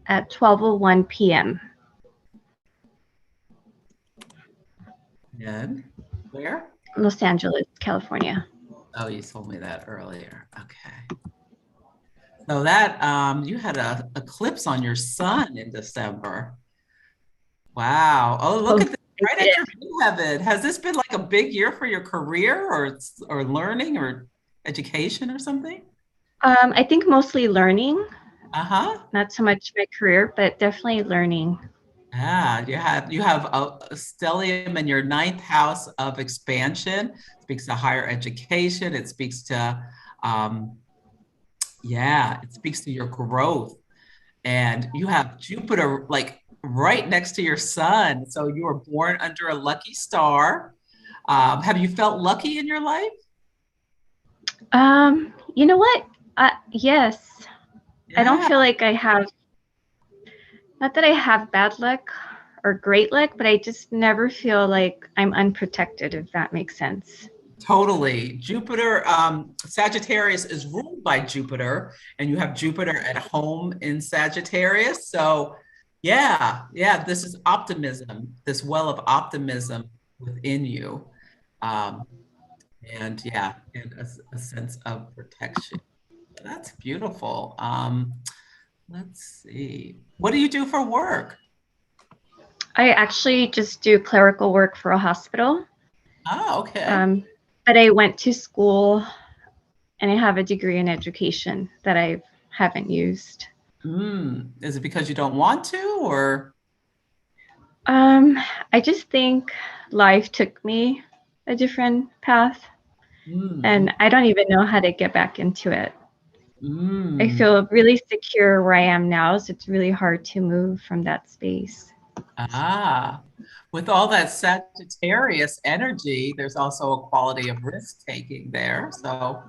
at 12:01 p.m. And where? Los Angeles, California. Oh, you told me that earlier. Okay. So that you had an eclipse on your sun in December. Wow. Oh, look at this, right at your midheaven. Has this been like a big year for your career or learning or education or something? I think mostly learning. Not so much my career, but definitely learning. Yeah, you have a stellium in your 9th house of expansion. It speaks to higher education. It speaks to it speaks to your growth. And you have Jupiter like right next to your sun. So you were born under a lucky star. Have you felt lucky in your life? You know what? Yes. I don't feel like I have, not that I have bad luck or great luck, but I just never feel like I'm unprotected, if that makes sense. Totally. Jupiter, Sagittarius is ruled by Jupiter, and you have Jupiter at home in Sagittarius. So yeah, this is optimism, this well of optimism within you. And a sense of protection. That's beautiful. Let's see. What do you do for work? I actually just do clerical work for a hospital. Oh, okay. But I went to school and I have a degree in education that I haven't used. Is it because you don't want to, or? I just think life took me a different path and I don't even know how to get back into it. I feel really secure where I am now, so it's really hard to move from that space. With all that Sagittarius energy, there's also a quality of risk-taking there. So,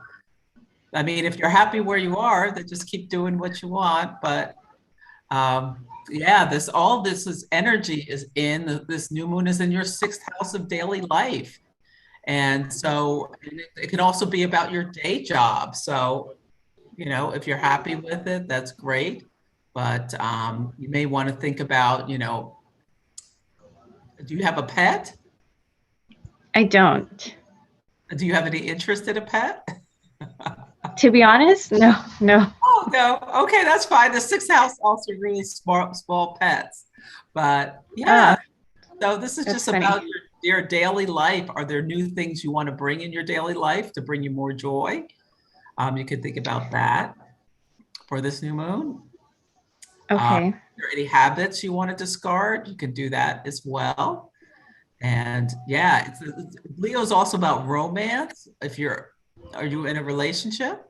I mean, if you're happy where you are, then just keep doing what you want. But this energy is in, this new moon is in your 6th house of daily life. And so it can also be about your day job. So, you know, if you're happy with it, that's great. But you may want to think about, you know, do you have a pet? I don't. Do you have any interest in a pet? To be honest, no. Oh, no. Okay, that's fine. The 6th house also really small pets. But yeah, so this is just about your daily life, are there new things you want to bring in your daily life to bring you more joy? You could think about that for this new moon. Okay. Are there any habits you want to discard? You can do that as well. And yeah, Leo's also about romance. Are you in a relationship?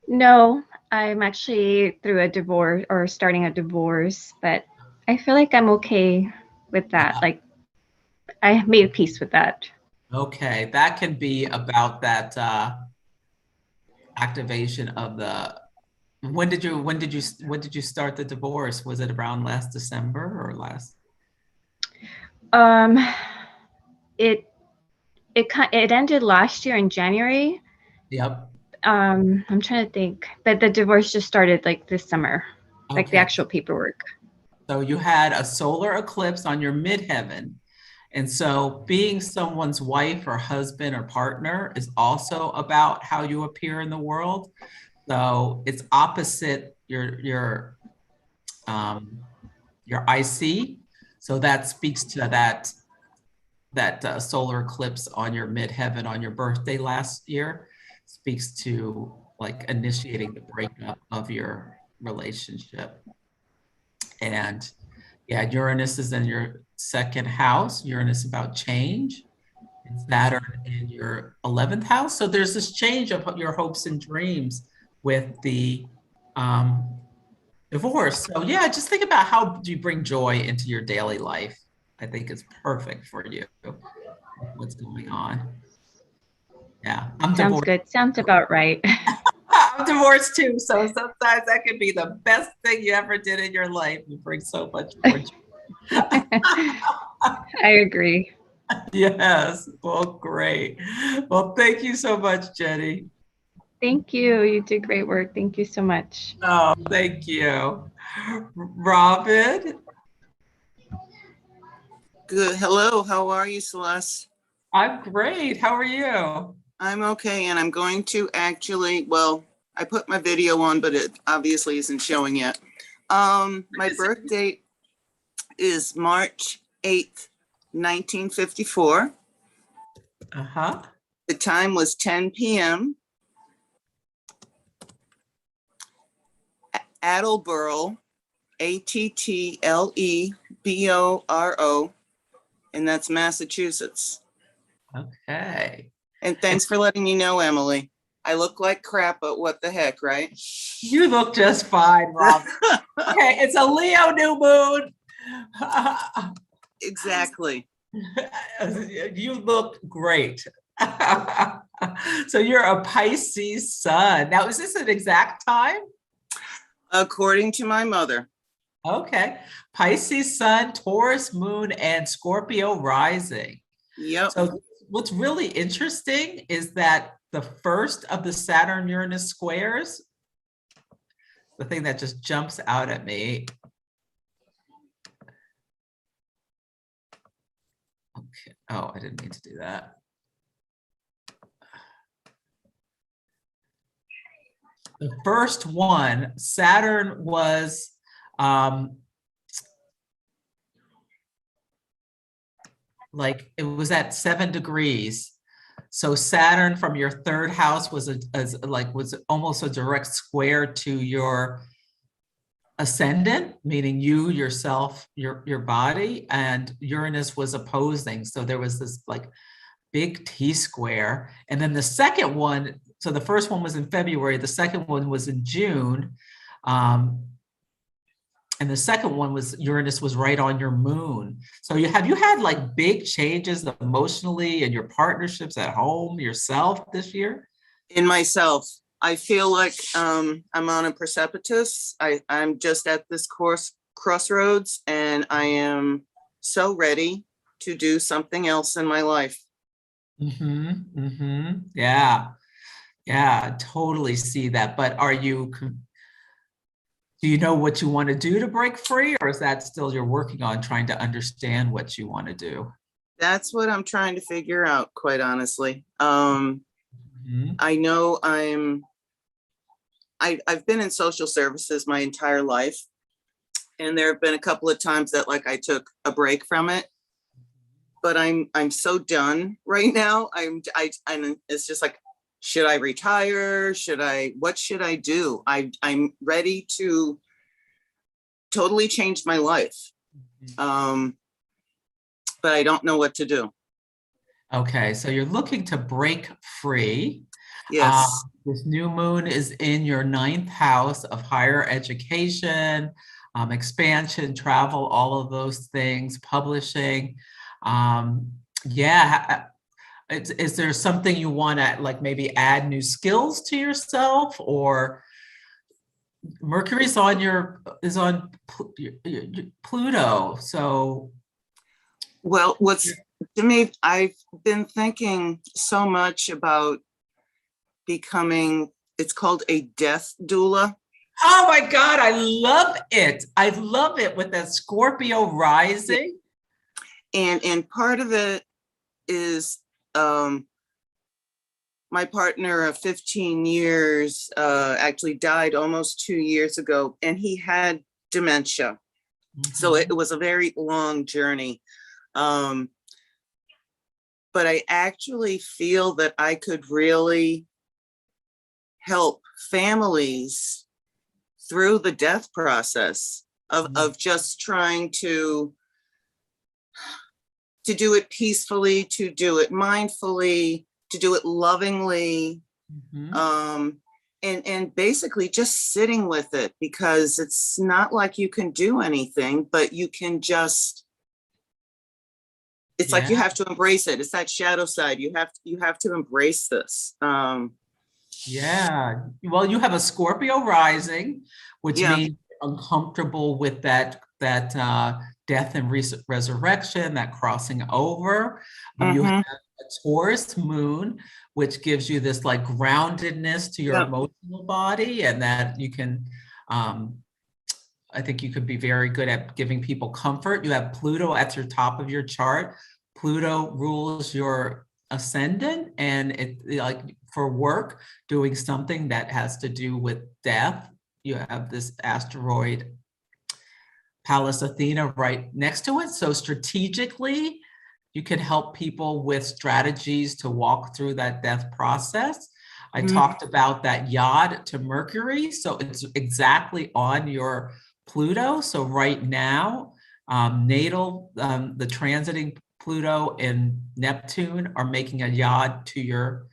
No, I'm actually through a divorce or starting a divorce, but I feel like I'm okay with that. Like I made peace with that. Okay, that can be about that activation of the. When did you start the divorce? Was it around last December or last? It ended last year in January. Yep. I'm trying to think, but the divorce just started like this summer, like the Okay. actual paperwork. So you had a solar eclipse on your midheaven. And so being someone's wife or husband or partner is also about how you appear in the world. So it's opposite your IC. So that speaks to that solar eclipse on your midheaven on your birthday last year, speaks to like initiating the breakup of your relationship. And yeah, Uranus is in your second house. Uranus about change. And Saturn in your 11th house. So there's this change of your hopes and dreams with the divorce. So yeah, just think about how do you bring joy into your daily life. I think it's perfect for you. What's going on? Yeah, I'm Sounds divorced. good. Sounds about right. I'm divorced too, so sometimes that can be the best thing you ever did in your life. You bring so much more joy. I agree. Yes. Well, great. Well, thank you so much, Jenny. Thank you. You did great work. Thank you so much. Oh, thank you. Robin? Good. Hello. How are you, Celeste? I'm great. How are you? I'm okay. And I'm going to actually, well, I put my video on, but it obviously isn't showing yet. My birth date is March 8th, 1954. Uh-huh. The time was 10 p.m. Attleboro, Attleboro, and that's Massachusetts. Okay. And thanks for letting me know, Emily. I look like crap, but what the heck, right? You look just fine, Rob. Okay, it's a Leo new moon. Exactly. You look great. So you're a Pisces sun. Now, is this an exact time? According to my mother. Okay. Pisces sun, Taurus moon, and Scorpio rising. Yep. So what's really interesting is that the first of the Saturn-Uranus squares, the thing that just jumps out at me. Okay. Oh, I didn't mean to do that. The first one, Saturn was like it was at 7 degrees. So Saturn from your third house was was almost a direct square to your ascendant, meaning you yourself, your body, and Uranus was opposing. So there was this like big T square. And then the second one, so the first one was in February, the second one was in June. And the second one was Uranus was right on your moon. So have you had like big changes emotionally in your partnerships at home, yourself this year? In myself, I feel like I'm on a precipice. I'm just at this crossroads, and I am so ready to do something else in my life. Yeah, I totally see that. But do you know what you want to do to break free, or is that still you're working on trying to understand what you want to do? That's what I'm trying to figure out, quite honestly. I know I've been in social services my entire life, and there have been a couple of times that like I took a break from it. but I'm so done right now. And it's just like, should I retire? What should I do? I'm ready to totally change my life. But I don't know what to do. Okay, so you're looking to break free. Yes. This new moon is in your 9th house of higher education, expansion, travel, all of those things, publishing. Yeah, is there something you want to like maybe add new skills to yourself, or Mercury's on Pluto, so. Well, to me, I've been thinking so much about becoming, it's called a death doula. Oh my God, I love it. I love it with that Scorpio rising. And part of it is my partner of 15 years actually died almost 2 years ago, and he had dementia. So it was a very long journey. But I actually feel that I could really help families through the death process of just trying to do it peacefully, to do it mindfully, to do it lovingly, and basically just sitting with it, because it's not like you can do anything, but you can just, it's like you have to embrace it. It's that shadow side. You have to embrace this. Yeah, well, you have a Scorpio rising, which means you're uncomfortable with that death and resurrection, that crossing over. You have a Taurus moon, which gives you this like groundedness to your emotional body, and that you can, I think you could be very good at giving people comfort. You have Pluto at your top of your chart. Pluto rules your ascendant, and it like for work, doing something that has to do with death. You have this asteroid Pallas Athena right next to it. So strategically, you can help people with strategies to walk through that death process. I talked about that Yod to Mercury. So it's exactly on your Pluto. So right now, natal, the transiting Pluto and Neptune are making a Yod to your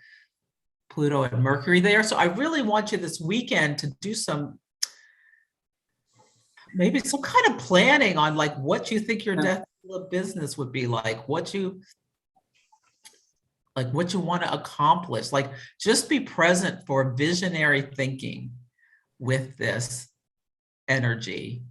Pluto and Mercury there. So I really want you this weekend to do maybe some kind of planning on like what you think your death business would be like, what you want to accomplish. Like, just be present for visionary thinking with this energy,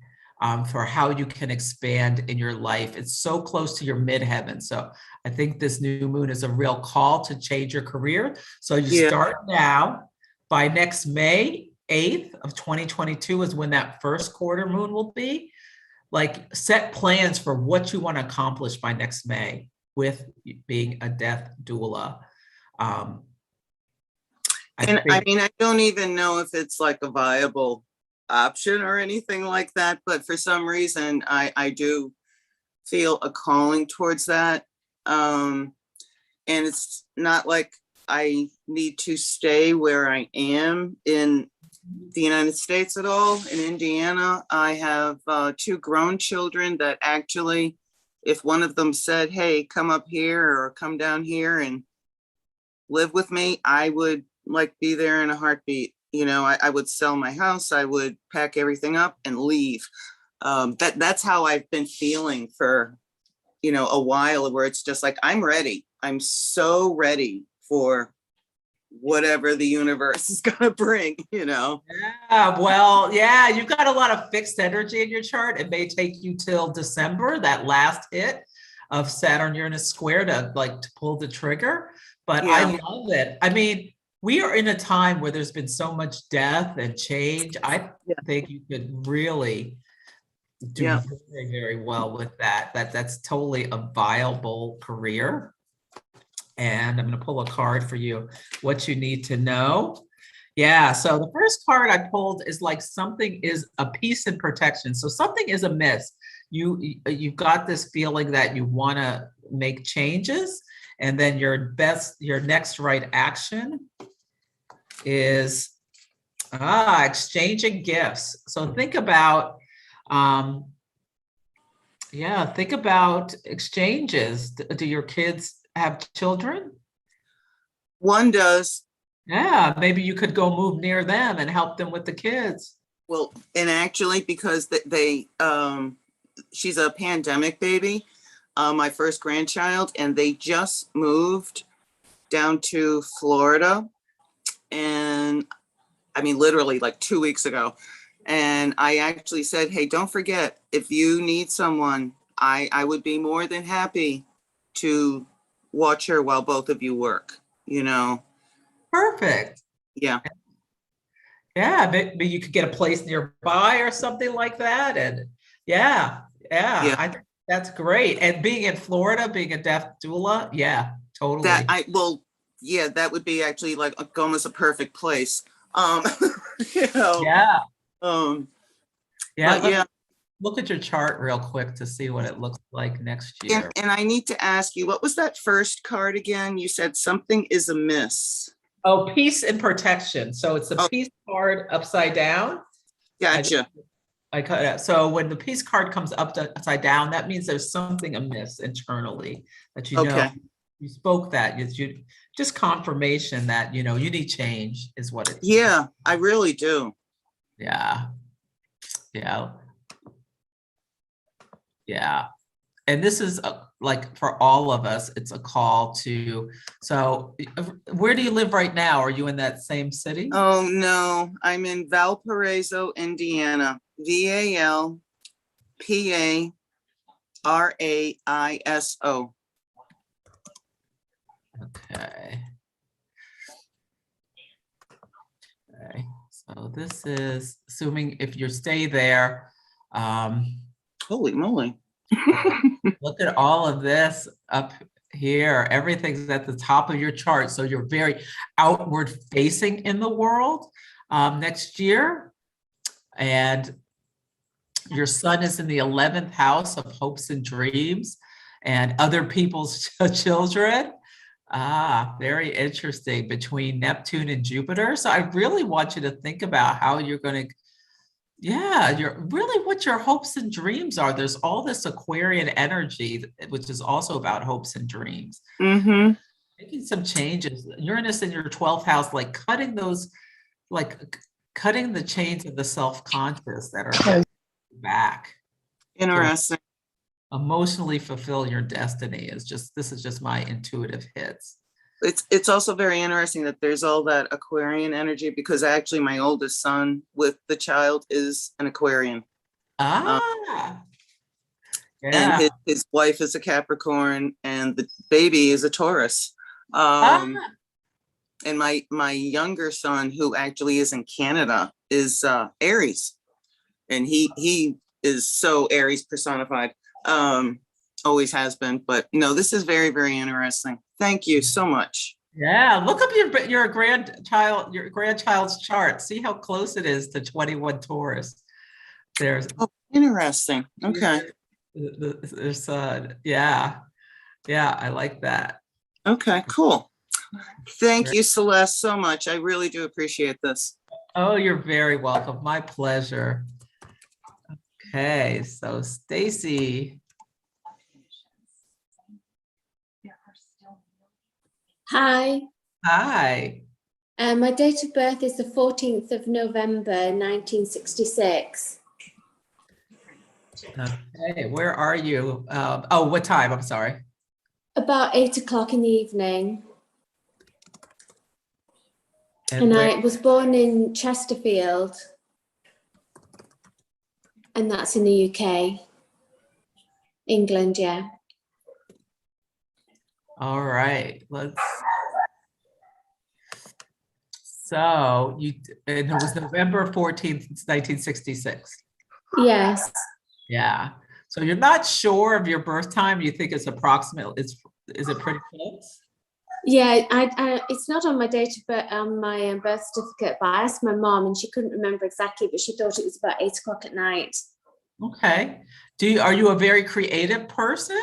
for how you can expand in your life. It's so close to your midheaven. So I think this new moon is a real call to change your career. So you start now. By next May 8th of 2022 is when that first quarter moon will be. Like, set plans for what you want to accomplish by next May with being a death doula. I mean, I don't even know if it's like a viable option or anything like that, but for some reason I do feel a calling towards that. And it's not like I need to stay where I am in the United States at all. In Indiana, I have 2 grown children that actually, if one of them said, hey, come up here or come down here and live with me, I would like be there in a heartbeat. You know, I would sell my house, I would pack everything up and leave. That's how I've been feeling for, you know, a while, where it's just like, I'm ready. I'm so ready for whatever the universe is gonna bring, you know? Yeah, well, yeah, you've got a lot of fixed energy in your chart. It may take you till December, that last hit of Saturn Uranus square, to pull the trigger. But I love it. I mean, we are in a time where there's been so much death and change. I think you could really do very, very well with that. That's totally a viable career. And I'm going to pull a card for you, what you need to know. Yeah, so the first card I pulled is like, something is a peace and protection. So something is amiss. you've got this feeling that you want to make changes, and then your next right action is exchanging gifts. So think about think about exchanges. Do your kids have children? One does. Yeah, maybe you could go move near them and help them with the kids. Well, and actually, because she's a pandemic baby, my first grandchild, and they just moved down to Florida. And I mean, literally like 2 weeks ago. And I actually said, hey, don't forget, if you need someone, I would be more than happy to watch her while both of you work, you know. Perfect. Yeah. Yeah, maybe you could get a place nearby or something like that. And yeah, I think that's great. And being in Florida, being a deaf doula, yeah, totally. That would be actually like almost a perfect place. You know. Yeah. Look at your chart real quick to see what it looks like next year. And I need to ask you, what was that first card again? You said something is amiss. Oh, peace and protection. So it's the peace card upside down. Gotcha. I cut it out. So when the peace card comes upside down, that means there's something amiss internally that you know. You spoke that. You just confirmation that you need change is what it is. Yeah, I really do. Yeah. And this is like for all of us, it's a call to. So where do you live right now? Are you in that same city? Oh no, I'm in Valparaiso, Indiana. VALPARAISO. Okay. So this is assuming if you stay there. Holy moly. Look at all of this up here. Everything's at the top of your chart. So you're very outward facing in the world next year. And your sun is in the 11th house of hopes and dreams and other people's children. Very interesting, between Neptune and Jupiter. So I really want you to think about how you're going to, what your hopes and dreams are. There's all this Aquarian energy, which is also about hopes and dreams. Mm-hmm. Making some changes. Uranus in your 12th house, like cutting the chains of the self-conscious that are back. Interesting. Emotionally fulfill your destiny this is just my intuitive hits. It's also very interesting that there's all that Aquarian energy, because actually my oldest son with the child is an Aquarian. Yeah. And his wife is a Capricorn and the baby is a Taurus. And my younger son, who actually is in Canada, is Aries. And he is so Aries personified. Always has been, but no, this is very, very interesting. Thank you so much. Yeah, look up your grandchild's chart. See how close it is to 21 Taurus. There's interesting. Okay. There's yeah, I like that. Okay, cool. Thank you, Celeste, so much. I really do appreciate this. Oh, you're very welcome. My pleasure. Okay, so Stacy. Hi. Hi. My date of birth is the 14th of November, 1966. Okay, where are you? What time? I'm sorry. About 8 o'clock in the evening. And I was born in Chesterfield. And that's in the UK. England, yeah. All right, so and it was November 14th, 1966. Yes. Yeah. So you're not sure of your birth time. You think it's approximate. Is it pretty close? Yeah, it's not on my date of birth, on my birth certificate, but I asked my mom and she couldn't remember exactly, but she thought it was about 8 o'clock at night. Okay. Are you a very creative person?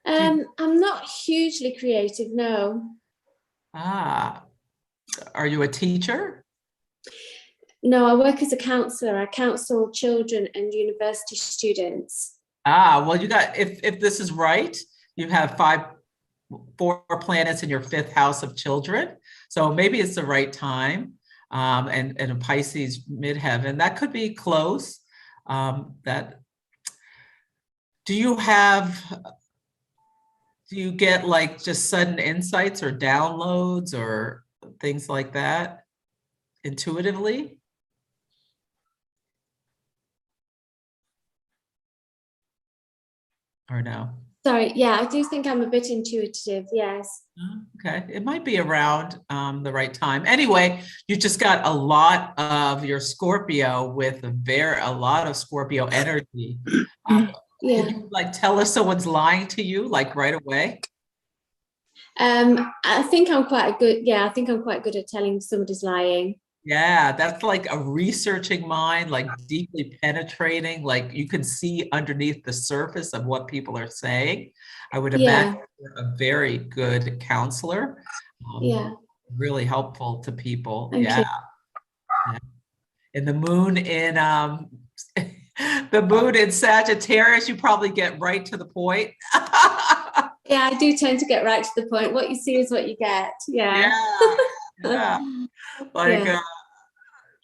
I'm not hugely creative, no. Ah, are you a teacher? No, I work as a counselor. I counsel children and university students. Ah, well, you got, if this is right, you have 4 planets in your 5th house of children. So maybe it's the right time. And a Pisces midheaven, that could be close. Do you get like just sudden insights or downloads or things like that intuitively? Or no? Sorry, yeah, I do think I'm a bit intuitive, yes. Okay, it might be around the right time. Anyway, you just got a lot of your Scorpio with a lot of Scorpio energy. Yeah. Can you like tell us someone's lying to you like right away? I think I'm quite good. Yeah, I think I'm quite good at telling somebody's lying. Yeah, that's like a researching mind, like deeply penetrating, like you can see underneath the surface of what people are saying. I would imagine you're a very good counselor. Yeah. Really helpful to people. Thank Yeah. you. And the moon in the moon in Sagittarius, you probably get right to the point. Yeah, I do tend to get right to the point. What you see is what you get. Yeah. Yeah.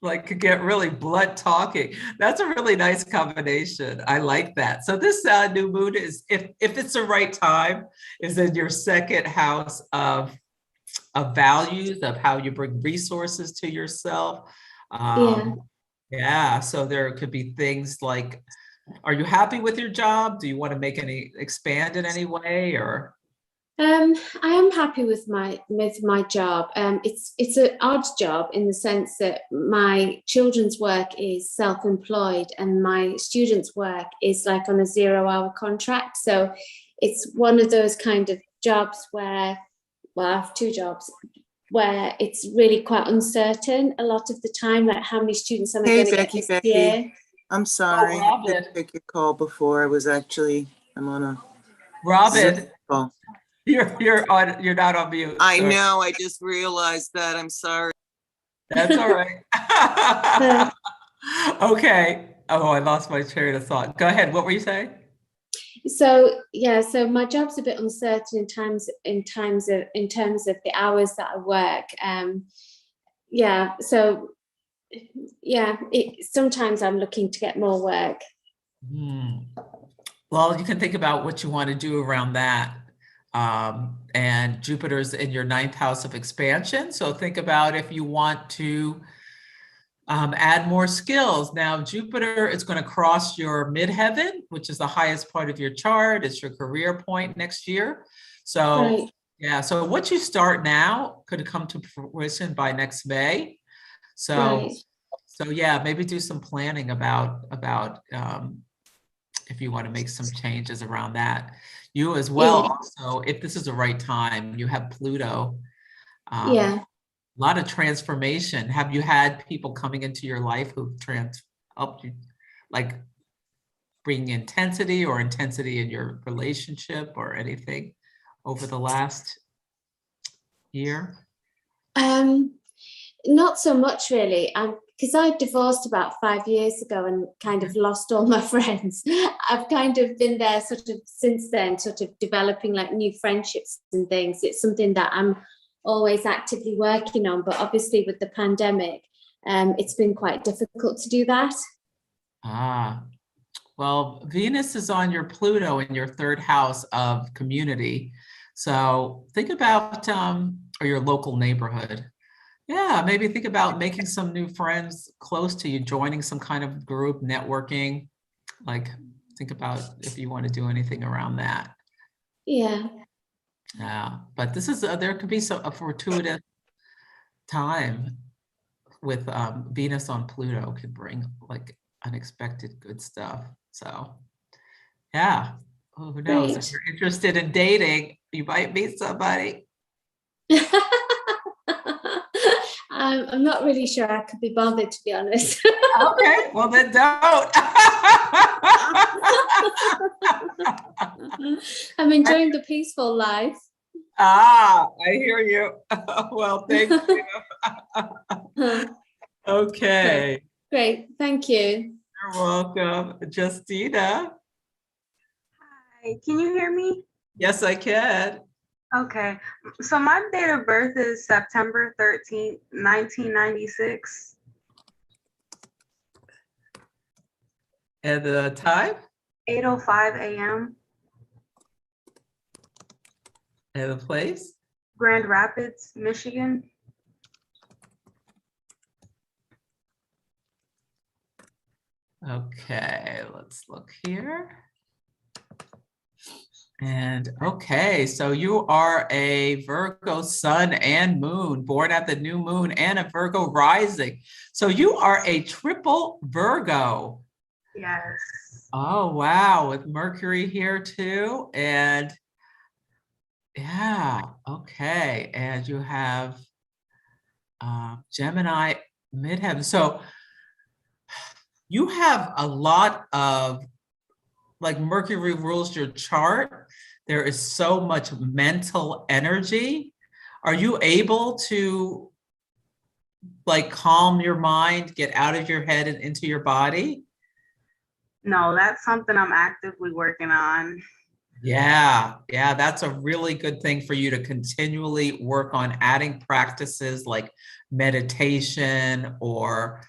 Like could get really blunt talking. That's a really nice combination. I like that. So this new moon is, if it's the right time, is in your 2nd house of values, of how you bring resources to yourself. Yeah. So there could be things like, are you happy with your job? Do you want to expand in any way, or? I am happy with my job. It's an odd job in the sense that my children's work is self-employed and my students' work is like on a 0-hour contract. So it's one of those kind of jobs where, well, I have 2 jobs where it's really quite uncertain a lot of the time, like how many students am I going to get this year? I'm sorry. I didn't take your call before. I'm on a Robin. Zoom call. You're not on mute. I know, I just realized that. I'm sorry. That's all right. Okay. Oh, I lost my train of thought. Go ahead. What were you saying? So yeah, so my job's a bit uncertain in terms of the hours that I work. Yeah, so yeah, sometimes I'm looking to get more work. Well, you can think about what you want to do around that. And Jupiter's in your 9th house of expansion. So think about if you want to add more skills. Now, Jupiter is going to cross your midheaven, which is the highest point of your chart. It's your career point next year. So yeah, so what you start now could come to fruition by next May. So yeah, maybe do some planning about if you want to make some changes around that. You as well, also, if this is the right time, you have Pluto. A lot of transformation. Have you had people coming into your life who've helped you, like bring intensity in your relationship or anything over the last year? Not so much really. Because I divorced about 5 years ago and kind of lost all my friends. I've kind of been there sort of since then, sort of developing like new friendships and things. It's something that I'm always actively working on, but obviously with the pandemic, it's been quite difficult to do that. Well, Venus is on your Pluto in your 3rd house of community. So think about or your local neighborhood. Yeah, maybe think about making some new friends close to you, joining some kind of group, networking. Like, think about if you want to do anything around that. Yeah. Yeah, but this is there could be a fortuitous time with Venus on Pluto could bring like unexpected good stuff. So yeah, who knows? If you're interested in dating, you might meet somebody. I'm not really sure I could be bothered, to be honest. Okay, well then don't. I'm enjoying the peaceful life. I hear you. Well, thank you. Okay. Great, thank you. You're welcome. Justina. Hi, can you hear me? Yes, I can. Okay, so my date of birth is September 13th, 1996. And the time? 8:05 a.m. And the place? Grand Rapids, Michigan. Okay, let's look here. And okay, so you are a Virgo sun and moon, born at the new moon, and a Virgo rising. So you are a triple Virgo. Yes. Oh, wow, with Mercury here too. And yeah, okay. And you have Gemini midheaven. So you have a lot of, like, Mercury rules your chart. There is so much mental energy. Are you able to, like, calm your mind, get out of your head and into your body? No, that's something I'm actively working on. Yeah, that's a really good thing for you to continually work on, adding practices like meditation, or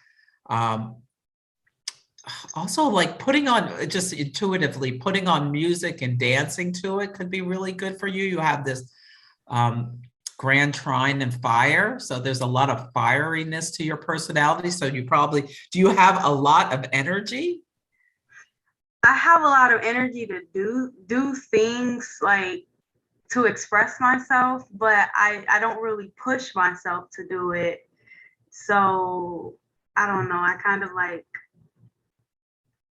also like putting on, just intuitively putting on music and dancing to it could be really good for you. You have this grand trine and fire, so there's a lot of fieriness to your personality. So you probably, do you have a lot of energy? I have a lot of energy to do things, like to express myself, but I don't really push myself to do it. So I don't know. I kind of like,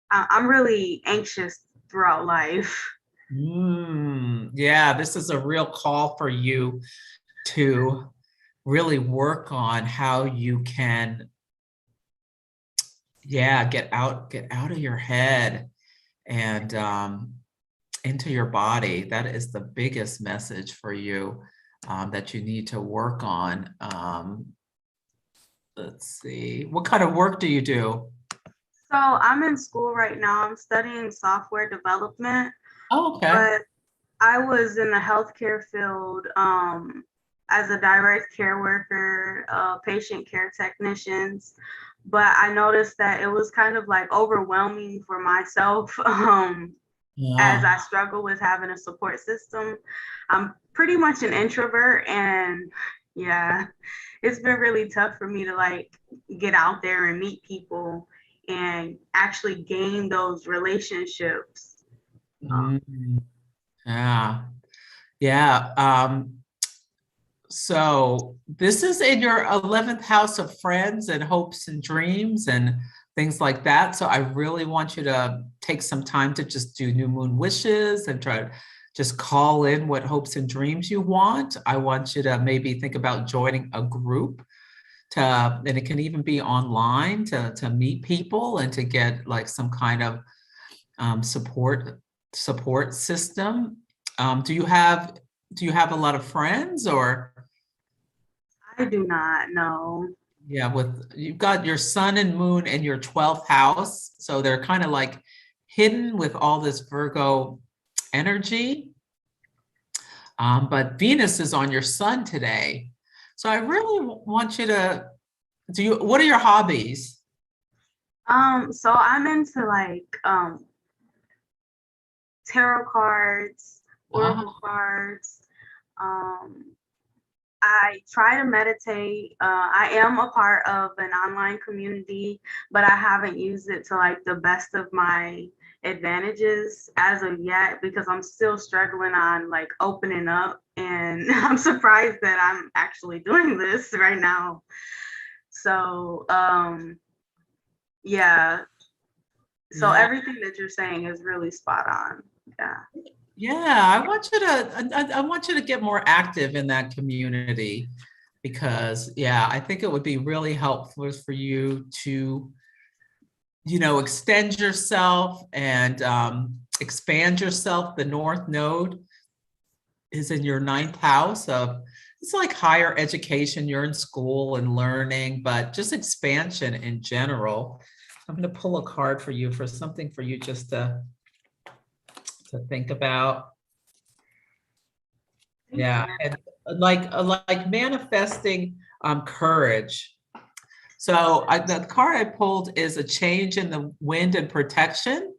I'm really anxious throughout life. Yeah, this is a real call for you to really work on how you can, get out of your head and into your body. That is the biggest message for you, that you need to work on. Let's see, what kind of work do you do? So I'm in school right now. I'm studying software development. Oh, okay. But I was in the healthcare field as a direct care worker, patient care technicians. But I noticed that it was kind of like overwhelming for myself as I struggle with having a support system. I'm pretty much an introvert, and yeah, it's been really tough for me to like get out there and meet people and actually gain those relationships. Yeah. So this is in your 11th house of friends and hopes and dreams and things like that. So I really want you to take some time to just do new moon wishes and try to just call in what hopes and dreams you want. I want you to maybe think about joining a group and it can even be online, to meet people and to get like some kind of support system. Do you have a lot of friends, or? I do not know. Yeah, you've got your sun and moon in your 12th house, so they're kind of like hidden with all this Virgo energy. But Venus is on your sun today, so I really want you to what are your hobbies? So I'm into like tarot cards, oracle cards. I try to meditate. I am a part of an online community, but I haven't used it to like the best of my advantages as of yet, because I'm still struggling on like opening up, and I'm surprised that I'm actually doing this right now. So yeah. So everything that you're saying is really spot on. Yeah, I want you to get more active in that community, because I think it would be really helpful for you to extend yourself and expand yourself. The North Node is in your 9th house of, it's like higher education. You're in school and learning, but just expansion in general. I'm going to pull a card for you for something for you just to think about. Yeah, and like manifesting courage. So the card I pulled is a change in the wind and protection.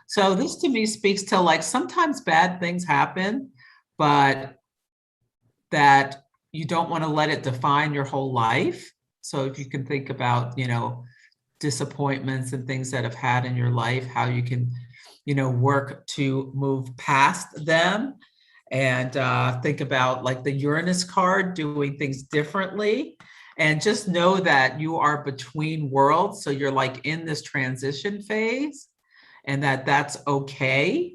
So this to me speaks to like sometimes bad things happen, but that you don't want to let it define your whole life. So if you can think about, disappointments and things that have had in your life, how you can, work to move past them. And think about like the Uranus card, doing things differently. And just know that you are between worlds. So you're like in this transition phase, and that's okay.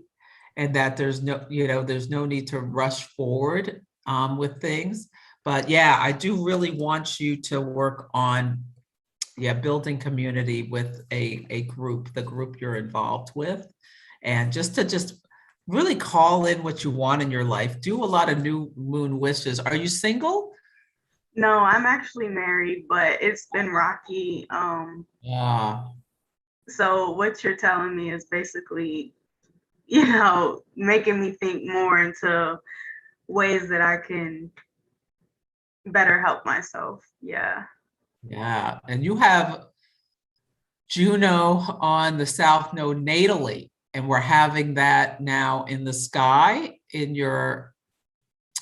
And that there's no need to rush forward with things. But yeah, I do really want you to work on building community with a group, the group you're involved with. And just really call in what you want in your life. Do a lot of new moon wishes. Are you single? No, I'm actually married, but it's been rocky. Yeah. So what you're telling me is basically, making me think more into ways that I can better help myself. Yeah. Yeah. And you have Juno on the South Node natally, and we're having that now in the sky in your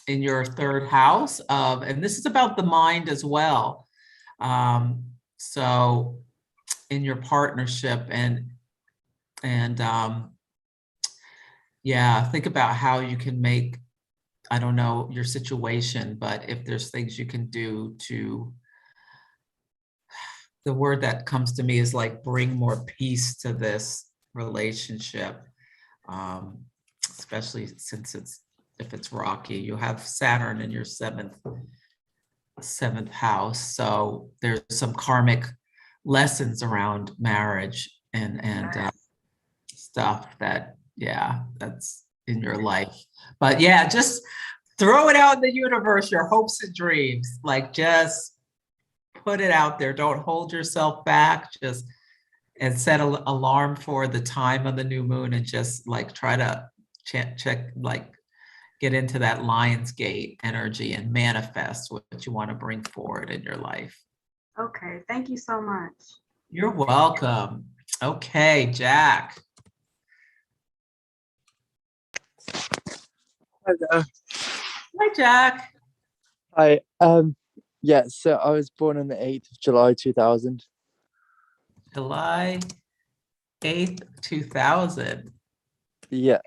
3rd house of, and this is about the mind as well. So in your partnership and think about how you can make, I don't know your situation, but if there's things you can do to, the word that comes to me is like bring more peace to this relationship, especially since if it's rocky. You have Saturn in your 7th house, so there's some karmic lessons around marriage and stuff that that's in your life. But yeah, just throw it out in the universe, your hopes and dreams. Like just put it out there. Don't hold yourself back. Just and set an alarm for the time of the new moon and just like try to check like get into that Lion's Gate energy and manifest what you want to bring forward in your life. Okay, thank you so much. You're welcome. Okay, Jack. Hello. Hi, Jack. Hi. Yeah, so I was born on the 8th of July 2000. July 8th, 2000. Yeah.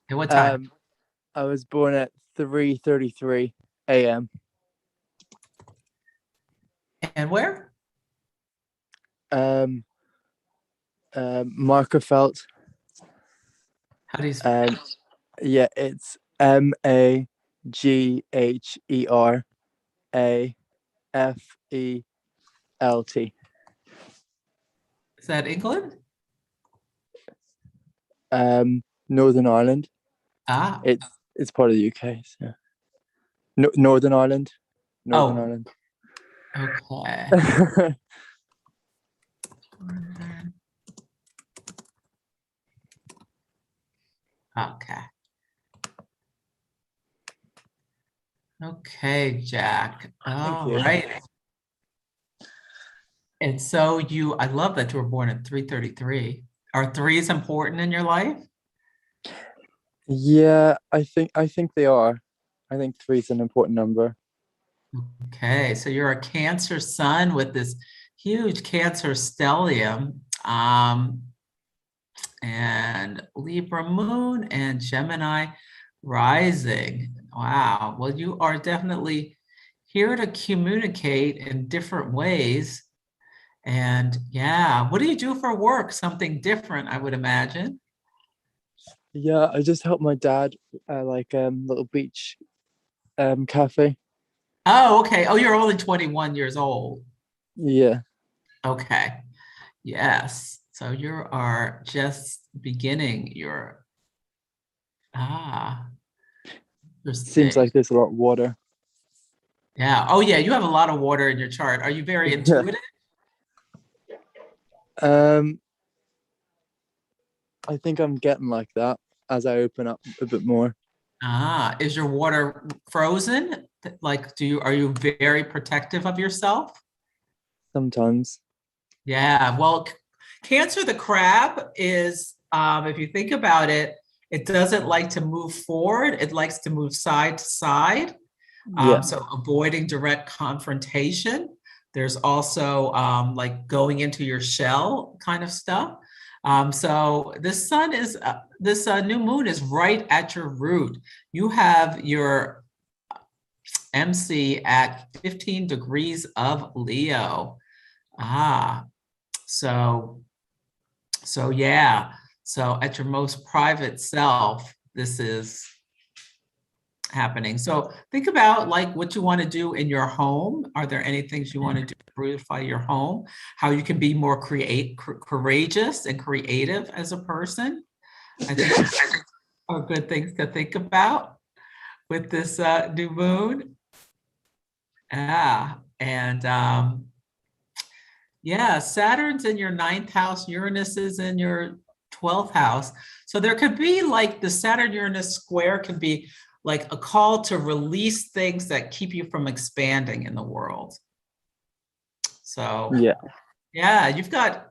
And what time? I was born at 3:33 a.m. And where? Markerfeld. How do you spell it? Yeah, it's MAGHERAFELT. Is that England? Northern Ireland. Ah. It's part of the UK. So. Northern Ireland. Northern Ireland. Okay. Okay. Okay, Jack. All right. And so I love that you were born at 3:33. Are threes important in your life? Yeah, I think they are. I think 3 is an important number. Okay, so you're a Cancer sun with this huge Cancer stellium, and Libra moon and Gemini rising. Wow. Well, you are definitely here to communicate in different ways. And yeah, what do you do for work? Something different, I would imagine. Yeah, I just helped my dad like little beach cafe. Oh, okay. Oh, you're only 21 years old. Yeah. Okay. Yes. So you are just beginning your, Seems like there's a lot of water. Yeah. Oh yeah, you have a lot of water in your chart. Are you very Yeah. intuitive? I think I'm getting like that as I open up a bit more. Is your water frozen? Like, are you very protective of yourself? Sometimes. Yeah, well, Cancer the crab is, if you think about it, it doesn't like to move forward. It likes to move side to side. Yeah. So avoiding direct confrontation. There's also like going into your shell kind of stuff. So this sun is, this new moon is right at your root. You have your MC at 15 degrees of Leo. So yeah. So at your most private self, this is happening. So think about like what you want to do in your home. Are there any things you want to do to beautify your home? How you can be more courageous and creative as a person. I think are good things to think about with this new moon. Yeah, Saturn's in your 9th house, Uranus is in your 12th house. So there could be like the Saturn-Uranus square can be like a call to release things that keep you from expanding in the world. So yeah, you've got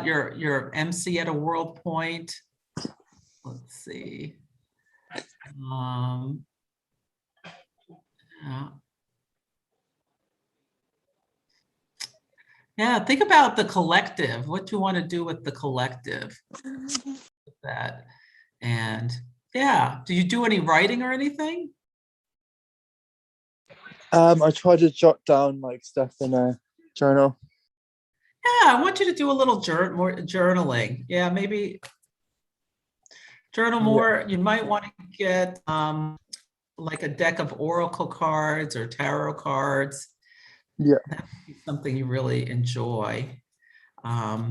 your MC at a world point. Let's see. Yeah, think about the collective. What you want to do with the collective. With that. And yeah, do you do any writing or anything? I try to jot down like stuff in a journal. Yeah, I want you to do a little more journaling. Yeah, maybe journal more. You might want to get like a deck of oracle cards or tarot cards. Yeah. That would be something you really enjoy. I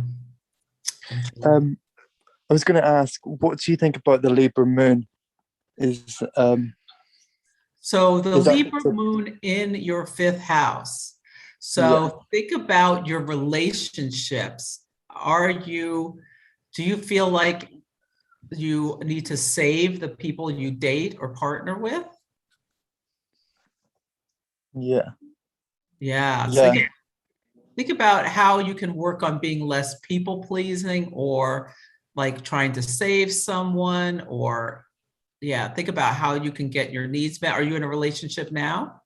was going to ask, what do you think about the Libra moon? So the Libra moon in your 5th house. So think about your relationships. Do you feel like you need to save the people you date or partner with? Yeah. Yeah. So think about how you can work on being less people pleasing or like trying to save someone or think about how you can get your needs met. Are you in a relationship now?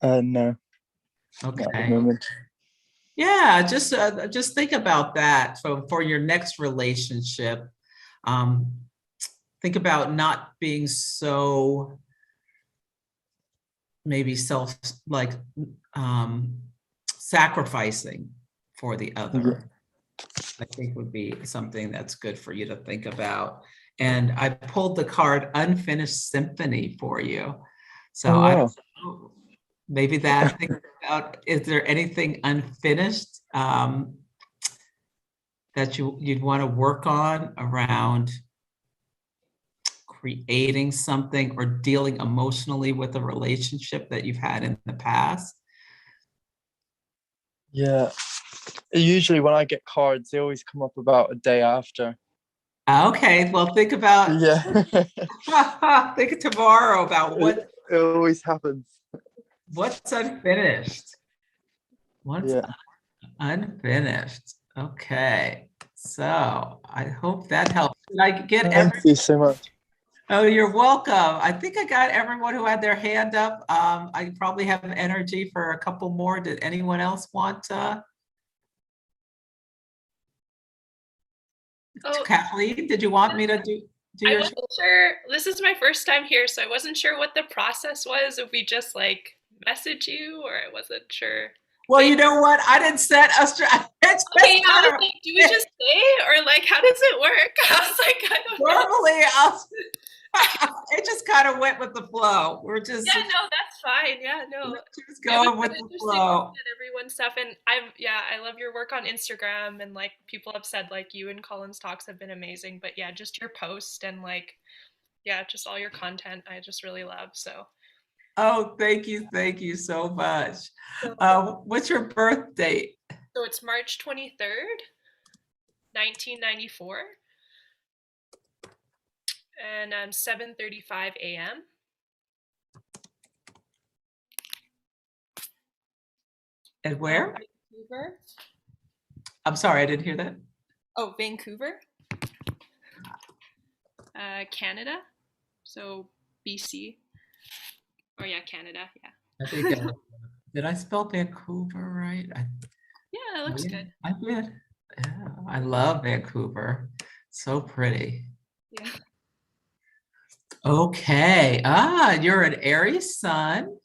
No. Okay. Not at the moment. Yeah, just think about that. So for your next relationship, think about not being so maybe sacrificing for the other. I think would be something that's good for you to think about. And I pulled the card Unfinished Symphony for you. So I don't know, maybe that, think about, is there anything unfinished that you'd want to work on around creating something or dealing emotionally with a relationship that you've had in the past? Yeah. Usually when I get cards, they always come up about a day after. Okay, well, think about think tomorrow about what it always happens. What's unfinished? What's unfinished? Okay, so I hope that helps. Did I get Thank you so much. Oh, you're welcome. I think I got everyone who had their hand up. I probably have energy for a couple more. Did anyone else want to? Kathleen, did you want me to do I your? wasn't sure. This is my first time here, so I wasn't sure what the process was. If we just like message you, or I wasn't sure. Well, you know what? I didn't set Okay, I was like, do we just say, or like, how does it work? I was like, I don't normally know. It just kind of went with the flow. We're just Yeah, no, that's fine. Yeah, no. just going with the Interesting flow. looking at everyone's stuff, and I love your work on Instagram, and like people have said like you and Colin's talks have been amazing, but yeah, just your post and like just all your content I just really love. So Oh, thank you so much. What's your birth date? so it's March 23rd, 1994, and 7:35 a.m. And where? Vancouver. I'm sorry, I didn't hear that. Oh, Vancouver, Canada. So BC. Oh yeah, Canada. Yeah. I think did I spell Vancouver right? Yeah, it looks good. I did. Yeah, I love Vancouver. So pretty. Yeah. Okay. You're an Aries sun,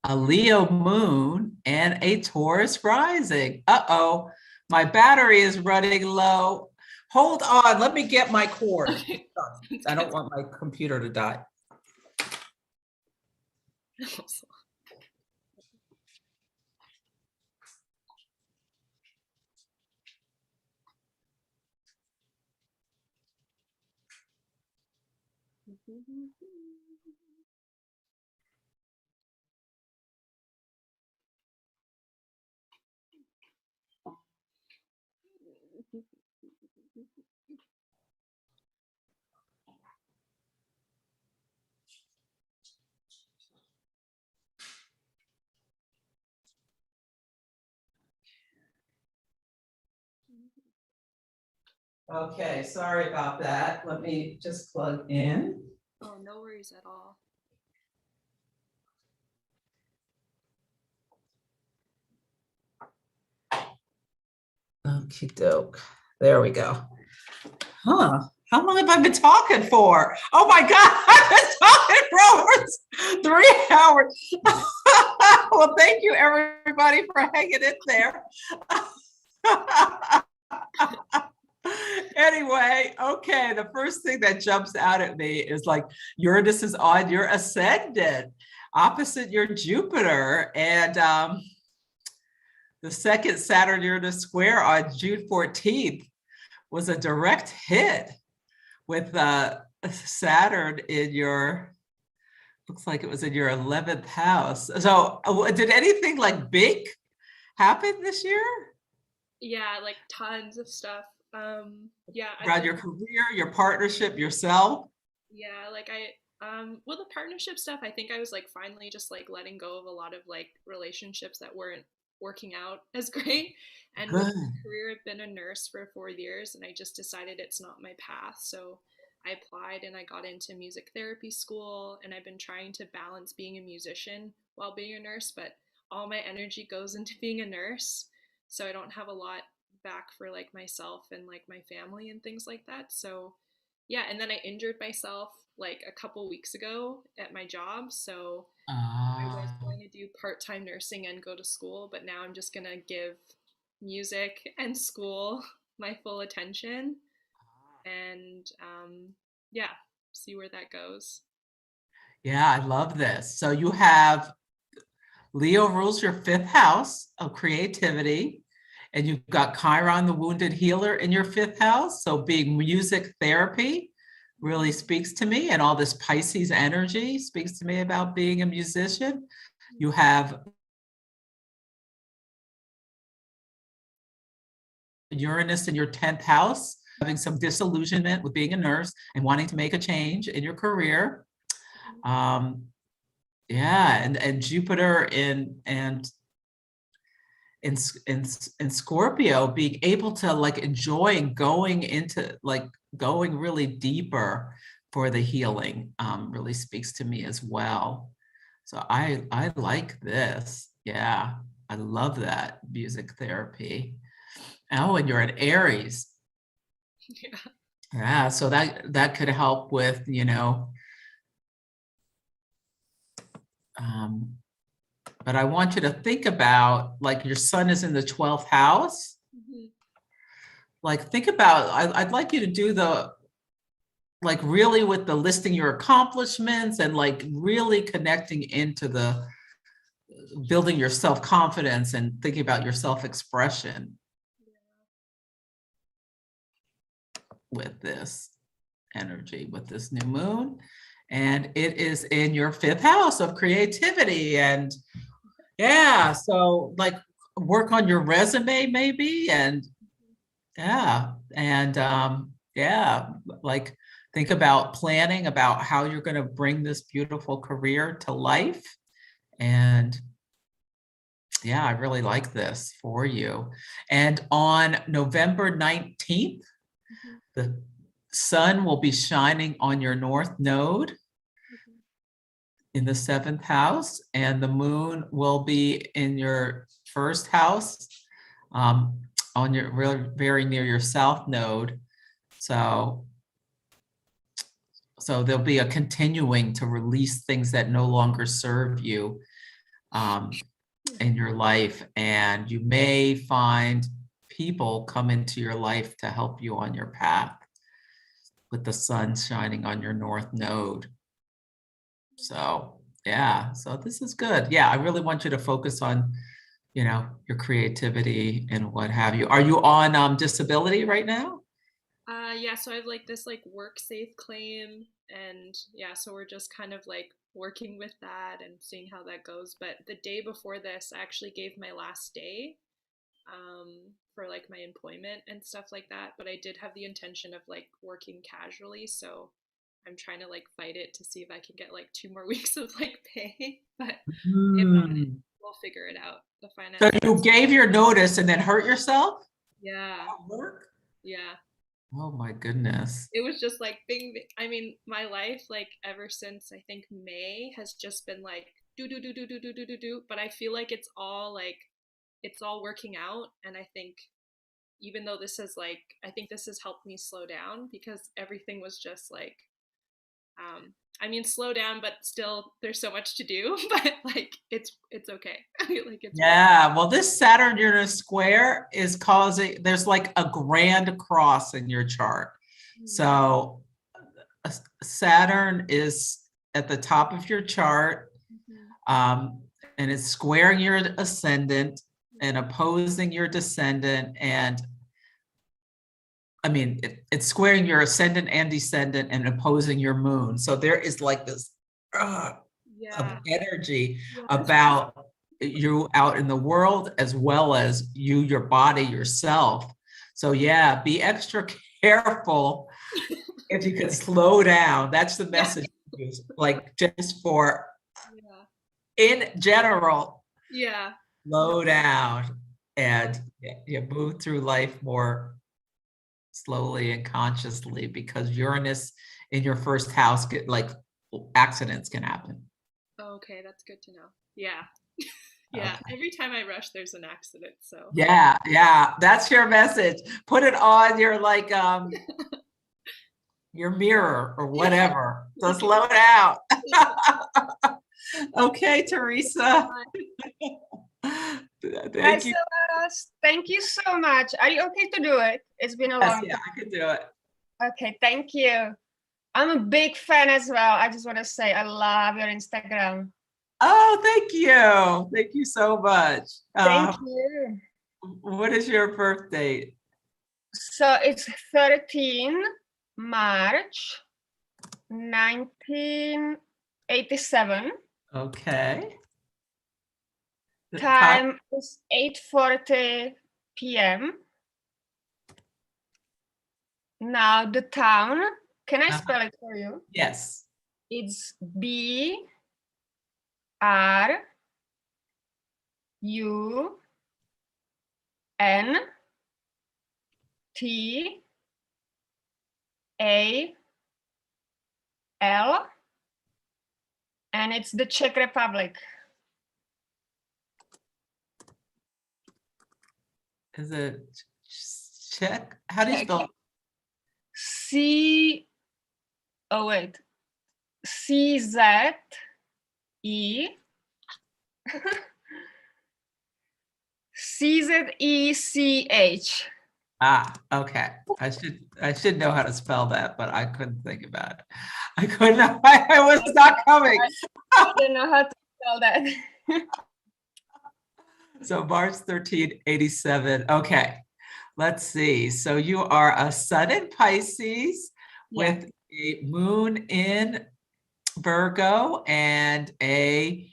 a Leo moon, and a Taurus rising. Uh-oh, my battery is running low. Hold on, let me get my cord. I don't want my computer to die. Okay, sorry about that. Let me just plug in. Oh, no worries at all. Okie doke. There we go. Huh. How long have I been talking for? Oh my God, I've been talking for over 3 hours. Well, thank you everybody for hanging in there. Anyway, okay, the first thing that jumps out at me is like Uranus is on your ascendant, opposite your Jupiter, and the second Saturn-Uranus square on June 14th was a direct hit with Saturn in your, looks like it was in your 11th house. So did anything like big happen this year? Yeah, like tons of stuff. Around your career, your partnership, yourself? Yeah, like well, the partnership stuff, I think I was like finally just like letting go of a lot of like relationships that weren't working out as great. And with my career, I've been a nurse for 4 years, and I just decided it's not my path. So I applied and I got into music therapy school, and I've been trying to balance being a musician while being a nurse, but all my energy goes into being a nurse. So I don't have a lot back for like myself and like my family and things like that. So yeah, and then I injured myself like a couple weeks ago at my job. So I was going to do part-time nursing and go to school, but now I'm just gonna give music and school my full attention, and see where that goes. Yeah, I love this. So you have Leo rules your 5th house of creativity, and you've got Chiron, the wounded healer, in your 5th house. So being music therapy really speaks to me, and all this Pisces energy speaks to me about being a musician. You have Uranus in your 10th house, having some disillusionment with being a nurse and wanting to make a change in your career. Yeah, and Jupiter in Scorpio, being able to like enjoy and going into like going really deeper for the healing really speaks to me as well. So I like this. Yeah, I love that music therapy. Oh, and you're an Aries. Yeah. Yeah, so that could help with, but I want you to think about like your sun is in the 12th house. Like think about, I'd like you to do like really with the listing your accomplishments and like really connecting into the building your self-confidence and thinking about your self-expression with this energy, with this new moon. And it is in your 5th house of creativity. And yeah, so like work on your resume maybe. And yeah, and yeah, like think about planning about how you're going to bring this beautiful career to life. And yeah, I really like this for you. And on November 19th, the sun will be shining on your north node in the 7th house, and the moon will be in your 1st house, on your very near your south node. So there'll be a continuing to release things that no longer serve you in your life, and you may find people come into your life to help you on your path with the sun shining on your north node. So yeah, so this is good. Yeah, I really want you to focus on, you know, your creativity and what have you. Are you on disability right now? Yeah, so I have like this like work safe claim, and yeah, so we're just kind of like working with that and seeing how that goes. But the day before this, I actually gave my last day for like my employment and stuff like that. But I did have the intention of like working casually, so I'm trying to like fight it to see if I can get like 2 more weeks of like pay. But if not, we'll figure it out. The finance. So you gave your notice and then hurt yourself? Yeah. At work? Yeah. Oh my goodness. It was just like I mean, my life like ever since I think May has just been like do, but I feel like it's all working out. And I think even though this is like, I think this has helped me slow down, because everything was just like, I mean, slow down, but still there's so much to do, but like, it's okay. Like it's Yeah, well, this Saturn-Uranus square is causing, there's like a grand cross in your chart. So Saturn is at the top of your chart, and it's squaring your ascendant and opposing your descendant. And I mean, it's squaring your ascendant and descendant and opposing your moon. So there is like this of energy about you out in the world, as well as your body, yourself. So yeah, be extra careful. If you could slow down, that's the message. Like just for in general, slow down and you move through life more slowly and consciously, because Uranus in your 1st house accidents can happen. Okay, that's good to know. Yeah. Yeah, okay. Every time I rush, there's an accident. So yeah, that's your message. Put it on your your mirror or whatever. So slow down. Okay, Teresa. Thank you. Thank you so much. Are you okay to do it? It's been a long time. Yeah, I can do it. Okay, thank you. I'm a big fan as well. I just want to say I love your Instagram. Oh, thank you. Thank you so much. Thank you. What is your birth date? So it's 13 March 1987. Okay. Time is 8:40 p.m. Now the town, can I spell it for you? Yes. It's BRUNE. TAL, and it's the Czech Republic. Is it Czech? How do you spell? CZE CZECH. Okay. I should know how to spell that, but I couldn't think about it. I couldn't. I was not coming. I don't know how to spell that. So March 13, 87. Okay. Let's see. So you are a Sun in Pisces with a moon in Virgo and a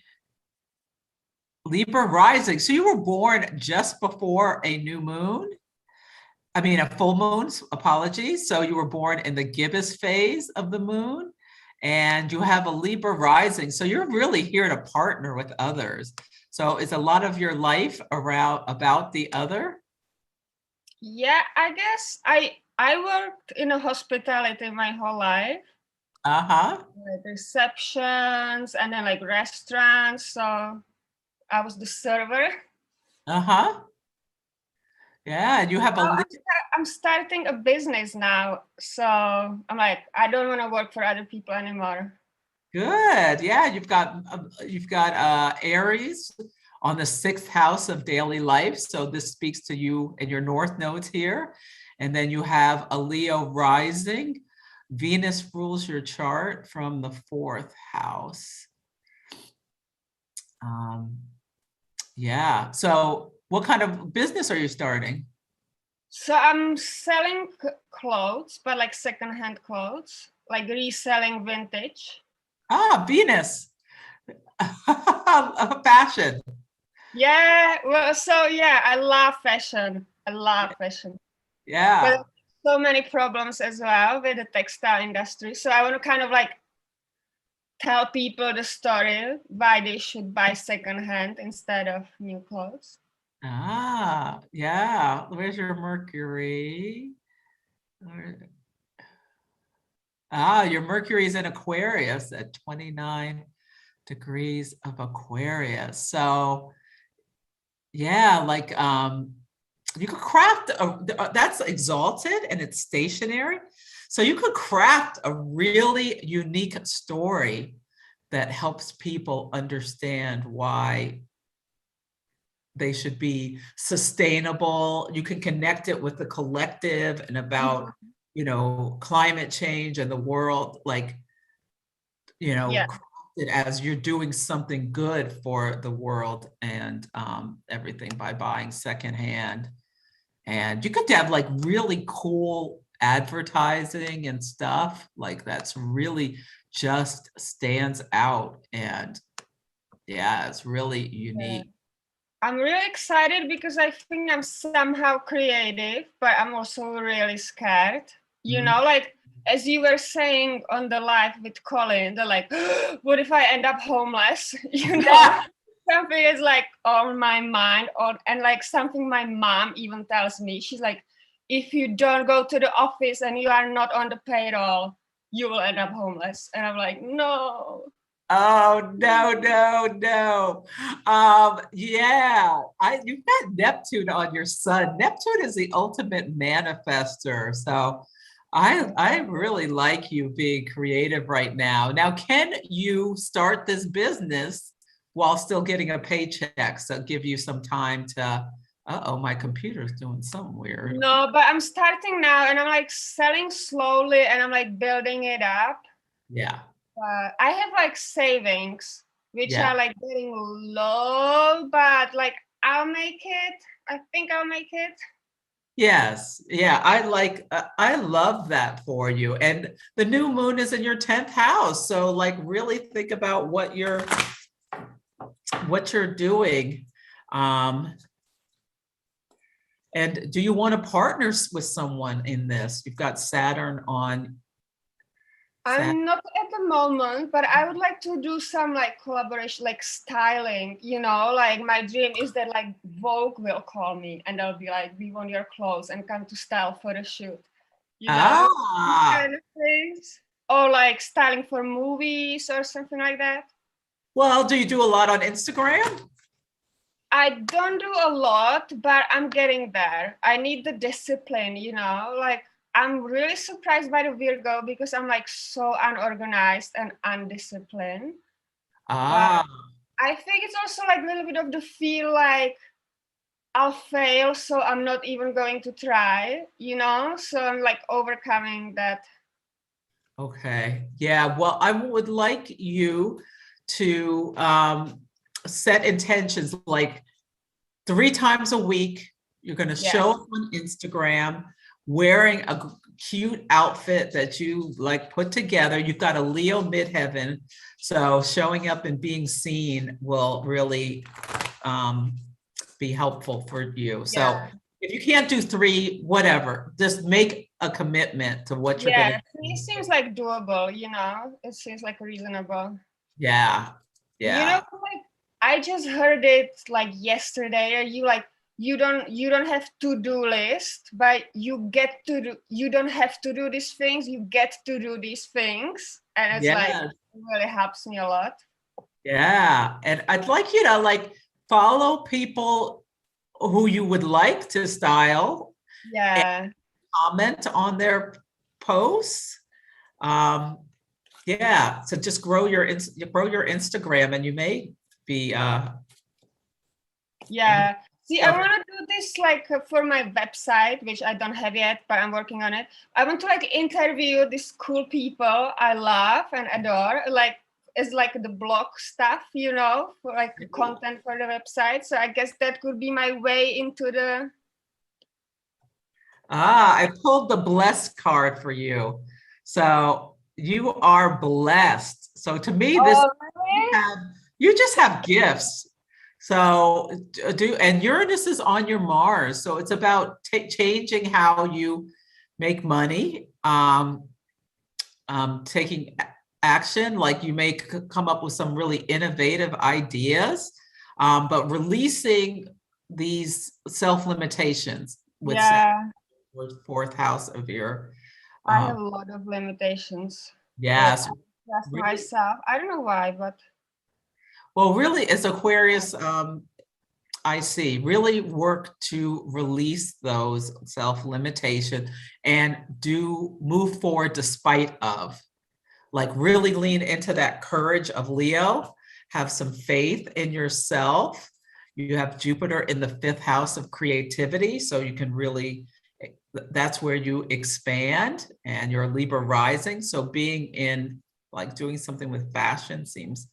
Libra rising. So you were born just before a new moon. I mean, a full moon, apologies. So you were born in the gibbous phase of the moon and you have a Libra rising. So you're really here to partner with others. So is a lot of your life around about the other? Yeah, I guess I worked in a hospitality my whole life. Like receptions and then like restaurants. So I was the server. Yeah, and you have a I'm starting a business now. So I'm like, I don't want to work for other people anymore. Good. Yeah, you've got Aries on the 6th house of daily life. So this speaks to you and your north nodes here. And then you have a Leo rising. Venus rules your chart from the 4th house. Yeah. So what kind of business are you starting? So I'm selling clothes, but like secondhand clothes, like reselling vintage. Venus. Fashion. Yeah, well, so yeah, I love fashion. I love fashion. Yeah. But so many problems as well with the textile industry. So I want to kind of like tell people the story why they should buy secondhand instead of new clothes. Yeah. Where's your Mercury? Your Mercury is in Aquarius at 29 degrees of Aquarius. So yeah, like you could craft that's exalted and it's stationary. So you could craft a really unique story that helps people understand why they should be sustainable. You can connect it with the collective and about, you know, climate change and the world, like, you know, crafted as you're doing something good for the world and everything by buying secondhand. And you could have like really cool advertising and stuff like that's really just stands out. And yeah, it's really unique. I'm really excited because I think I'm somehow creative, but I'm also really scared. You know, like as you were saying on the live with Colin, they're like, what if I end up homeless? You know, something is like on my mind, and like something my mom even tells me. She's like, if you don't go to the office and you are not on the payroll, you will end up homeless. And I'm like, no. Oh, no. Yeah, you've got Neptune on your sun. Neptune is the ultimate manifester. So I really like you being creative right now. Now, can you start this business while still getting a paycheck? So give you some time to, my computer's doing something weird. No, but I'm starting now and I'm like selling slowly and I'm like building it up. Yeah. I have like savings, which are like getting low, but like I'll make it. I think I'll make it. Yes. Yeah. I love that for you. And the new moon is in your 10th house. So like really think about what you're doing. And do you want to partner with someone in this? You've got Saturn on. I'm not at the moment, but I would like to do some like collaboration, like styling, you know, like my dream is that like Vogue will call me and they'll be like, we want your clothes and come to style for the shoot, you know, kind of things. Or like styling for movies or something like that. Well, do you do a lot on Instagram? I don't do a lot, but I'm getting there. I need the discipline, you know, like I'm really surprised by the Virgo because I'm like so unorganized and I'll fail, so I'm not even going to try, you know? So I'm like overcoming that. Okay. Yeah. Well, I would like you to set intentions like 3 times a week. You're going to show up on Instagram wearing a cute outfit that you like put together. You've got a Leo midheaven. So showing up and being seen will really be helpful for you. So if you can't do 3, whatever, just make a commitment to what you're going to do. It seems like doable, you know? It seems like reasonable. Yeah. You know, like I just heard it like yesterday. You don't have to-do list, but you don't have to do these things, you get to do these things. And it's like it really helps me a lot. Yeah. And I'd like you to like follow people who you would like to style. Yeah. Comment on their posts. Yeah. So just grow your Instagram, and you may be yeah. See, I want to do this like for my website, which I don't have yet, but I'm working on it. I want to like interview these cool people I love and adore, like it's like the blog stuff, you know, for like content for the website. So I guess that could be my way into the. I pulled the blessed card for you. So you are blessed. So to me, this you just have gifts. So and Uranus is on your Mars. So it's about changing how you make money, taking action, like you may come up with some really innovative ideas, but releasing these self-limitations with fourth house of your. I have a lot of limitations. Yes. Just myself. I don't know why, but. Well, really, as Aquarius, I see, really work to release those self-limitations and move forward despite of. Like really lean into that courage of Leo, have some faith in yourself. You have Jupiter in the 5th house of creativity, so you can really, that's where you expand, and you're a Libra rising. So being in like doing something with fashion seems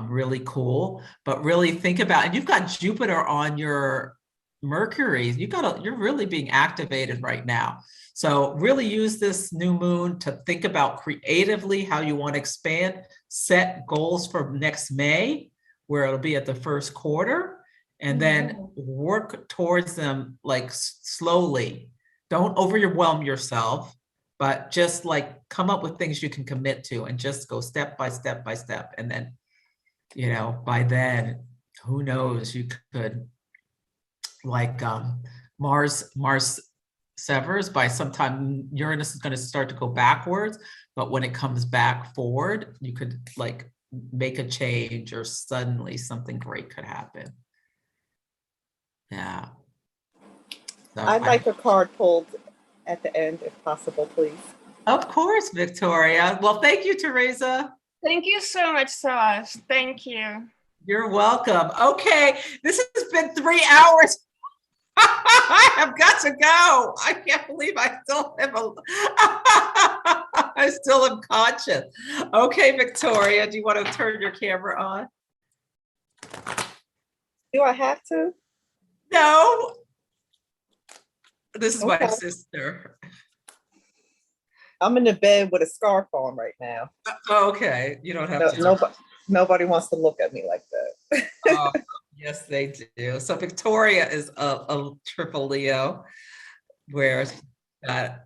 really cool, but really think about, and you've got Jupiter on your Mercury. You're really being activated right now. So really use this new moon to think about creatively how you want to expand, set goals for next May, where it'll be at the first quarter, and then work towards them like slowly. Don't overwhelm yourself, but just like come up with things you can commit to and just go step by step by step. And then, you know, by then, who knows, you could like Mars severs by sometime. Uranus is going to start to go backwards, but when it comes back forward, you could like make a change, or suddenly something great could happen. Yeah. So I'd like a card pulled at the end if possible, please. Of course, Victoria. Well, thank you, Teresa. Thank you so much, Celeste. Thank you. You're welcome. Okay, this has been 3 hours. I have got to go. I can't believe I still have I still am conscious. Okay, Victoria, do you want to turn your camera on? Do I have to? No. This is my sister. I'm in the bed with a scarf on right now. Okay, you don't have to. Nobody wants to look at me like that. Oh, yes, they do. So Victoria is a triple Leo, where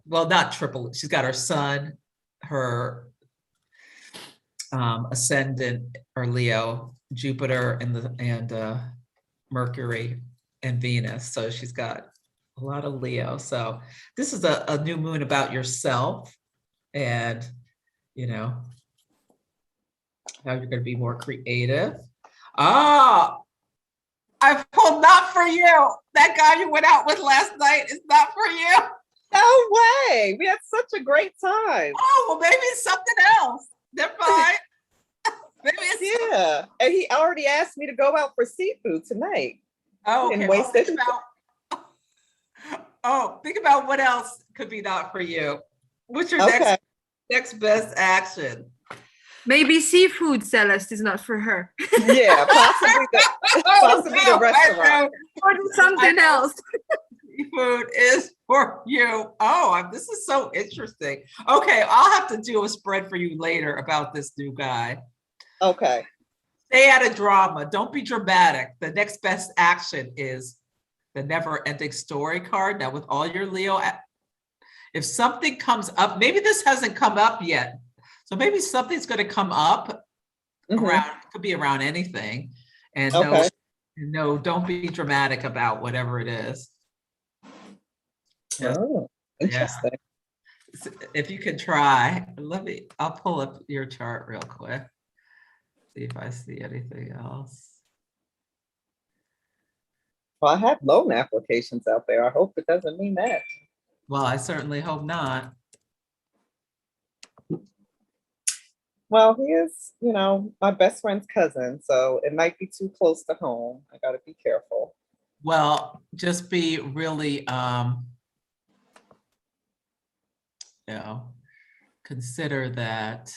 well, not triple. She's got her sun, her ascendant or Leo, Jupiter, and Mercury and Venus. So she's got a lot of Leo. So this is a new moon about yourself, and you know how you're going to be more creative. I pulled not for you. That guy you went out with last night is not for you. No way. We had such a great time. Oh, well, maybe it's something else. Never mind. Maybe it's and he already asked me to go out for seafood tonight. Oh, okay. And wasted. Think about what else could be not for you. What's your Okay. next best action? Maybe seafood, Celeste, is not for her. Yeah, possibly the restaurant. Or something else. Seafood is for you. Oh, this is so interesting. Okay, I'll have to do a spread for you later about this new guy. Okay. Stay out of drama. Don't be dramatic. The next best action is the never-ending story card. Now, with all your Leo, if something comes up, maybe this hasn't come up yet. So maybe something's going to come up around, could be around anything. And no, don't be dramatic about whatever it is. Oh, interesting. Yeah. If you could try, I'll pull up your chart real quick. See if I see anything else. Well, I have loan applications out there. I hope it doesn't mean that. Well, I certainly hope not. Well, he is, my best friend's cousin, so it might be too close to home. I got to be careful. Well, just be really, consider that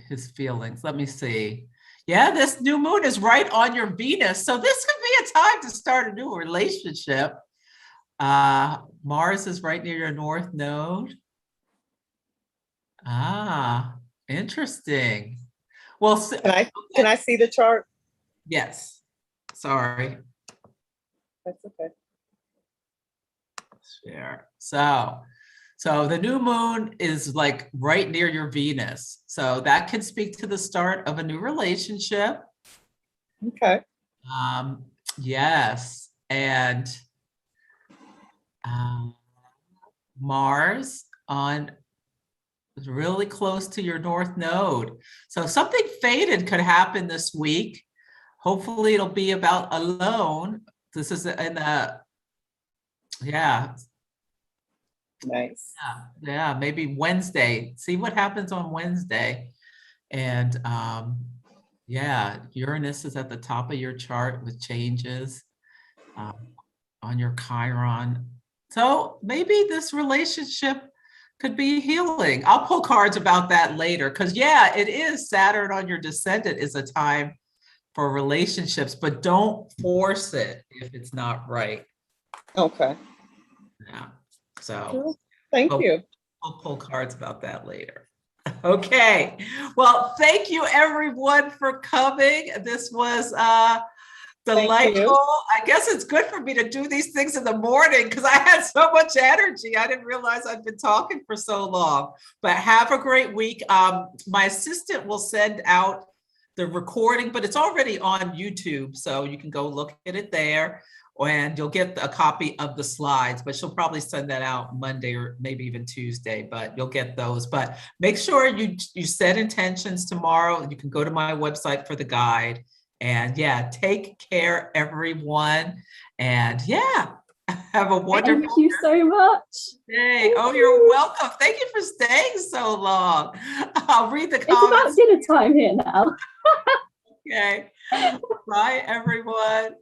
his feelings. Let me see. Yeah, this new moon is right on your Venus. So this could be a time to start a new relationship. Mars is right near your North Node. Ah, interesting. Well, can I see the chart? Yes. Sorry. That's okay. Share. So the new moon is like right near your Venus. So that can speak to the start of a new relationship. Okay. Yes. And Mars is really close to your North Node. So something fated could happen this week. Hopefully it'll be about a loan. This is Nice. Yeah, maybe Wednesday. See what happens on Wednesday. And Uranus is at the top of your chart with changes on your Chiron. So maybe this relationship could be healing. I'll pull cards about that later because it is Saturn on your descendant is a time for relationships, but don't force it if it's not right. Okay. Yeah. So cool. Thank you. I'll pull cards about that later. Okay. Well, thank you everyone for coming. This was delightful. I guess it's good for me to do these things in the morning because I had so much energy. I didn't realize I'd been talking for so long. But have a great week. My assistant will send out the recording, but it's already on YouTube, so you can go look at it there. And you'll get a copy of the slides, but she'll probably send that out Monday or maybe even Tuesday, but you'll get those. But make sure you set intentions tomorrow. You can go to my website for the guide. And take care, everyone. And have a wonderful Thank you so much. day. Oh, you're welcome. Thank you for staying so long. I'll read the comments. It's about dinner time here now. Okay. Bye, everyone.